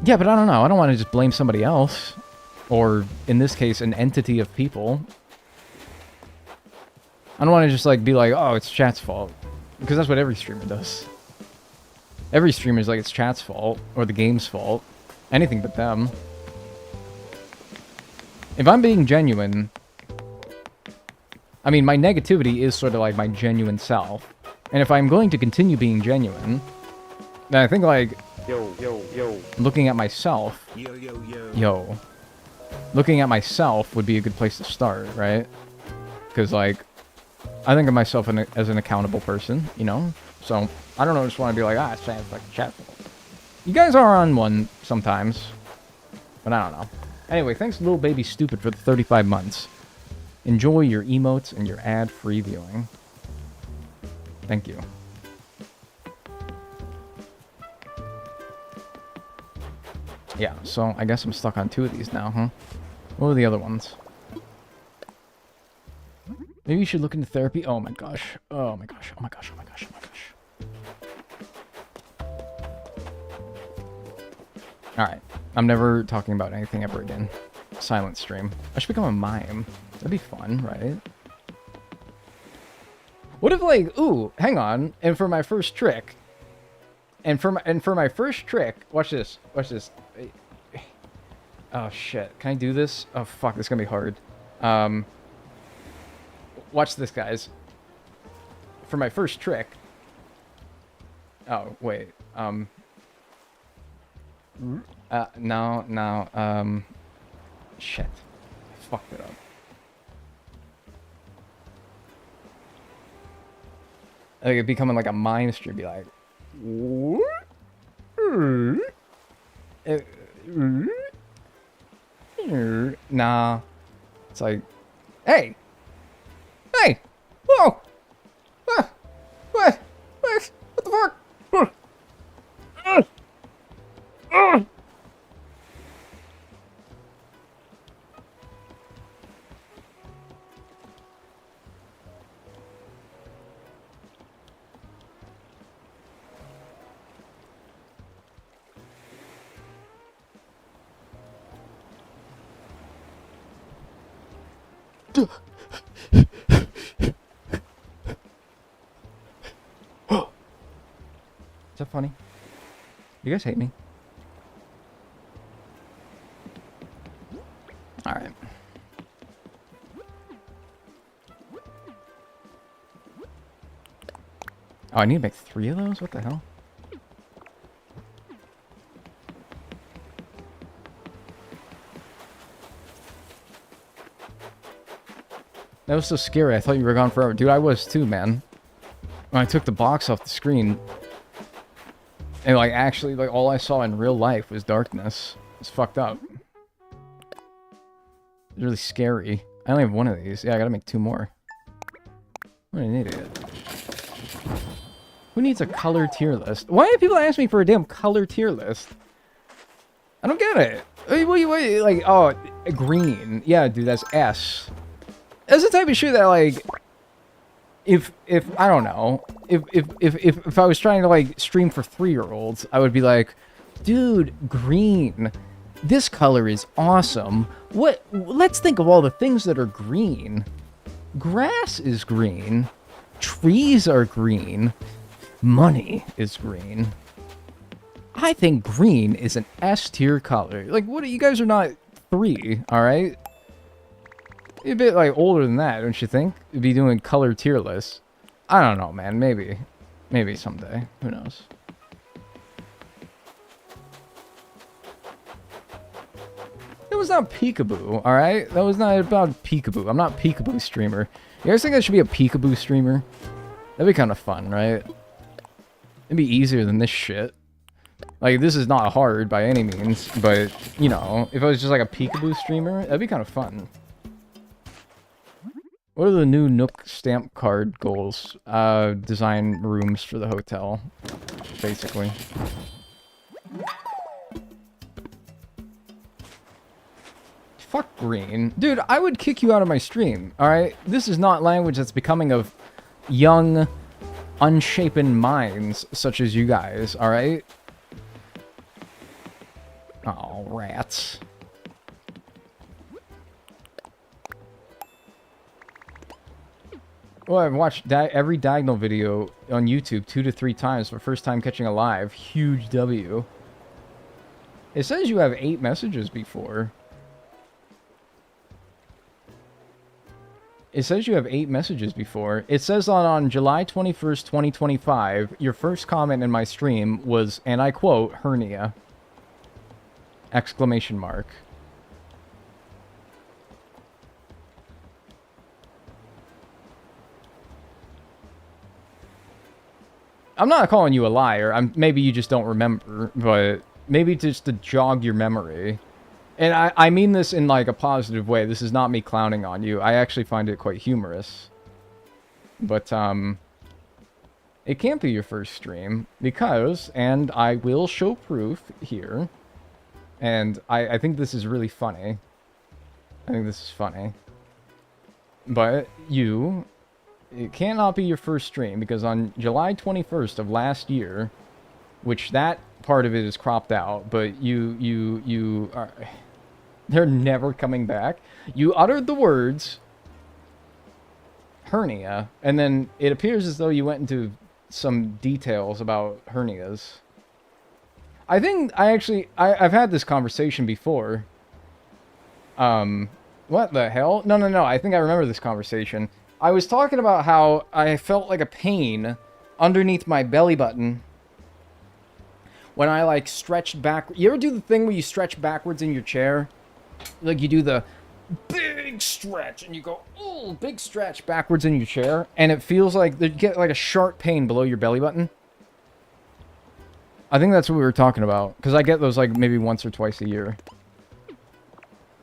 Yeah, but I don't know. I don't want to just blame somebody else. Or, in this case, an entity of people. I don't want to just, like, be like, oh, it's chat's fault. Because that's what every streamer does. Every streamer is like, it's chat's fault. Or the game's fault. Anything but them. If I'm being genuine... I mean, my negativity is sort of like my genuine self. And if I'm going to continue being genuine... then I think, like... looking at myself... Yo. Looking at myself would be a good place to start, right? Because, like, I think of myself as an accountable person, you know? So, I don't know, I just want to be like, it's like chat. You guys are on one sometimes. But I don't know. Anyway, thanks Little Baby Stupid for the 35 months. Enjoy your emotes and your ad-free viewing. Thank you. Yeah, so I guess I'm stuck on 2 of these now, huh? What are the other ones? Maybe you should look into therapy. Oh my gosh. Oh my gosh. Oh my gosh. Oh my gosh. Oh my gosh. Alright. I'm never talking about anything ever again. Silent stream. I should become a mime. That'd be fun, right? What if, like, ooh, hang on. And for my first trick... And for my first trick... Watch this. Watch this. Oh, shit. Can I do this? Oh, fuck. This is gonna be hard. Watch this, guys. For my first trick... Oh, wait. No. Shit. I fucked it up. I think it'd becoming like a mime stream. Be like... Nah. It's like... Hey! Hey! Whoa! What? What the fuck? Is that funny? You guys hate me? Alright. Oh, I need to make 3 of those? What the hell? That was so scary. I thought you were gone forever. Dude, I was too, man. When I took the box off the screen... And, like, actually, like, all I saw in real life was darkness. It's fucked up. It's really scary. I only have 1 of these. Yeah, I gotta make 2 more. What an idiot. Who needs a color tier list? Why do people ask me for a damn color tier list? I don't get it. Wait, like, oh, green. Yeah, dude, that's S. That's the type of shit that, like... If I don't know, if I was trying to, like, stream for 3-year-olds, I would be like, dude, green. This color is awesome. What? Let's think of all the things that are green. Grass is green. Trees are green. Money is green. I think green is an S tier color. Like, what? You guys are not 3, all right? You're a bit like older than that, don't you think? You'd be doing color tier lists. I don't know, man. Maybe someday. Who knows? It was not peekaboo, all right? That was not about peekaboo. I'm not a peekaboo streamer. You guys think I should be a peekaboo streamer? That'd be kind of fun, right? It'd be easier than this shit. Like, this is not hard by any means, but, you know, if I was just like a peekaboo streamer, that'd be kind of fun. What are the new Nook stamp card goals? Design rooms for the hotel, basically. Fuck green. Dude, I would kick you out of my stream, alright? This is not language that's becoming of young, unshapen minds such as you guys, alright? Oh, rats. Well, I've watched every Dagnel video on YouTube 2 to 3 times for first time catching a live. Huge W. It says you have 8 messages before. It says you have 8 messages before. It says on July 21st, 2025, your first comment in my stream was, and I quote, hernia. Exclamation mark. I'm not calling you a liar. Maybe you just don't remember, but maybe just to jog your memory. And I mean this in like a positive way. This is not me clowning on you. I actually find it quite humorous. But it can't be your first stream because, and I will show proof here. And I think this is really funny. I think this is funny. But it cannot be your first stream because on July 21st of last year, which that part of it is cropped out, but you are, they're never coming back. You uttered the words hernia, and then it appears as though you went into some details about hernias. I think I've had this conversation before. What the hell? No, I think I remember this conversation. I was talking about how I felt like a pain underneath my belly button when I, like, stretched back. You ever do the thing where you stretch backwards in your chair? Like, you do the big stretch, and you go, ooh, big stretch backwards in your chair, and it feels like you get, like, a sharp pain below your belly button. I think that's what we were talking about, because I get those, like, maybe once or twice a year.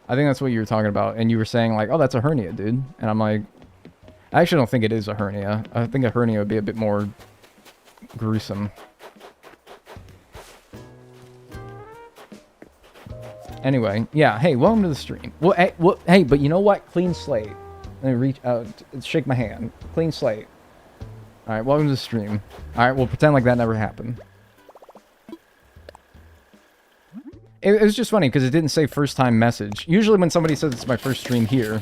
I think that's what you were talking about, and you were saying, like, oh, that's a hernia, dude. And I'm like, I actually don't think it is a hernia. I think a hernia would be a bit more gruesome. Anyway, yeah, hey, welcome to the stream. Well, hey, but you know what? Clean slate. Let me reach out, shake my hand. Clean slate. Alright, welcome to the stream. Alright, we'll pretend like that never happened. It was just funny, because it didn't say first time message. Usually when somebody says it's my first stream here,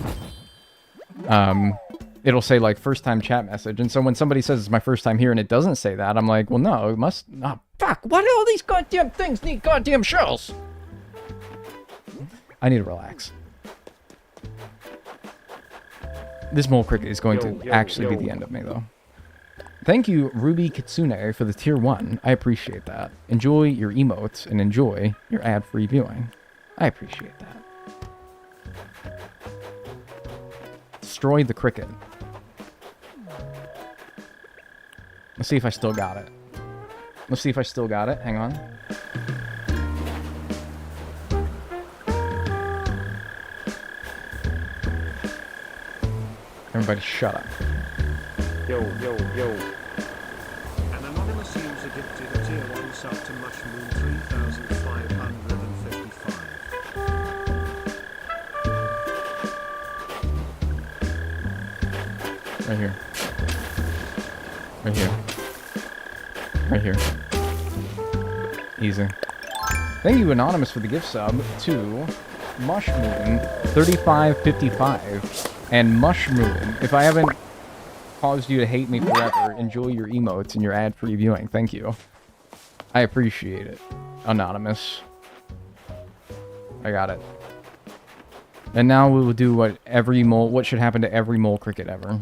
it'll say, like, first time chat message. And so when somebody says it's my first time here and it doesn't say that, I'm like, well, no, it must... Oh, fuck, why do all these goddamn things need goddamn shells? I need to relax. This mole cricket is going to actually be the end of me, though. Thank you, Ruby Kitsune, for the tier 1. I appreciate that. Enjoy your emotes and enjoy your ad-free viewing. I appreciate that. Destroy the cricket. Let's see if I still got it. Let's see if I still got it. Hang on. Everybody shut up. Yo. An anonymous user gifted a tier 1 sub to Mushmoon 3555. Right here. Right here. Right here. Easy. Thank you, Anonymous, for the gift sub to Mushmoon 3555. And Mushmoon, if I haven't caused you to hate me forever, enjoy your emotes and your ad-free viewing. Thank you. I appreciate it, Anonymous. I got it. And now we will do what should happen to every mole cricket ever.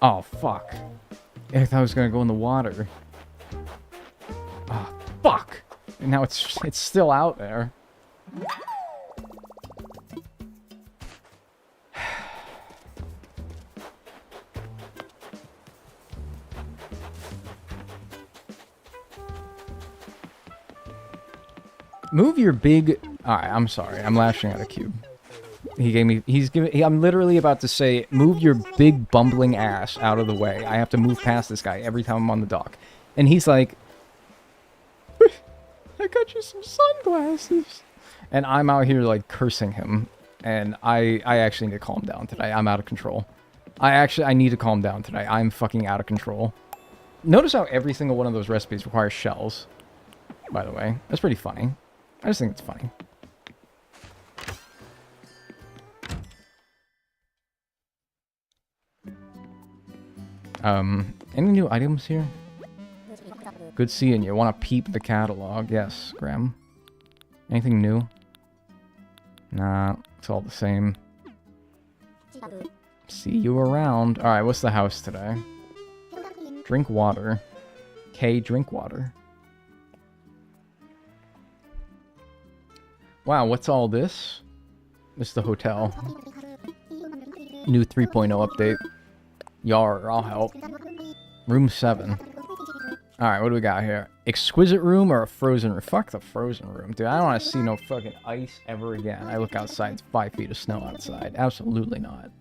Oh, fuck. I thought I was gonna go in the water. Oh, fuck! And now it's still out there. Move your big... Alright, I'm sorry. I'm lashing out a cube. I'm literally about to say, move your big bumbling ass out of the way. I have to move past this guy every time I'm on the dock. And he's like... I got you some sunglasses. And I'm out here, like, cursing him. And I actually need to calm down today. I'm out of control. I need to calm down today. I'm fucking out of control. Notice how every single one of those recipes requires shells. By the way. That's pretty funny. I just think it's funny. Any new items here? Good seeing you. Want to peep the catalog? Yes, Graham. Anything new? Nah, it's all the same. See you around. Alright, what's the house today? Drink water. K, drink water. Wow, what's all this? This is the hotel. New 3.0 update. Yar, I'll help. Room 7. Alright, what do we got here? Exquisite room or a frozen room? Fuck the frozen room, dude. I don't want to see no fucking ice ever again. I look outside, it's 5 feet of snow outside. Absolutely not.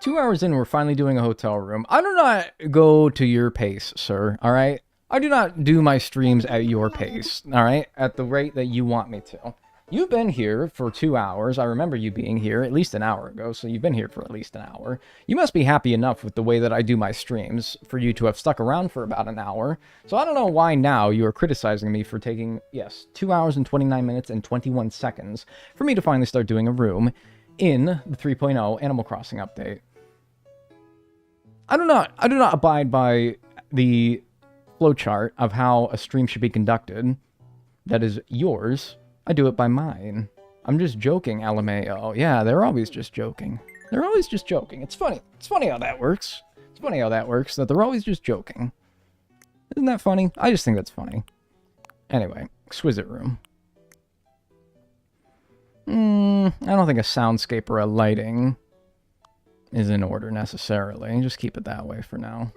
2 hours in, we're finally doing a hotel room. I do not go to your pace, sir, alright? I do not do my streams at your pace, alright? At the rate that you want me to. You've been here for 2 hours. I remember you being here at least an hour ago, so you've been here for at least an hour. You must be happy enough with the way that I do my streams for you to have stuck around for about an hour. So I don't know why now you are criticizing me for taking, yes, 2 hours and 29 minutes and 21 seconds for me to finally start doing a room in the 3.0 Animal Crossing update. I do not abide by the flowchart of how a stream should be conducted. That is yours. I do it by mine. I'm just joking, LMAO. Yeah, they're always just joking. They're always just joking. It's funny. It's funny how that works. It's funny how that works, that they're always just joking. Isn't that funny? I just think that's funny. Anyway, exquisite room. I don't think a soundscape or a lighting is in order necessarily. Just keep it that way for now.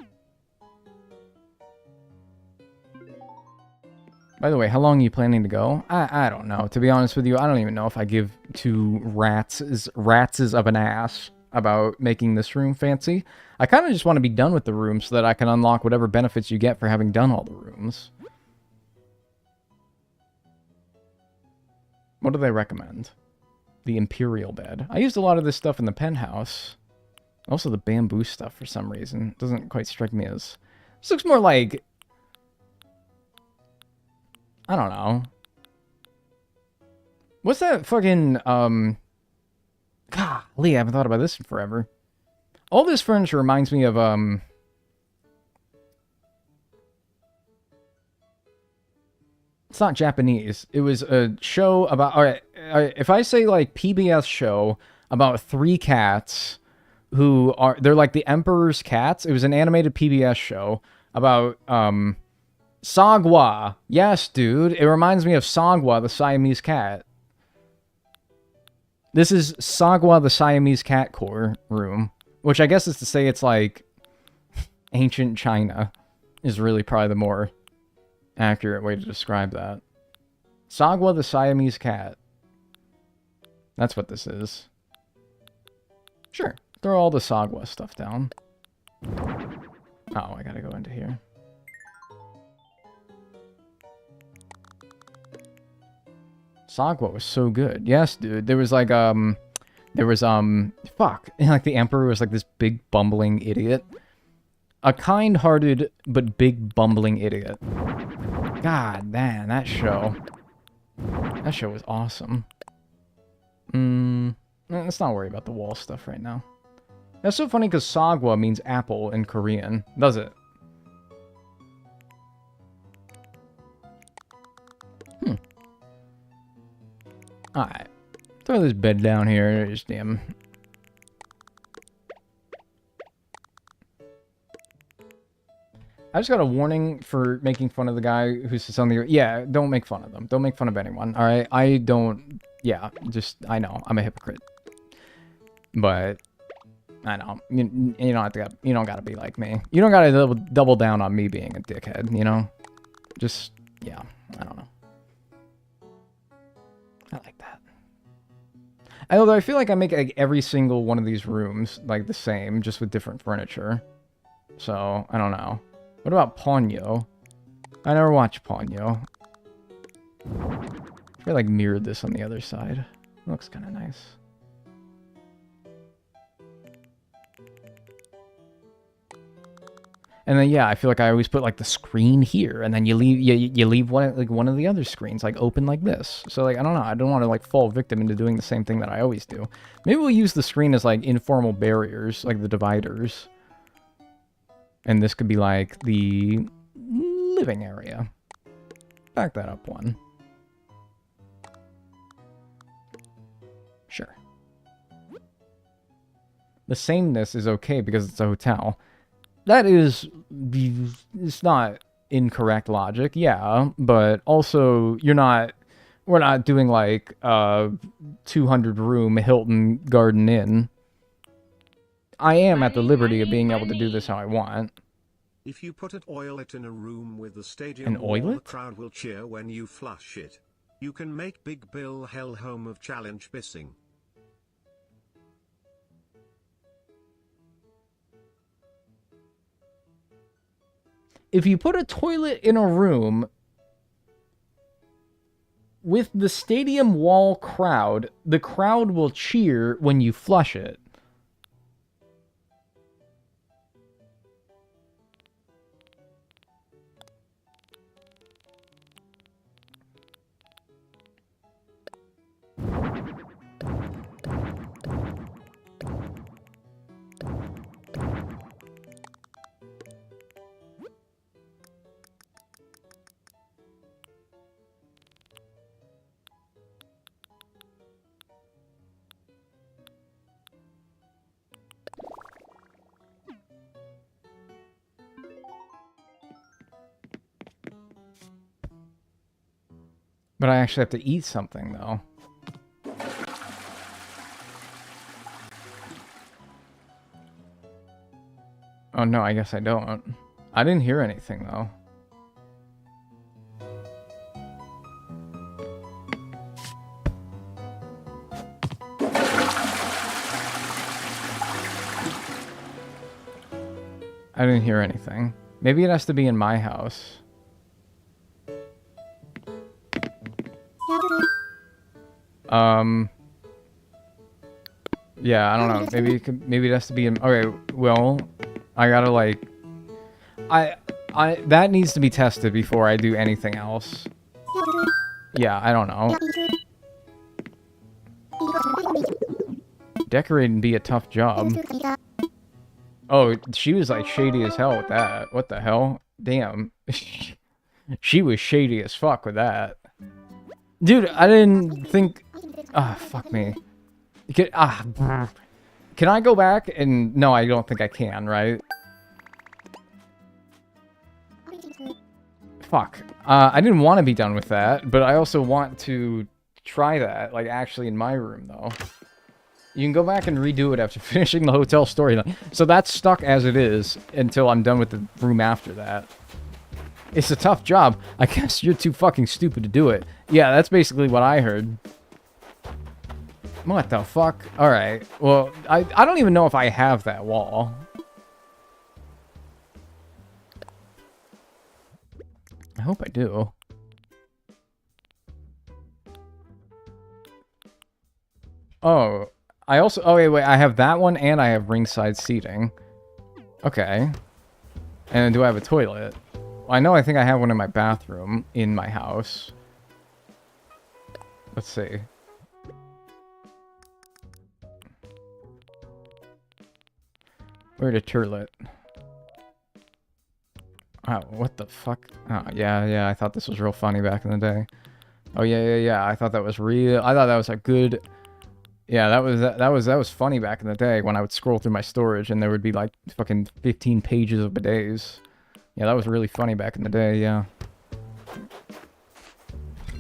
By the way, how long are you planning to go? I don't know. To be honest with you, I don't even know if I give two ratses of an ass about making this room fancy. I kind of just want to be done with the room so that I can unlock whatever benefits you get for having done all the rooms. What do they recommend? The Imperial bed. I used a lot of this stuff in the penthouse. Also the bamboo stuff for some reason. Doesn't quite strike me as... This looks more like... I don't know. What's that fucking, Golly, I haven't thought about this in forever. All this furniture reminds me of, It's not Japanese. It was a show about... Alright, if I say, like, PBS show about 3 cats who are... They're like the Emperor's cats. It was an animated PBS show about, Sagwa. Yes, dude. It reminds me of Sagwa, the Siamese cat. This is Sagwa, the Siamese cat core room. Which I guess is to say it's like... ancient China. Is really probably the more accurate way to describe that. Sagwa, the Siamese cat. That's what this is. Sure. Throw all the Sagwa stuff down. Oh, I gotta go into here. Sagwa was so good. Yes, dude. There was like, fuck. Like, the Emperor was like this big bumbling idiot. A kind-hearted, but big bumbling idiot. God damn, that show. That show was awesome. Let's not worry about the wall stuff right now. That's so funny because Sagwa means apple in Korean, does it? Alright. Throw this bed down here. Just damn. I just got a warning for making fun of the guy who sits on the... Yeah, don't make fun of them. Don't make fun of anyone, alright? I don't... Yeah, just... I know. I'm a hypocrite. But... I know. You don't have to... You don't gotta be like me. You don't gotta double down on me being a dickhead, you know? Just... Yeah. I don't know. I like that. Although I feel like I make like, every single one of these rooms like the same, just with different furniture. So, I don't know. What about Ponyo? I never watched Ponyo. I like mirrored this on the other side. It looks kind of nice. And then yeah, I feel like I always put like the screen here, and then you leave one of the other screens like open like this. So like I don't know, I don't want to like fall victim into doing the same thing that I always do. Maybe we'll use the screen as like informal barriers, like the dividers. And this could be like the living area. Back that up one. Sure. The sameness is okay because it's a hotel. That is... It's not incorrect logic, yeah. But also, you're not... We're not doing like a 200-room Hilton Garden Inn. I am at the liberty of being able to do this how I want. If you put a toilet in a room with the stadium An wall, the oilet? crowd will cheer when you flush it. You can make Big Bill hell home of challenge pissing. If you put a toilet in a room with the stadium wall crowd, the crowd will cheer when you flush it. But I actually have to eat something, though. Oh, no, I guess I don't. I didn't hear anything, though. I didn't hear anything. Maybe it has to be in my house. Yeah, I don't know. Maybe it has to be in... Okay, well, I gotta, like... That needs to be tested before I do anything else. Yeah, I don't know. Decorating be a tough job. Oh, she was, like, shady as hell with that. What the hell? Damn. She was shady as fuck with that. Dude, I didn't think... Ah, fuck me. Can I go back and... No, I don't think I can, right? Fuck. I didn't want to be done with that, but I also want to try that, like, actually in my room, though. You can go back and redo it after finishing the hotel storyline. So that's stuck as it is until I'm done with the room after that. It's a tough job. I guess you're too fucking stupid to do it. Yeah, that's basically what I heard. What the fuck? Alright. Well, I don't even know if I have that wall. I hope I do. Oh, I also... Oh, wait, I have that one and I have ringside seating. Okay. And do I have a toilet? I know I think I have one in my bathroom in my house. Let's see. Where'd a turlet? Oh, what the fuck? Oh, yeah, I thought this was real funny back in the day. Oh, yeah. I thought that was real. I thought that was a good... Yeah, that was funny back in the day when I would scroll through my storage and there would be like fucking 15 pages of bidets. Yeah, that was really funny back in the day, yeah.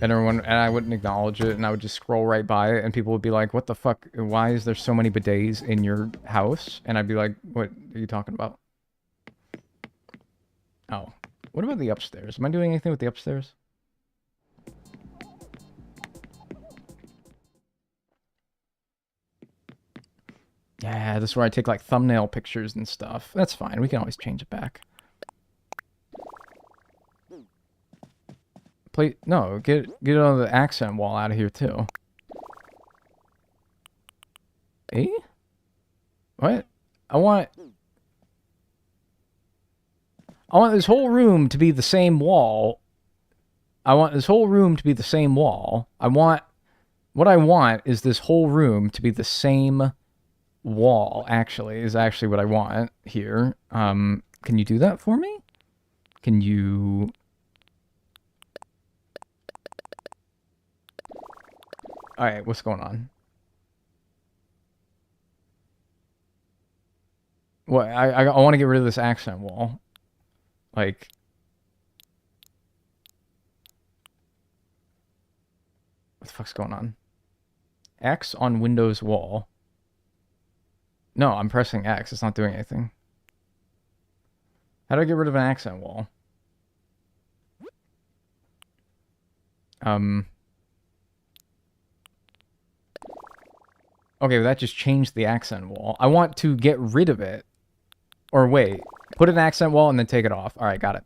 And I wouldn't acknowledge it, and I would just scroll right by it, and people would be like, what the fuck, why is there so many bidets in your house? And I'd be like, what are you talking about? Oh, what about the upstairs? Am I doing anything with the upstairs? Yeah, this is where I take like thumbnail pictures and stuff. That's fine, we can always change it back. No, get it on the accent wall out of here too. Eh? What? I want this whole room to be the same wall. What I want is this whole room to be the same wall, is actually what I want here. Can you do that for me? Can you... Alright, what's going on? What? I want to get rid of this accent wall. Like... What the fuck's going on? X on Windows wall. No, I'm pressing X. It's not doing anything. How do I get rid of an accent wall? Okay, well, that just changed the accent wall. I want to get rid of it. Or wait, put an accent wall and then take it off. All right, got it.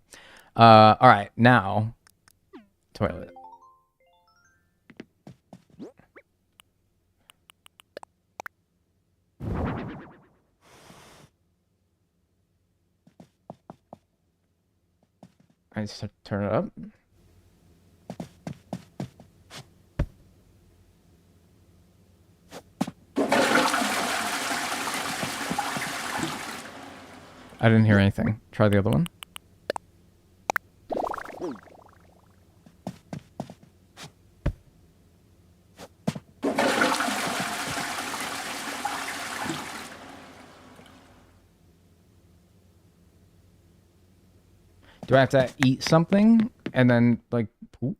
All right, now, toilet. I just turn it up. I didn't hear anything. Try the other one. Do I have to eat something and then, like, poop?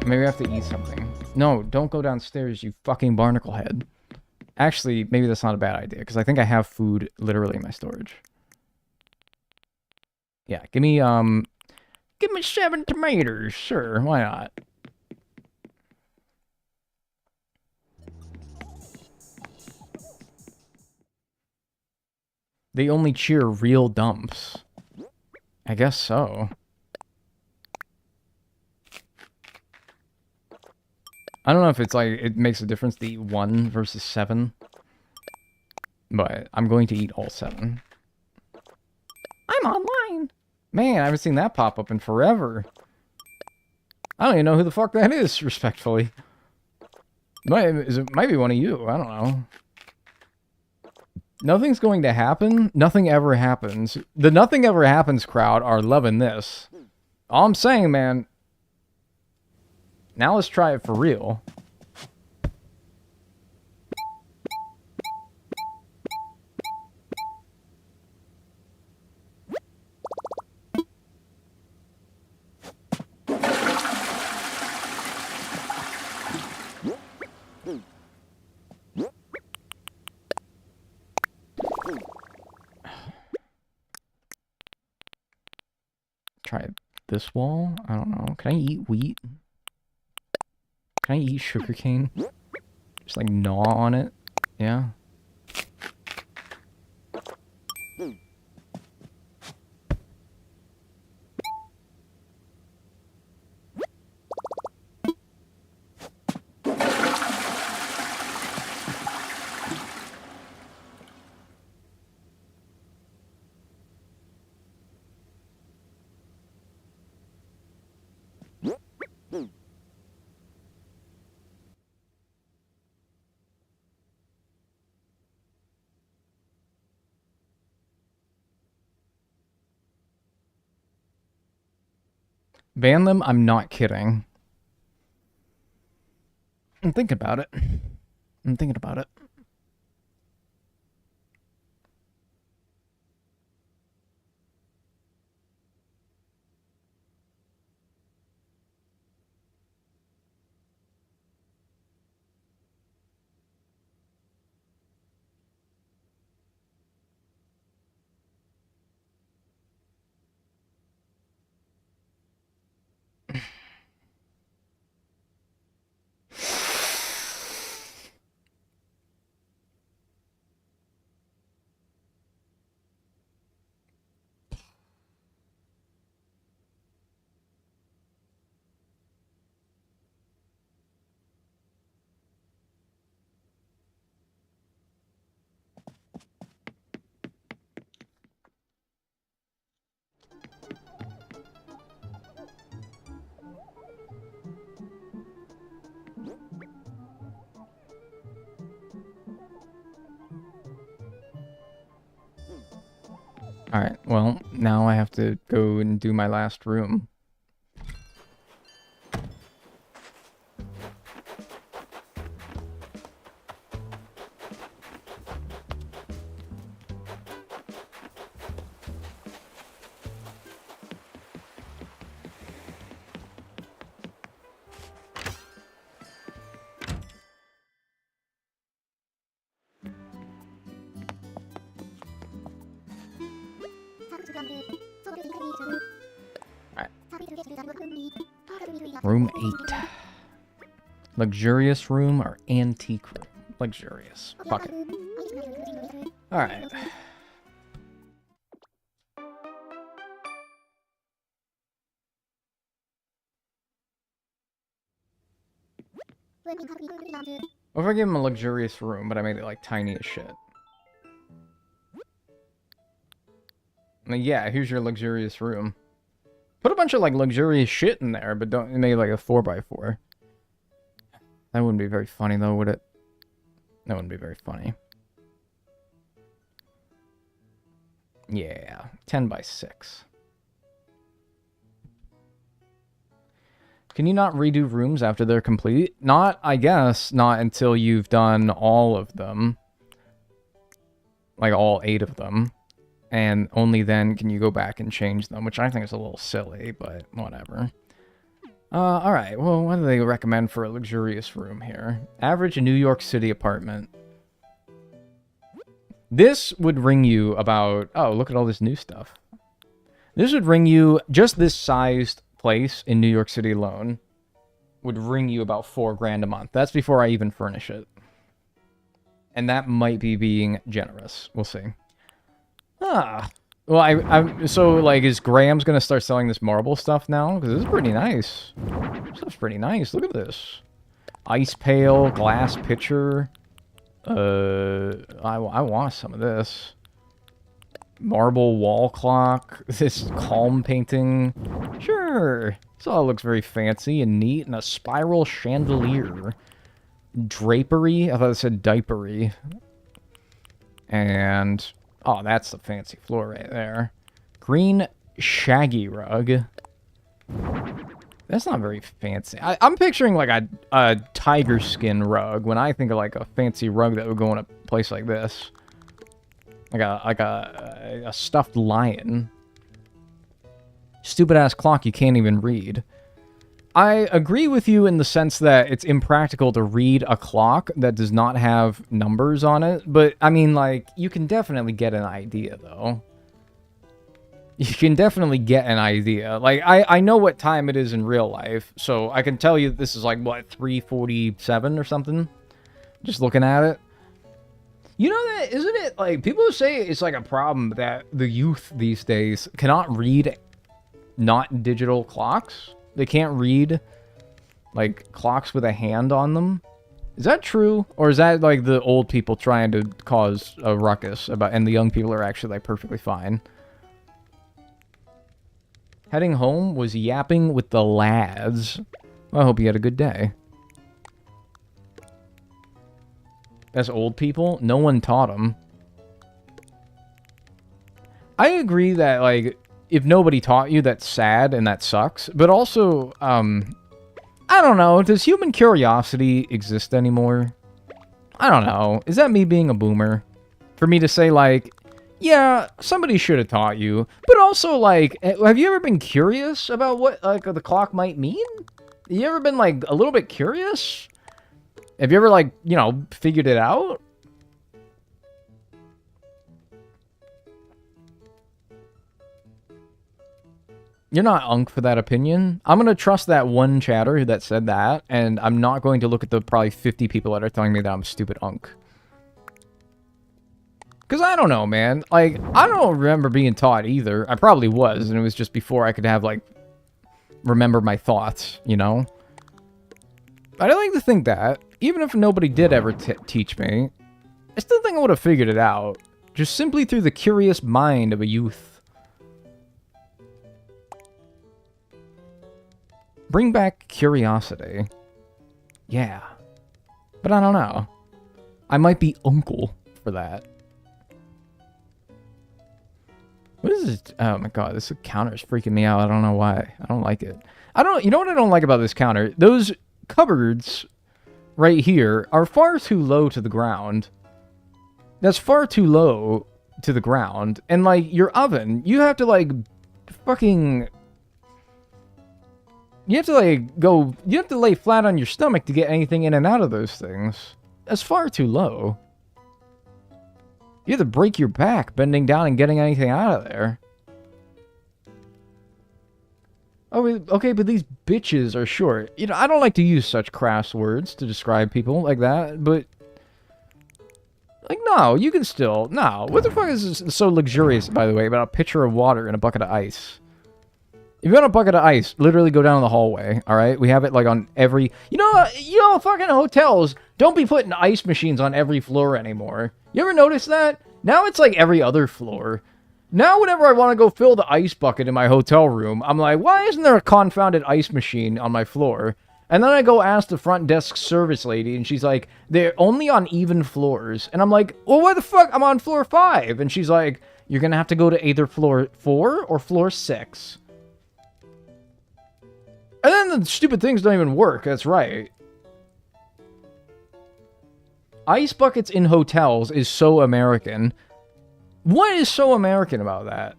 Maybe I have to eat something. No, don't go downstairs, you fucking barnacle head. Actually, maybe that's not a bad idea, because I think I have food literally in my storage. Yeah, give me 7 tomatoes. Sure, why not? They only cheer real dumps. I guess so. I don't know if it's like, it makes a difference to eat 1 versus 7. But I'm going to eat all 7. I'm online! Man, I haven't seen that pop up in forever. I don't even know who the fuck that is, respectfully. It might be one of you, I don't know. Nothing's going to happen. Nothing ever happens. The Nothing Ever Happens crowd are loving this. All I'm saying, man... Now let's try it for real. Try this wall? I don't know. Can I eat wheat? Can I eat sugarcane? Just like gnaw on it? Yeah. Ban them? I'm not kidding. I'm thinking about it. I'm thinking about it. Alright, well, now I have to go and do my last room. Room 8. Luxurious room or antique room? Luxurious. Fuck it. Alright. What if I give him a luxurious room, but I made it like tiny as shit? Like, yeah, here's your luxurious room. Put a bunch of like luxurious shit in there, but don't make it like a 4x4. That wouldn't be very funny though, would it? That wouldn't be very funny. Yeah, 10x6. Can you not redo rooms after they're complete? Not, I guess, not until you've done all of them. Like all 8 of them. And only then can you go back and change them, which I think is a little silly, but whatever. Alright, well, what do they recommend for a luxurious room here? Average New York City apartment. This would ring you about... Oh, look at all this new stuff. This would ring you... Just this sized place in New York City alone would ring you about $4 grand a month. That's before I even furnish it. And that might be being generous. We'll see. Ah. Well, I'm so, like, is Graham's gonna start selling this marble stuff now? Because this is pretty nice. This stuff's pretty nice. Look at this. Ice pail, glass pitcher. I want some of this. Marble wall clock. This calm painting. Sure. This all looks very fancy and neat. And a spiral chandelier. Drapery. I thought it said diapery. And... Oh, that's the fancy floor right there. Green shaggy rug. That's not very fancy. I'm picturing like a tiger skin rug when I think of like a fancy rug that would go in a place like this. Like a stuffed lion. Stupid ass clock you can't even read. I agree with you in the sense that it's impractical to read a clock that does not have numbers on it, but I mean, like, you can definitely get an idea, though. You can definitely get an idea. Like, I know what time it is in real life, so I can tell you this is like, what, 3:47 or something? Just looking at it. You know that, isn't it, like, people say it's like a problem that the youth these days cannot read not digital clocks? They can't read, like, clocks with a hand on them. Is that true? Or is that, like, the old people trying to cause a ruckus about, and the young people are actually, like, perfectly fine? Heading home was yapping with the lads. Well, I hope you had a good day. That's old people? No one taught them. I agree that, like, if nobody taught you, that's sad and that sucks. But also, I don't know. Does human curiosity exist anymore? I don't know. Is that me being a boomer? For me to say, like, yeah, somebody should have taught you. But also, like, have you ever been curious about what, like, the clock might mean? You ever been, like, a little bit curious? Have you ever, like, you know, figured it out? You're not unk for that opinion. I'm going to trust that one chatter that said that, and I'm not going to look at the probably 50 people that are telling me that I'm stupid unk. Because I don't know, man. Like, I don't remember being taught either. I probably was, and it was just before I could have, like, remember my thoughts, you know? I'd like to think that, even if nobody did ever teach me, I still think I would have figured it out. Just simply through the curious mind of a youth. Bring back curiosity. Yeah. But I don't know. I might be uncle for that. What is this? Oh my god, this counter is freaking me out. I don't know why. I don't like it. You know what I don't like about this counter? Those cupboards right here are far too low to the ground. That's far too low to the ground. And like your oven, you have to like fucking... You have to like go... You have to lay flat on your stomach to get anything in and out of those things. That's far too low. You have to break your back bending down and getting anything out of there. Oh, okay, but these bitches are short. You know, I don't like to use such crass words to describe people like that, but... Like, no, you can still... No, what the fuck is so luxurious, by the way, about a pitcher of water and a bucket of ice? If you want a bucket of ice, literally go down the hallway, alright? We have it, like, on every... You know, fucking hotels don't be putting ice machines on every floor anymore. You ever notice that? Now it's, like, every other floor. Now, whenever I want to go fill the ice bucket in my hotel room, I'm like, why isn't there a confounded ice machine on my floor? And then I go ask the front desk service lady, and she's like, they're only on even floors. And I'm like, well, what the fuck? I'm on floor 5. And she's like, you're going to have to go to either floor 4 or floor 6. And then the stupid things don't even work. That's right. Ice buckets in hotels is so American. What is so American about that?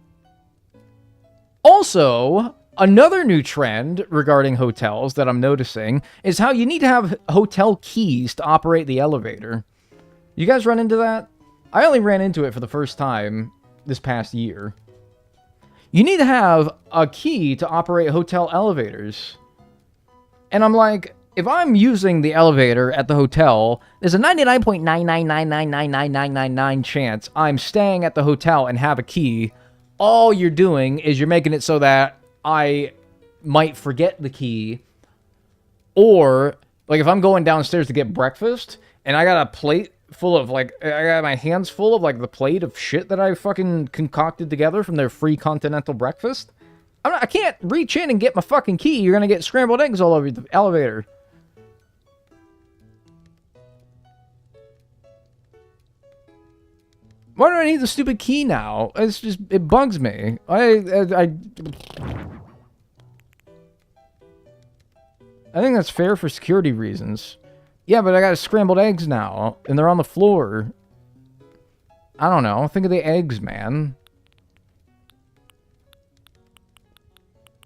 Also, another new trend regarding hotels that I'm noticing is how you need to have hotel keys to operate the elevator. You guys run into that? I only ran into it for the first time this past year. You need to have a key to operate hotel elevators. And I'm like, if I'm using the elevator at the hotel, there's a 99.999999999 chance I'm staying at the hotel and have a key. All you're doing is you're making it so that I might forget the key. Or, like, if I'm going downstairs to get breakfast, and I got a plate full of, like, I got my hands full of, like, the plate of shit that I fucking concocted together from their free continental breakfast, I can't reach in and get my fucking key. You're gonna get scrambled eggs all over the elevator. Why do I need the stupid key now? It's just, it bugs me. I think that's fair for security reasons. Yeah, but I got scrambled eggs now, and they're on the floor. I don't know. Think of the eggs, man.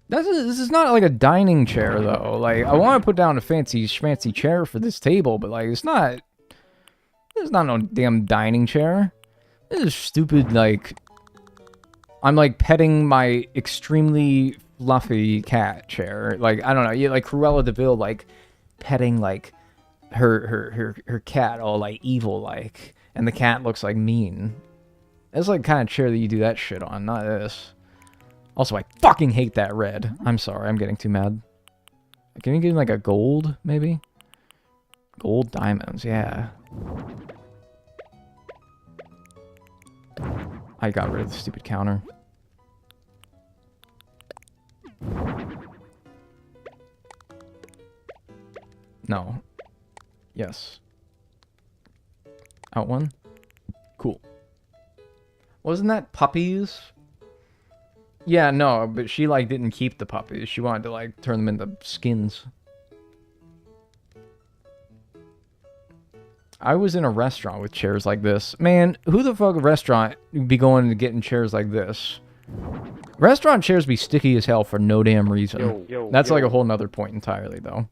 This is not like a dining chair, though. Like, I want to put down a fancy schmancy chair for this table, but, like, it's not no damn dining chair. This is stupid, like, I'm, like, petting my extremely fluffy cat chair. Like, I don't know, yeah, like, Cruella de Vil, like, petting, like, her cat all, like, evil-like, and the cat looks, like, mean. That's, like, kind of chair that you do that shit on, not this. Also, I fucking hate that red. I'm sorry, I'm getting too mad. Can you give me, like, a gold, maybe? Gold diamonds, yeah. I got rid of the stupid counter. No. Yes. Out one? Cool. Wasn't that puppies? Yeah, no, but she, like, didn't keep the puppies. She wanted to, like, turn them into skins. I was in a restaurant with chairs like this. Man, who the fuck restaurant be going to getting chairs like this? Restaurant chairs be sticky as hell for no damn reason. That's like a whole nother point entirely, though.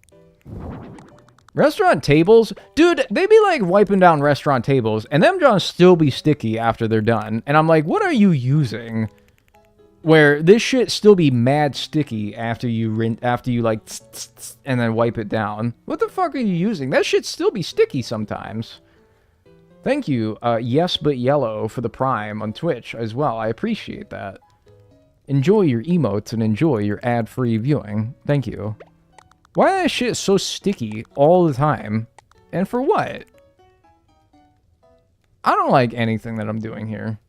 Restaurant tables? Dude, they be like wiping down restaurant tables, and them Johns still be sticky after they're done. And I'm like, what are you using? Where this shit still be mad sticky after you like and then wipe it down. What the fuck are you using? That shit still be sticky sometimes. Thank you, Yes But Yellow, for the Prime on Twitch as well. I appreciate that. Enjoy your emotes and enjoy your ad-free viewing. Thank you. Why is that shit so sticky all the time? And for what? I don't like anything that I'm doing here.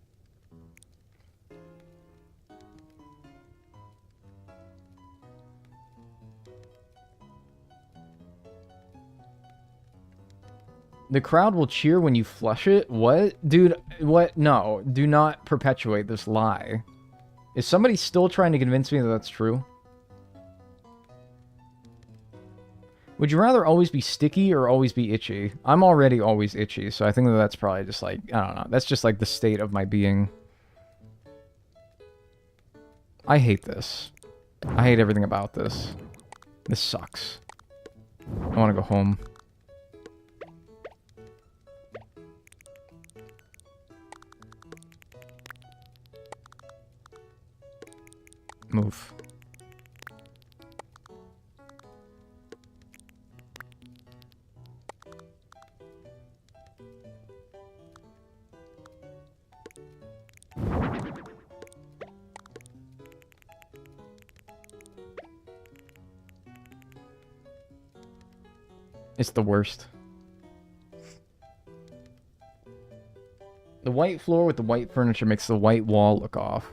The crowd will cheer when you flush it? What? Dude, what? No, do not perpetuate this lie. Is somebody still trying to convince me that that's true? Would you rather always be sticky or always be itchy? I'm already always itchy, so I think that that's probably just like, I don't know. That's just like the state of my being. I hate this. I hate everything about this. This sucks. I want to go home. Move. It's the worst. The white floor with the white furniture makes the white wall look off.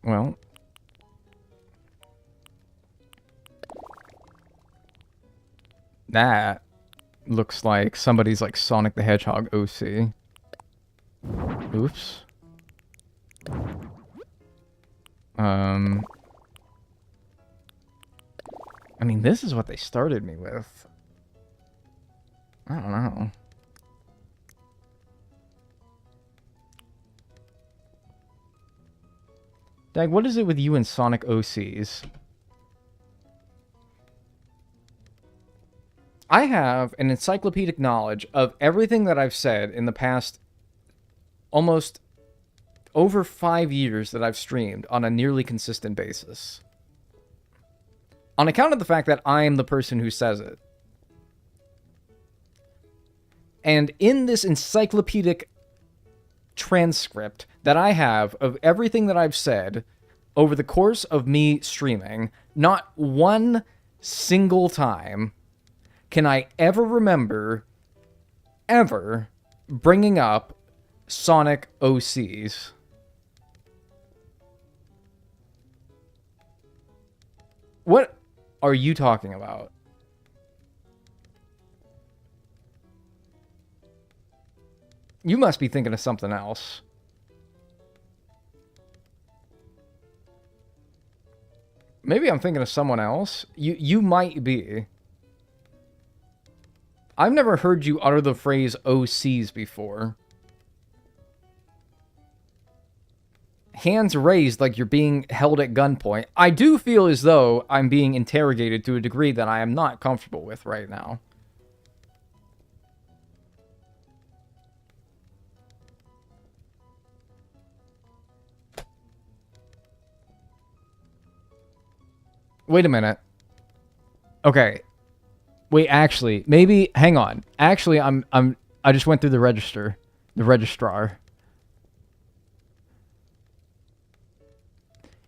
Well. That looks like somebody's like Sonic the Hedgehog OC. Oops. I mean, this is what they started me with. I don't know. Dag, what is it with you and Sonic OCs? I have an encyclopedic knowledge of everything that I've said in the past almost over 5 years that I've streamed on a nearly consistent basis. On account of the fact that I am the person who says it. And in this encyclopedic transcript that I have of everything that I've said over the course of me streaming, not one single time can I ever remember ever bringing up Sonic OCs. What are you talking about? You must be thinking of something else. Maybe I'm thinking of someone else. You might be. I've never heard you utter the phrase OCs before. Hands raised like you're being held at gunpoint. I do feel as though I'm being interrogated to a degree that I am not comfortable with right now. Wait a minute. Okay. Wait, actually, maybe hang on. Actually, I just went through the register. The registrar.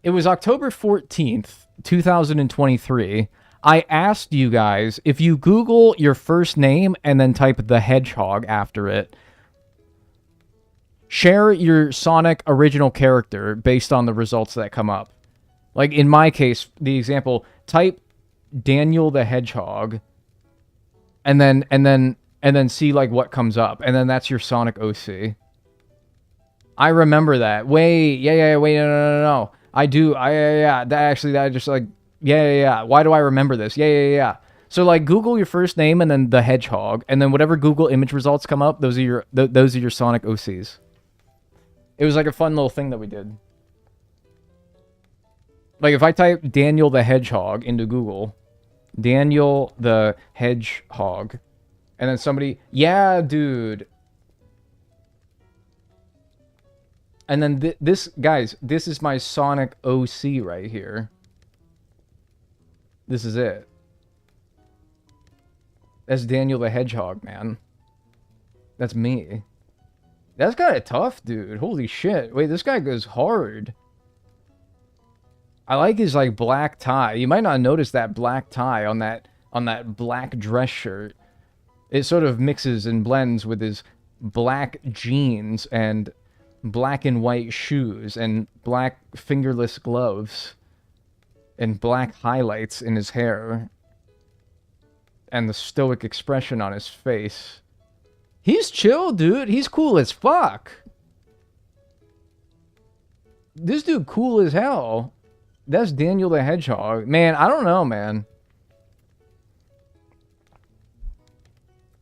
It was October 14th, 2023. I asked you guys, if you Google your first name and then type the hedgehog after it, share your Sonic original character based on the results that come up. Like in my case, the example, type Daniel the Hedgehog and then see like what comes up, and then that's your Sonic OC. I remember that. Wait, yeah, wait, no. I do, yeah. That just like, yeah. Why do I remember this? Yeah. So like, Google your first name and then the hedgehog, and then whatever Google image results come up, those are your Sonic OCs. It was like a fun little thing that we did. Like if I type Daniel the Hedgehog into Google, Daniel the Hedgehog, and then somebody, yeah, dude. And then this, guys, this is my Sonic OC right here. This is it. That's Daniel the Hedgehog, man. That's me. That's kind of tough, dude. Holy shit. Wait, this guy goes hard. I like his, like, black tie. You might not notice that black tie on that black dress shirt. It sort of mixes and blends with his black jeans and black and white shoes and black fingerless gloves and black highlights in his hair and the stoic expression on his face. He's chill, dude. He's cool as fuck. This dude cool as hell. That's Daniel the Hedgehog. Man, I don't know, man.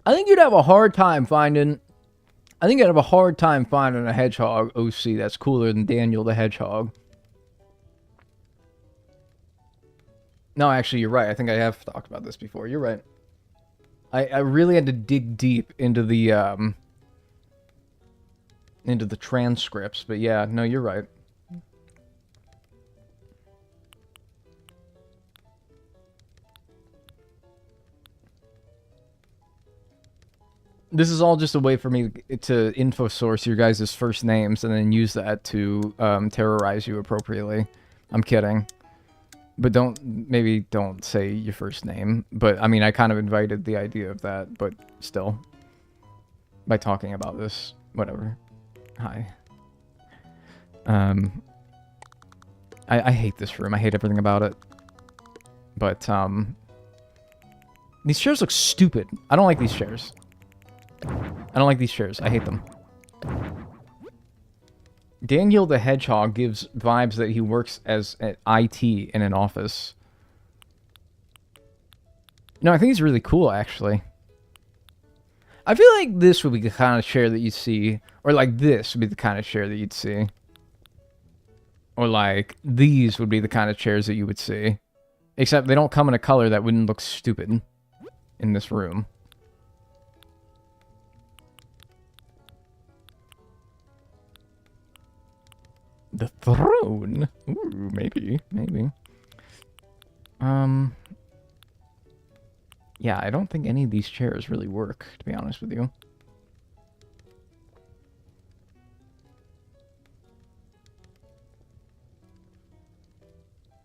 I think you'd have a hard time finding a Hedgehog OC that's cooler than Daniel the Hedgehog. No, actually, you're right. I think I have talked about this before. You're right. I really had to dig deep into the transcripts, but yeah, no, you're right. This is all just a way for me to info source your guys' first names and then use that to terrorize you appropriately. I'm kidding. But maybe don't say your first name. But, I mean, I kind of invited the idea of that, but still. By talking about this. Whatever. Hi. I hate this room. I hate everything about it. But, these chairs look stupid. I don't like these chairs. I don't like these chairs. I hate them. Daniel the Hedgehog gives vibes that he works as an IT in an office. No, I think he's really cool, actually. I feel like this would be the kind of chair that you'd see. Or like this would be the kind of chair that you'd see. Or like these would be the kind of chairs that you would see. Except they don't come in a color that wouldn't look stupid in this room. The throne? Ooh, maybe. Yeah, I don't think any of these chairs really work, to be honest with you.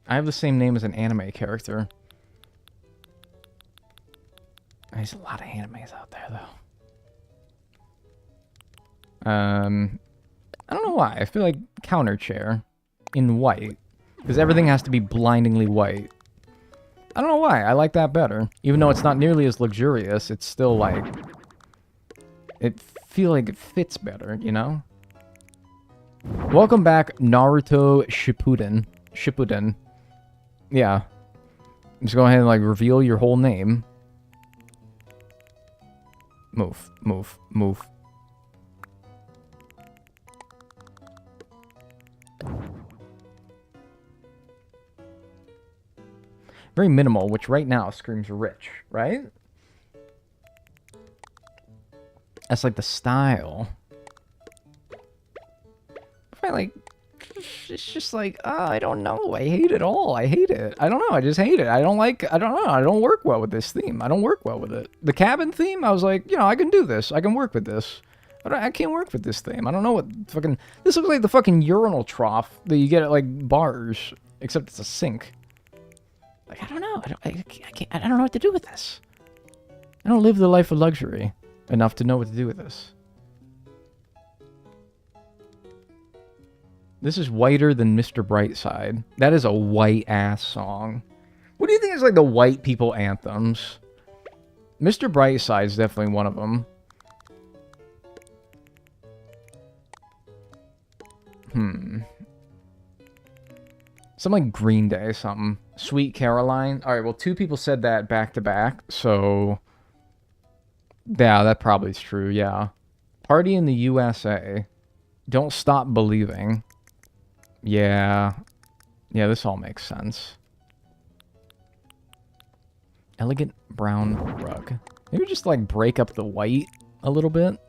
I have the same name as an anime character. There's a lot of animes out there, though. I don't know why. I feel like counter chair in white. Because everything has to be blindingly white. I don't know why. I like that better. Even though it's not nearly as luxurious, it's still like... It feel like it fits better, you know? Welcome back, Naruto Shippuden. Yeah. Just go ahead and like reveal your whole name. Move. Very minimal, which right now screams rich, right? That's like the style. Right, like, it's just like, I don't know. I hate it all. I hate it. I don't know. I just hate it. I don't know. I don't work well with this theme. I don't work well with it. The cabin theme, I was like, you know, I can do this. I can work with this. But I can't work with this theme. I don't know what fucking... This looks like the fucking urinal trough that you get at, like, bars. Except it's a sink. Like, I don't know. I don't know what to do with this. I don't live the life of luxury enough to know what to do with this. This is whiter than Mr. Brightside. That is a white-ass song. What do you think is, like, the white people anthems? Mr. Brightside is definitely one of them. Something like Green Day, something. Sweet Caroline. All right, well, 2 people said that back to back, so... Yeah, that probably is true, yeah. Party in the USA. Don't Stop Believing. Yeah. Yeah, this all makes sense. Elegant brown rug. Maybe just, like, break up the white a little bit.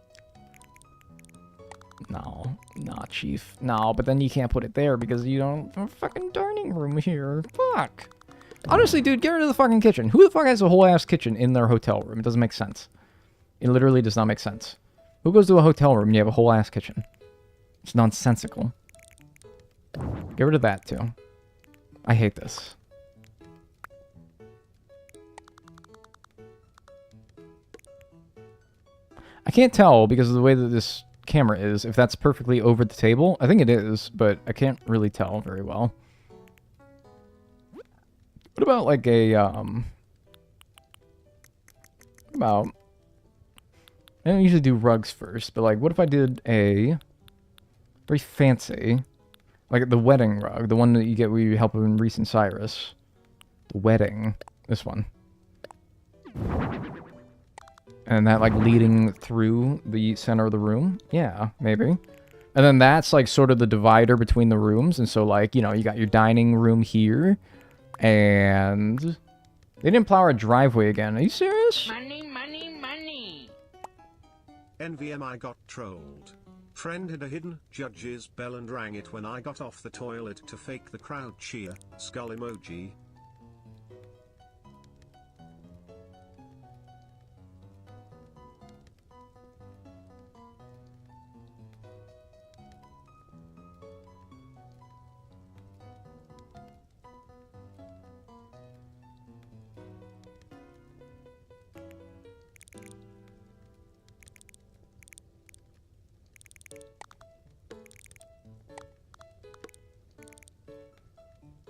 No. Nah, Chief. No, but then you can't put it there because you don't have a fucking dining room here. Fuck. Honestly, dude, get rid of the fucking kitchen. Who the fuck has a whole ass kitchen in their hotel room? It doesn't make sense. It literally does not make sense. Who goes to a hotel room and you have a whole ass kitchen? It's nonsensical. Get rid of that, too. I hate this. I can't tell because of the way that this camera is, if that's perfectly over the table. I think it is, but I can't really tell very well. What about like a, I don't usually do rugs first, but like, what if I did a very fancy, like the wedding rug, the one that you get where you help in Reese and Cyrus. The wedding, this one. And that, like, leading through the center of the room? Yeah, maybe. And then that's, like, sort of the divider between the rooms. And so, like, you know, you got your dining room here. And... They didn't plow our driveway again. Are you serious? Money, money, money. NVM, I got trolled. Friend had a hidden judge's bell and rang it when I got off the toilet to fake the crowd cheer. Skull emoji.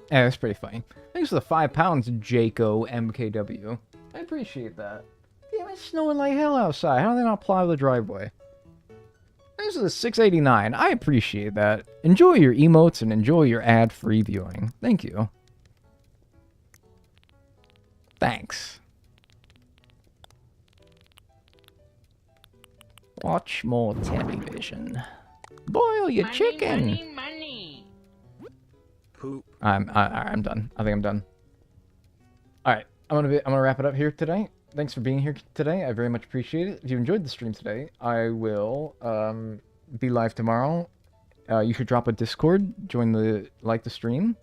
Yeah, that's pretty funny. Thanks for the 5 pounds, Jaco MKW. I appreciate that. Damn, it's snowing like hell outside. How do they not plow the driveway? Thanks for the 689. I appreciate that. Enjoy your emotes and enjoy your ad-free viewing. Thank you. Thanks. Watch more television. Boil your Money, chicken. money, money. Poop. I'm done. I think I'm done. All right, I'm gonna wrap it up here today. Thanks for being here today. I very much appreciate it. If you enjoyed the stream today, I will be live tomorrow. You should drop a Discord, join the stream.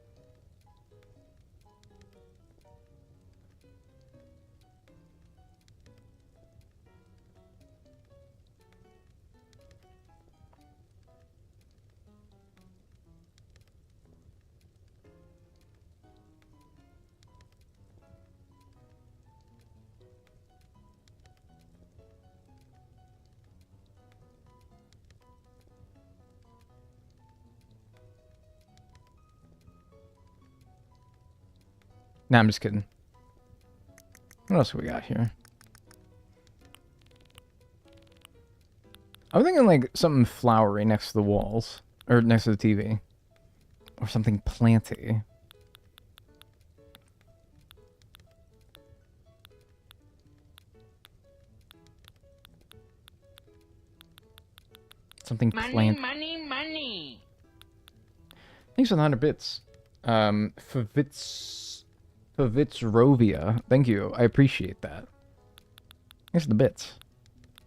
Nah, I'm just kidding. What else we got here? I'm thinking like something flowery next to the walls. Or next to the TV. Or something planty. Something Money, plant. money, money. Thanks for the 100 bits. Favitzrovia. Thank you. I appreciate that. Thanks for the bits.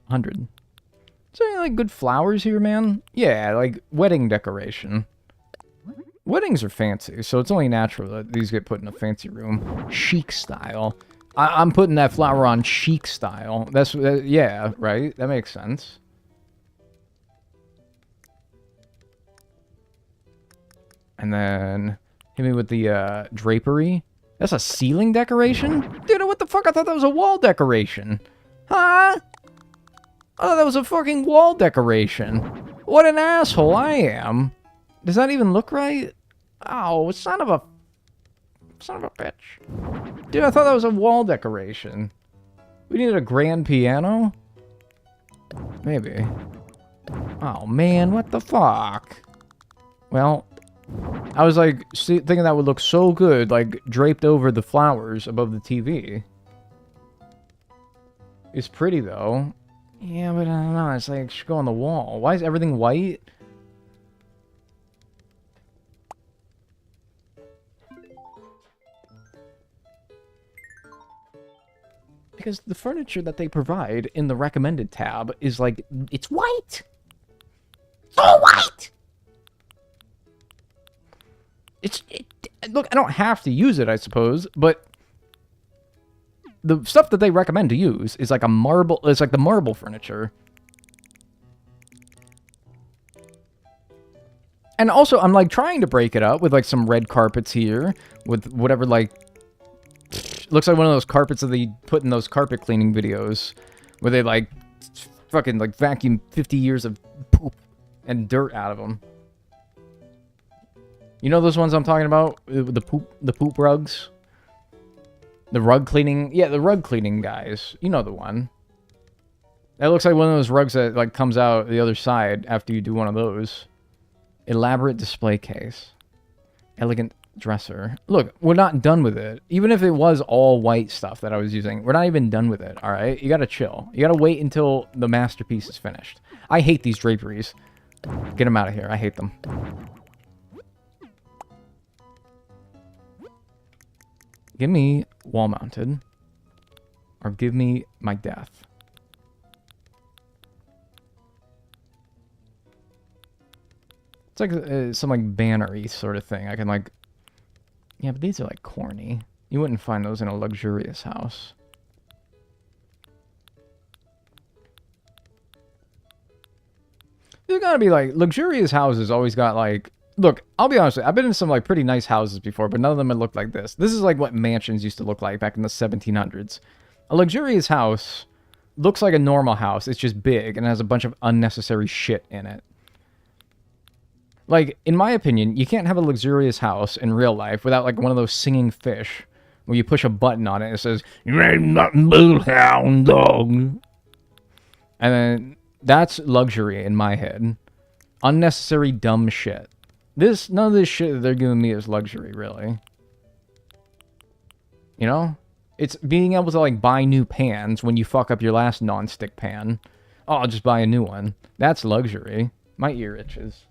100. Is there any, like, good flowers here, man? Yeah, like, wedding decoration. Weddings are fancy, so it's only natural that these get put in a fancy room. Chic style. I'm putting that flower on chic style. That's, yeah, right? That makes sense. And then, hit me with the, drapery. That's a ceiling decoration? Dude, what the fuck? I thought that was a wall decoration. Huh? I thought that was a fucking wall decoration. What an asshole I am. Does that even look right? Oh, son of a bitch. Dude, I thought that was a wall decoration. We needed a grand piano? Maybe. Oh, man, what the fuck? Well, I was like thinking that would look so good, like draped over the flowers above the TV. It's pretty though. Yeah, but I don't know. It's like it should go on the wall. Why is everything white? Because the furniture that they provide in the recommended tab is like, it's white. It's all white. Look, I don't have to use it, I suppose, but the stuff that they recommend to use is like a marble. It's like the marble furniture. And also, I'm like trying to break it up with like some red carpets here, with whatever like looks like one of those carpets that they put in those carpet cleaning videos, where they like fucking like vacuum 50 years of poop and dirt out of them. You know those ones I'm talking about? The poop rugs? The rug cleaning? Yeah, the rug cleaning guys. You know the one. That looks like one of those rugs that like comes out the other side after you do one of those. Elaborate display case. Elegant dresser. Look, we're not done with it. Even if it was all white stuff that I was using, we're not even done with it, alright? You gotta chill. You gotta wait until the masterpiece is finished. I hate these draperies. Get them out of here. I hate them. Give me wall-mounted, or give me my death. It's like some like banner-y sort of thing. I can like, yeah, but these are like corny. You wouldn't find those in a luxurious house. There's gotta be like luxurious houses. Always got like. Look, I'll be honest with you, I've been in some, like, pretty nice houses before, but none of them had looked like this. This is, like, what mansions used to look like back in the 1700s. A luxurious house looks like a normal house. It's just big and has a bunch of unnecessary shit in it. Like, in my opinion, you can't have a luxurious house in real life without, like, one of those singing fish where you push a button on it and it says, "You ain't nothing but a hound dog." And then, that's luxury in my head. Unnecessary dumb shit. None of this shit that they're giving me is luxury, really. You know? It's being able to, like, buy new pans when you fuck up your last non-stick pan. Oh, I'll just buy a new one. That's luxury. My ear itches.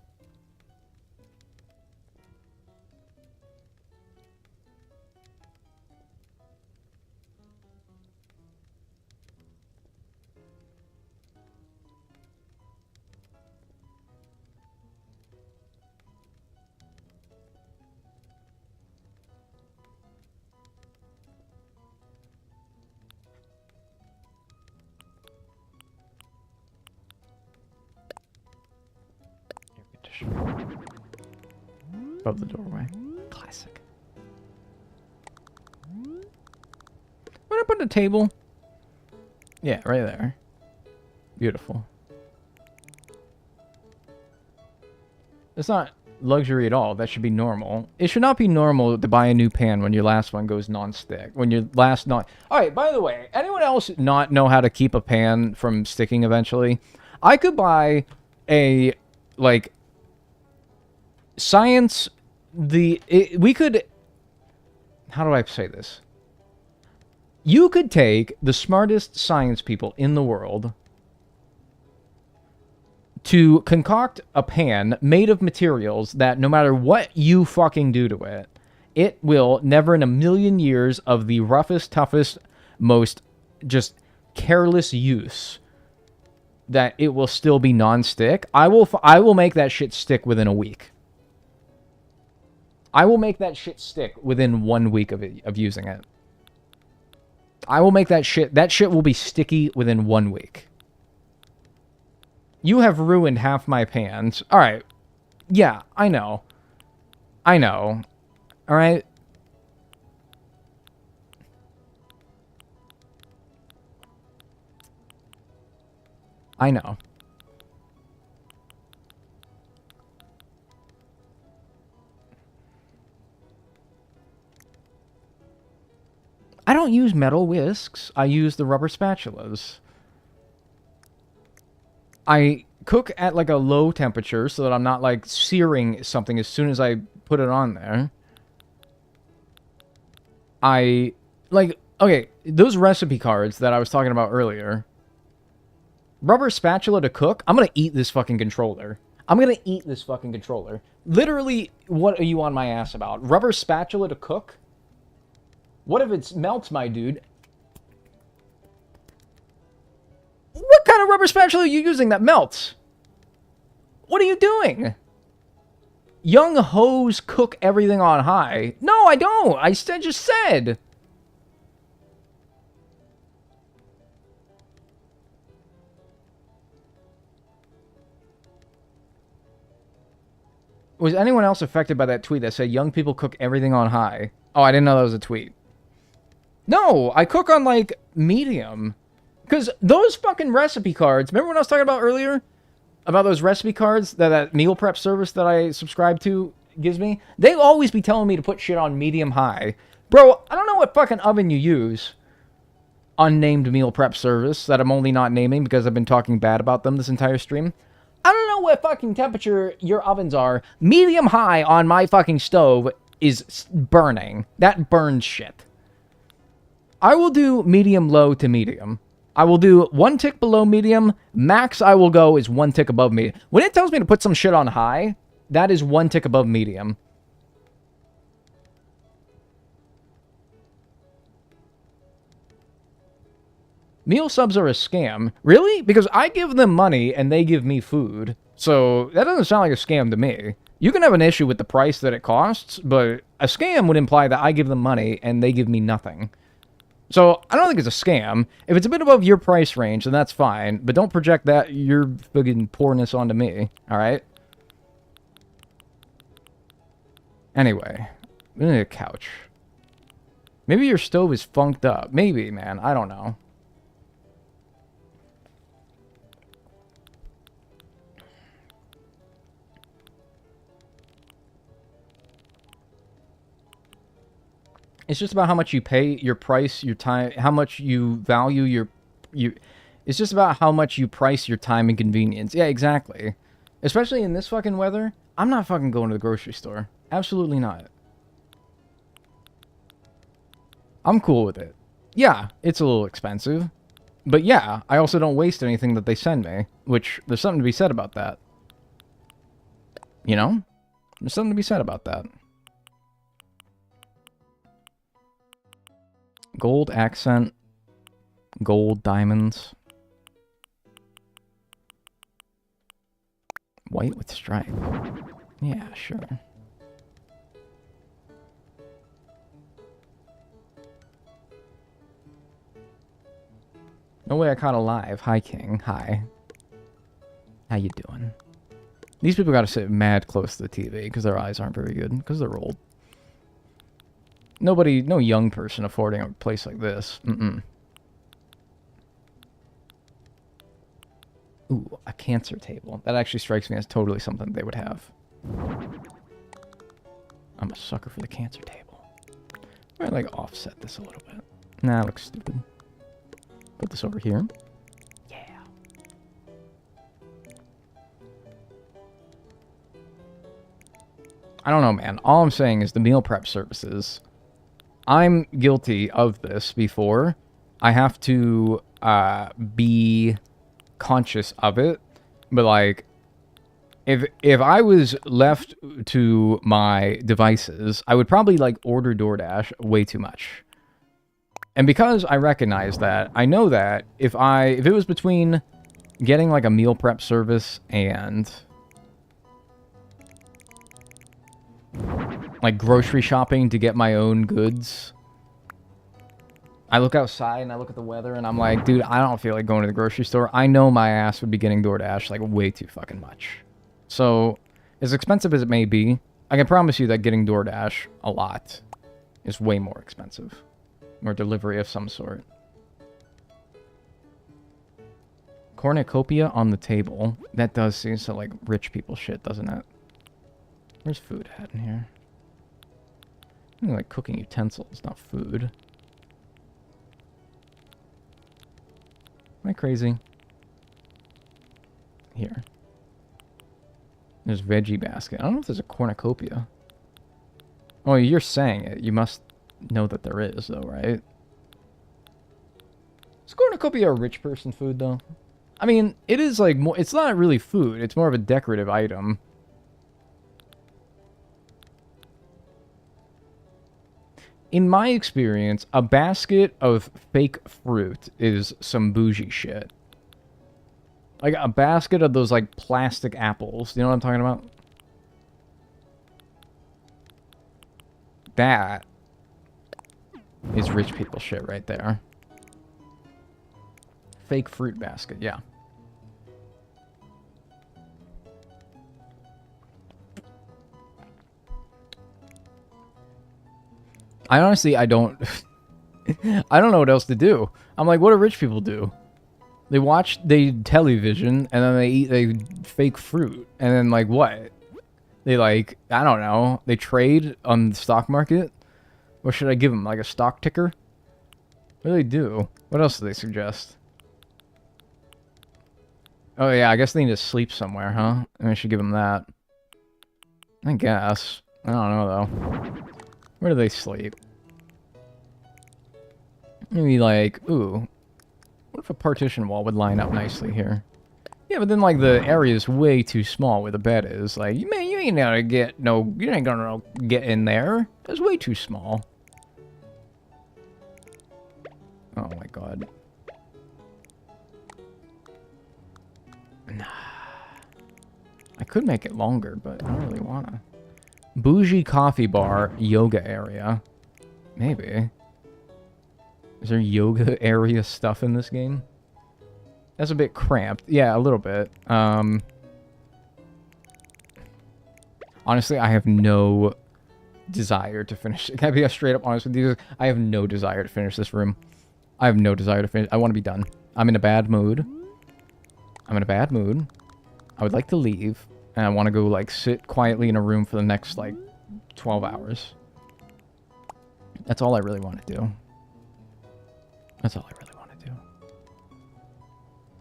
Above the doorway. Classic. Where did I put the table? Yeah, right there. Beautiful. It's not luxury at all. That should be normal. It should not be normal to buy a new pan when your last one goes non-stick. When your last non... Alright, by the way, anyone else not know how to keep a pan from sticking eventually? I could buy a, like... Science... we could... How do I say this? You could take the smartest science people in the world to concoct a pan made of materials that no matter what you fucking do to it, it will never in a million years of the roughest, toughest, most just careless use, that it will still be non-stick. I will make that shit stick within a week. I will make that shit stick within 1 week of using it. I will make that shit will be sticky within 1 week. You have ruined half my pans. Alright. Yeah, I know. I know. Alright? I know. I don't use metal whisks. I use the rubber spatulas. I cook at like a low temperature so that I'm not like searing something as soon as I put it on there. I like, okay, those recipe cards that I was talking about earlier. Rubber spatula to cook. I'm gonna eat this fucking controller. I'm gonna eat this fucking controller. Literally, what are you on my ass about? Rubber spatula to cook? What if it melts, my dude? What kind of rubber spatula are you using that melts? What are you doing? Young hoes cook everything on high. No, I don't. I just said. Was anyone else affected by that tweet that said young people cook everything on high? Oh, I didn't know that was a tweet. No, I cook on, like, medium. Because those fucking recipe cards... Remember when I was talking about earlier? About those recipe cards that meal prep service that I subscribe to gives me? They always be telling me to put shit on medium-high. Bro, I don't know what fucking oven you use. Unnamed meal prep service that I'm only not naming because I've been talking bad about them this entire stream. I don't know what fucking temperature your ovens are. Medium-high on my fucking stove is burning. That burns shit. I will do medium-low to medium. I will do 1 tick below medium. Max I will go is 1 tick above medium. When it tells me to put some shit on high, that is 1 tick above medium. Meal subs are a scam. Really? Because I give them money and they give me food. So that doesn't sound like a scam to me. You can have an issue with the price that it costs, but a scam would imply that I give them money and they give me nothing. So I don't think it's a scam. If it's a bit above your price range, then that's fine. But don't project that your fucking poorness onto me. Alright? Anyway. We need a couch. Maybe your stove is funked up. Maybe, man. I don't know. It's just about how much you pay, your price, your time, how much you value it's just about how much you price your time and convenience. Yeah, exactly. Especially in this fucking weather, I'm not fucking going to the grocery store. Absolutely not. I'm cool with it. Yeah, it's a little expensive. But yeah, I also don't waste anything that they send me, which there's something to be said about that. You know? There's something to be said about that. Gold accent, gold diamonds, white with stripe. Yeah, sure. No way I caught alive. Hi, King. Hi. How you doing? These people gotta sit mad close to the TV because their eyes aren't very good because they're old. Nobody, no young person affording a place like this. Ooh, a cancer table. That actually strikes me as totally something they would have. I'm a sucker for the cancer table. I'm gonna, like, offset this a little bit. Nah, it looks stupid. Put this over here. Yeah. I don't know, man. All I'm saying is the meal prep services... I'm guilty of this before. I have to be conscious of it. But, like, if I was left to my devices, I would probably, like, order DoorDash way too much. And because I recognize that, I know that if it was between getting, like, a meal prep service and... like grocery shopping to get my own goods. I look outside and I look at the weather and I'm like, dude, I don't feel like going to the grocery store. I know my ass would be getting DoorDash like way too fucking much. So, as expensive as it may be, I can promise you that getting DoorDash a lot is way more expensive. Or delivery of some sort. Cornucopia on the table. That does seem so like rich people shit, doesn't it? Where's food at in here? Like cooking utensils, not food. Am I crazy? Here. There's veggie basket. I don't know if there's a cornucopia. Oh, you're saying it. You must know that there is, though, right? Is cornucopia a rich person food, though? I mean, it is like more... It's not really food. It's more of a decorative item. In my experience, a basket of fake fruit is some bougie shit. Like a basket of those like plastic apples. You know what I'm talking about? That is rich people shit right there. Fake fruit basket, yeah. I honestly, I don't know what else to do. I'm like, what do rich people do? They watch television, and then they eat fake fruit. And then, like, what? They, like, I don't know. They trade on the stock market? What should I give them? Like a stock ticker? What do they do? What else do they suggest? Oh, yeah, I guess they need to sleep somewhere, huh? And I should give them that. I guess. I don't know, though. Where do they sleep? Maybe, like, ooh. What if a partition wall would line up nicely here? Yeah, but then, like, the area is way too small where the bed is. Like, you ain't gonna get no... You ain't gonna get in there. It's way too small. Oh, my God. Nah. I could make it longer, but I don't really wanna. Bougie coffee bar, yoga area. Maybe. Is there yoga area stuff in this game? That's a bit cramped. Yeah, a little bit. Honestly, I have no desire to finish. Can I be straight up honest with you? I have no desire to finish this room. I have no desire to finish. I want to be done. I'm in a bad mood. I'm in a bad mood. I would like to leave. And I want to go, like, sit quietly in a room for the next, like, 12 hours. That's all I really want to do. That's all I really want to do.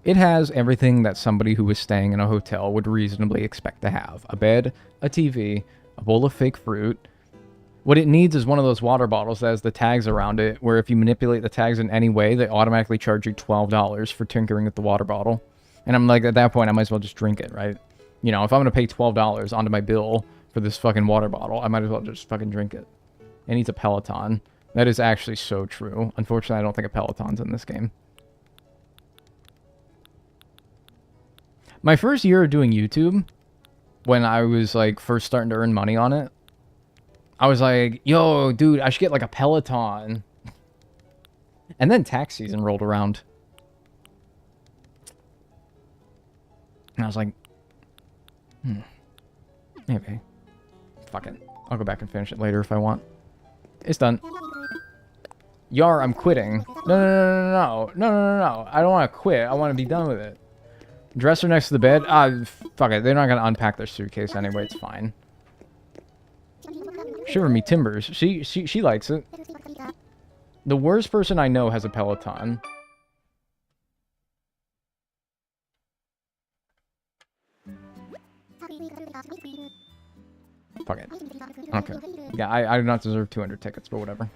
It has everything that somebody who was staying in a hotel would reasonably expect to have. A bed, a TV, a bowl of fake fruit. What it needs is one of those water bottles that has the tags around it, where if you manipulate the tags in any way, they automatically charge you $12 for tinkering with the water bottle. And I'm like, at that point, I might as well just drink it, right? You know, if I'm going to pay $12 onto my bill for this fucking water bottle, I might as well just fucking drink it. It needs a Peloton. That is actually so true. Unfortunately, I don't think a Peloton's in this game. My first year of doing YouTube, when I was, like, first starting to earn money on it, I was like, yo, dude, I should get, like, a Peloton. And then tax season rolled around. And I was like, maybe. Fuck it. I'll go back and finish it later if I want. It's done. Yar, I'm quitting. No. I don't want to quit. I want to be done with it. Dresser next to the bed? Fuck it. They're not going to unpack their suitcase anyway. It's fine. Shiver me timbers. She likes it. The worst person I know has a Peloton. Fuck it. Okay. Yeah, I do not deserve 200 tickets, but whatever.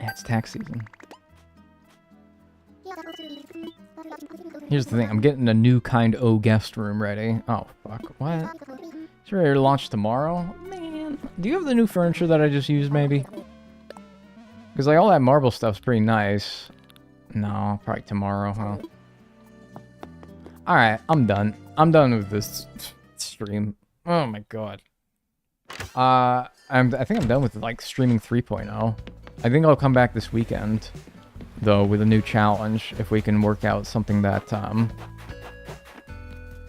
Yeah, it's tax season. Here's the thing. I'm getting a new kind O guest room ready. Oh, fuck. What? It's ready to launch tomorrow? Man. Do you have the new furniture that I just used, maybe? Because, like, all that marble stuff's pretty nice. No, probably tomorrow, huh? Alright, I'm done. I'm done with this stream. Oh my god. I think I'm done with, like, streaming 3.0. I think I'll come back this weekend, though, with a new challenge, if we can work out something that,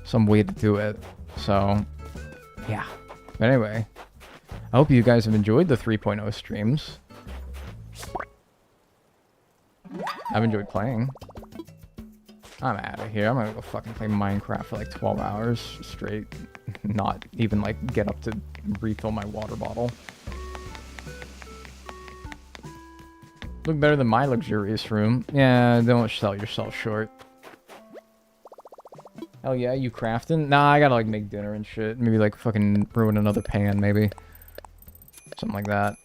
some way to do it. So, yeah. But anyway, I hope you guys have enjoyed the 3.0 streams. I've enjoyed playing. I'm out of here. I'm gonna go fucking play Minecraft for like 12 hours straight. Not even like get up to refill my water bottle. Look better than my luxurious room. Yeah, don't sell yourself short. Hell yeah, you crafting? Nah, I gotta like make dinner and shit. Maybe like fucking ruin another pan, maybe. Something like that.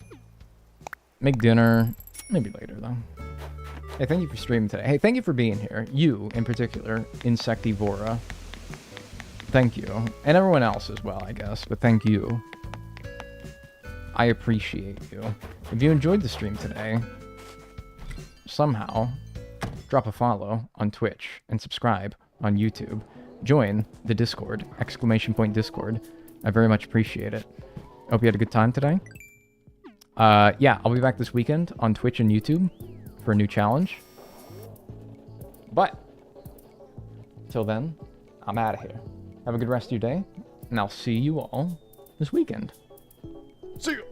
Make dinner. Maybe later though. Hey, thank you for streaming today. Hey, thank you for being here. You, in particular, Insectivora. Thank you. And everyone else as well, I guess. But thank you. I appreciate you. If you enjoyed the stream today, somehow, drop a follow on Twitch and subscribe on YouTube. Join the Discord, ! Discord. I very much appreciate it. Hope you had a good time today. Yeah, I'll be back this weekend on Twitch and YouTube for a new challenge. But, till then, I'm out of here. Have a good rest of your day, and I'll see you all this weekend. See you!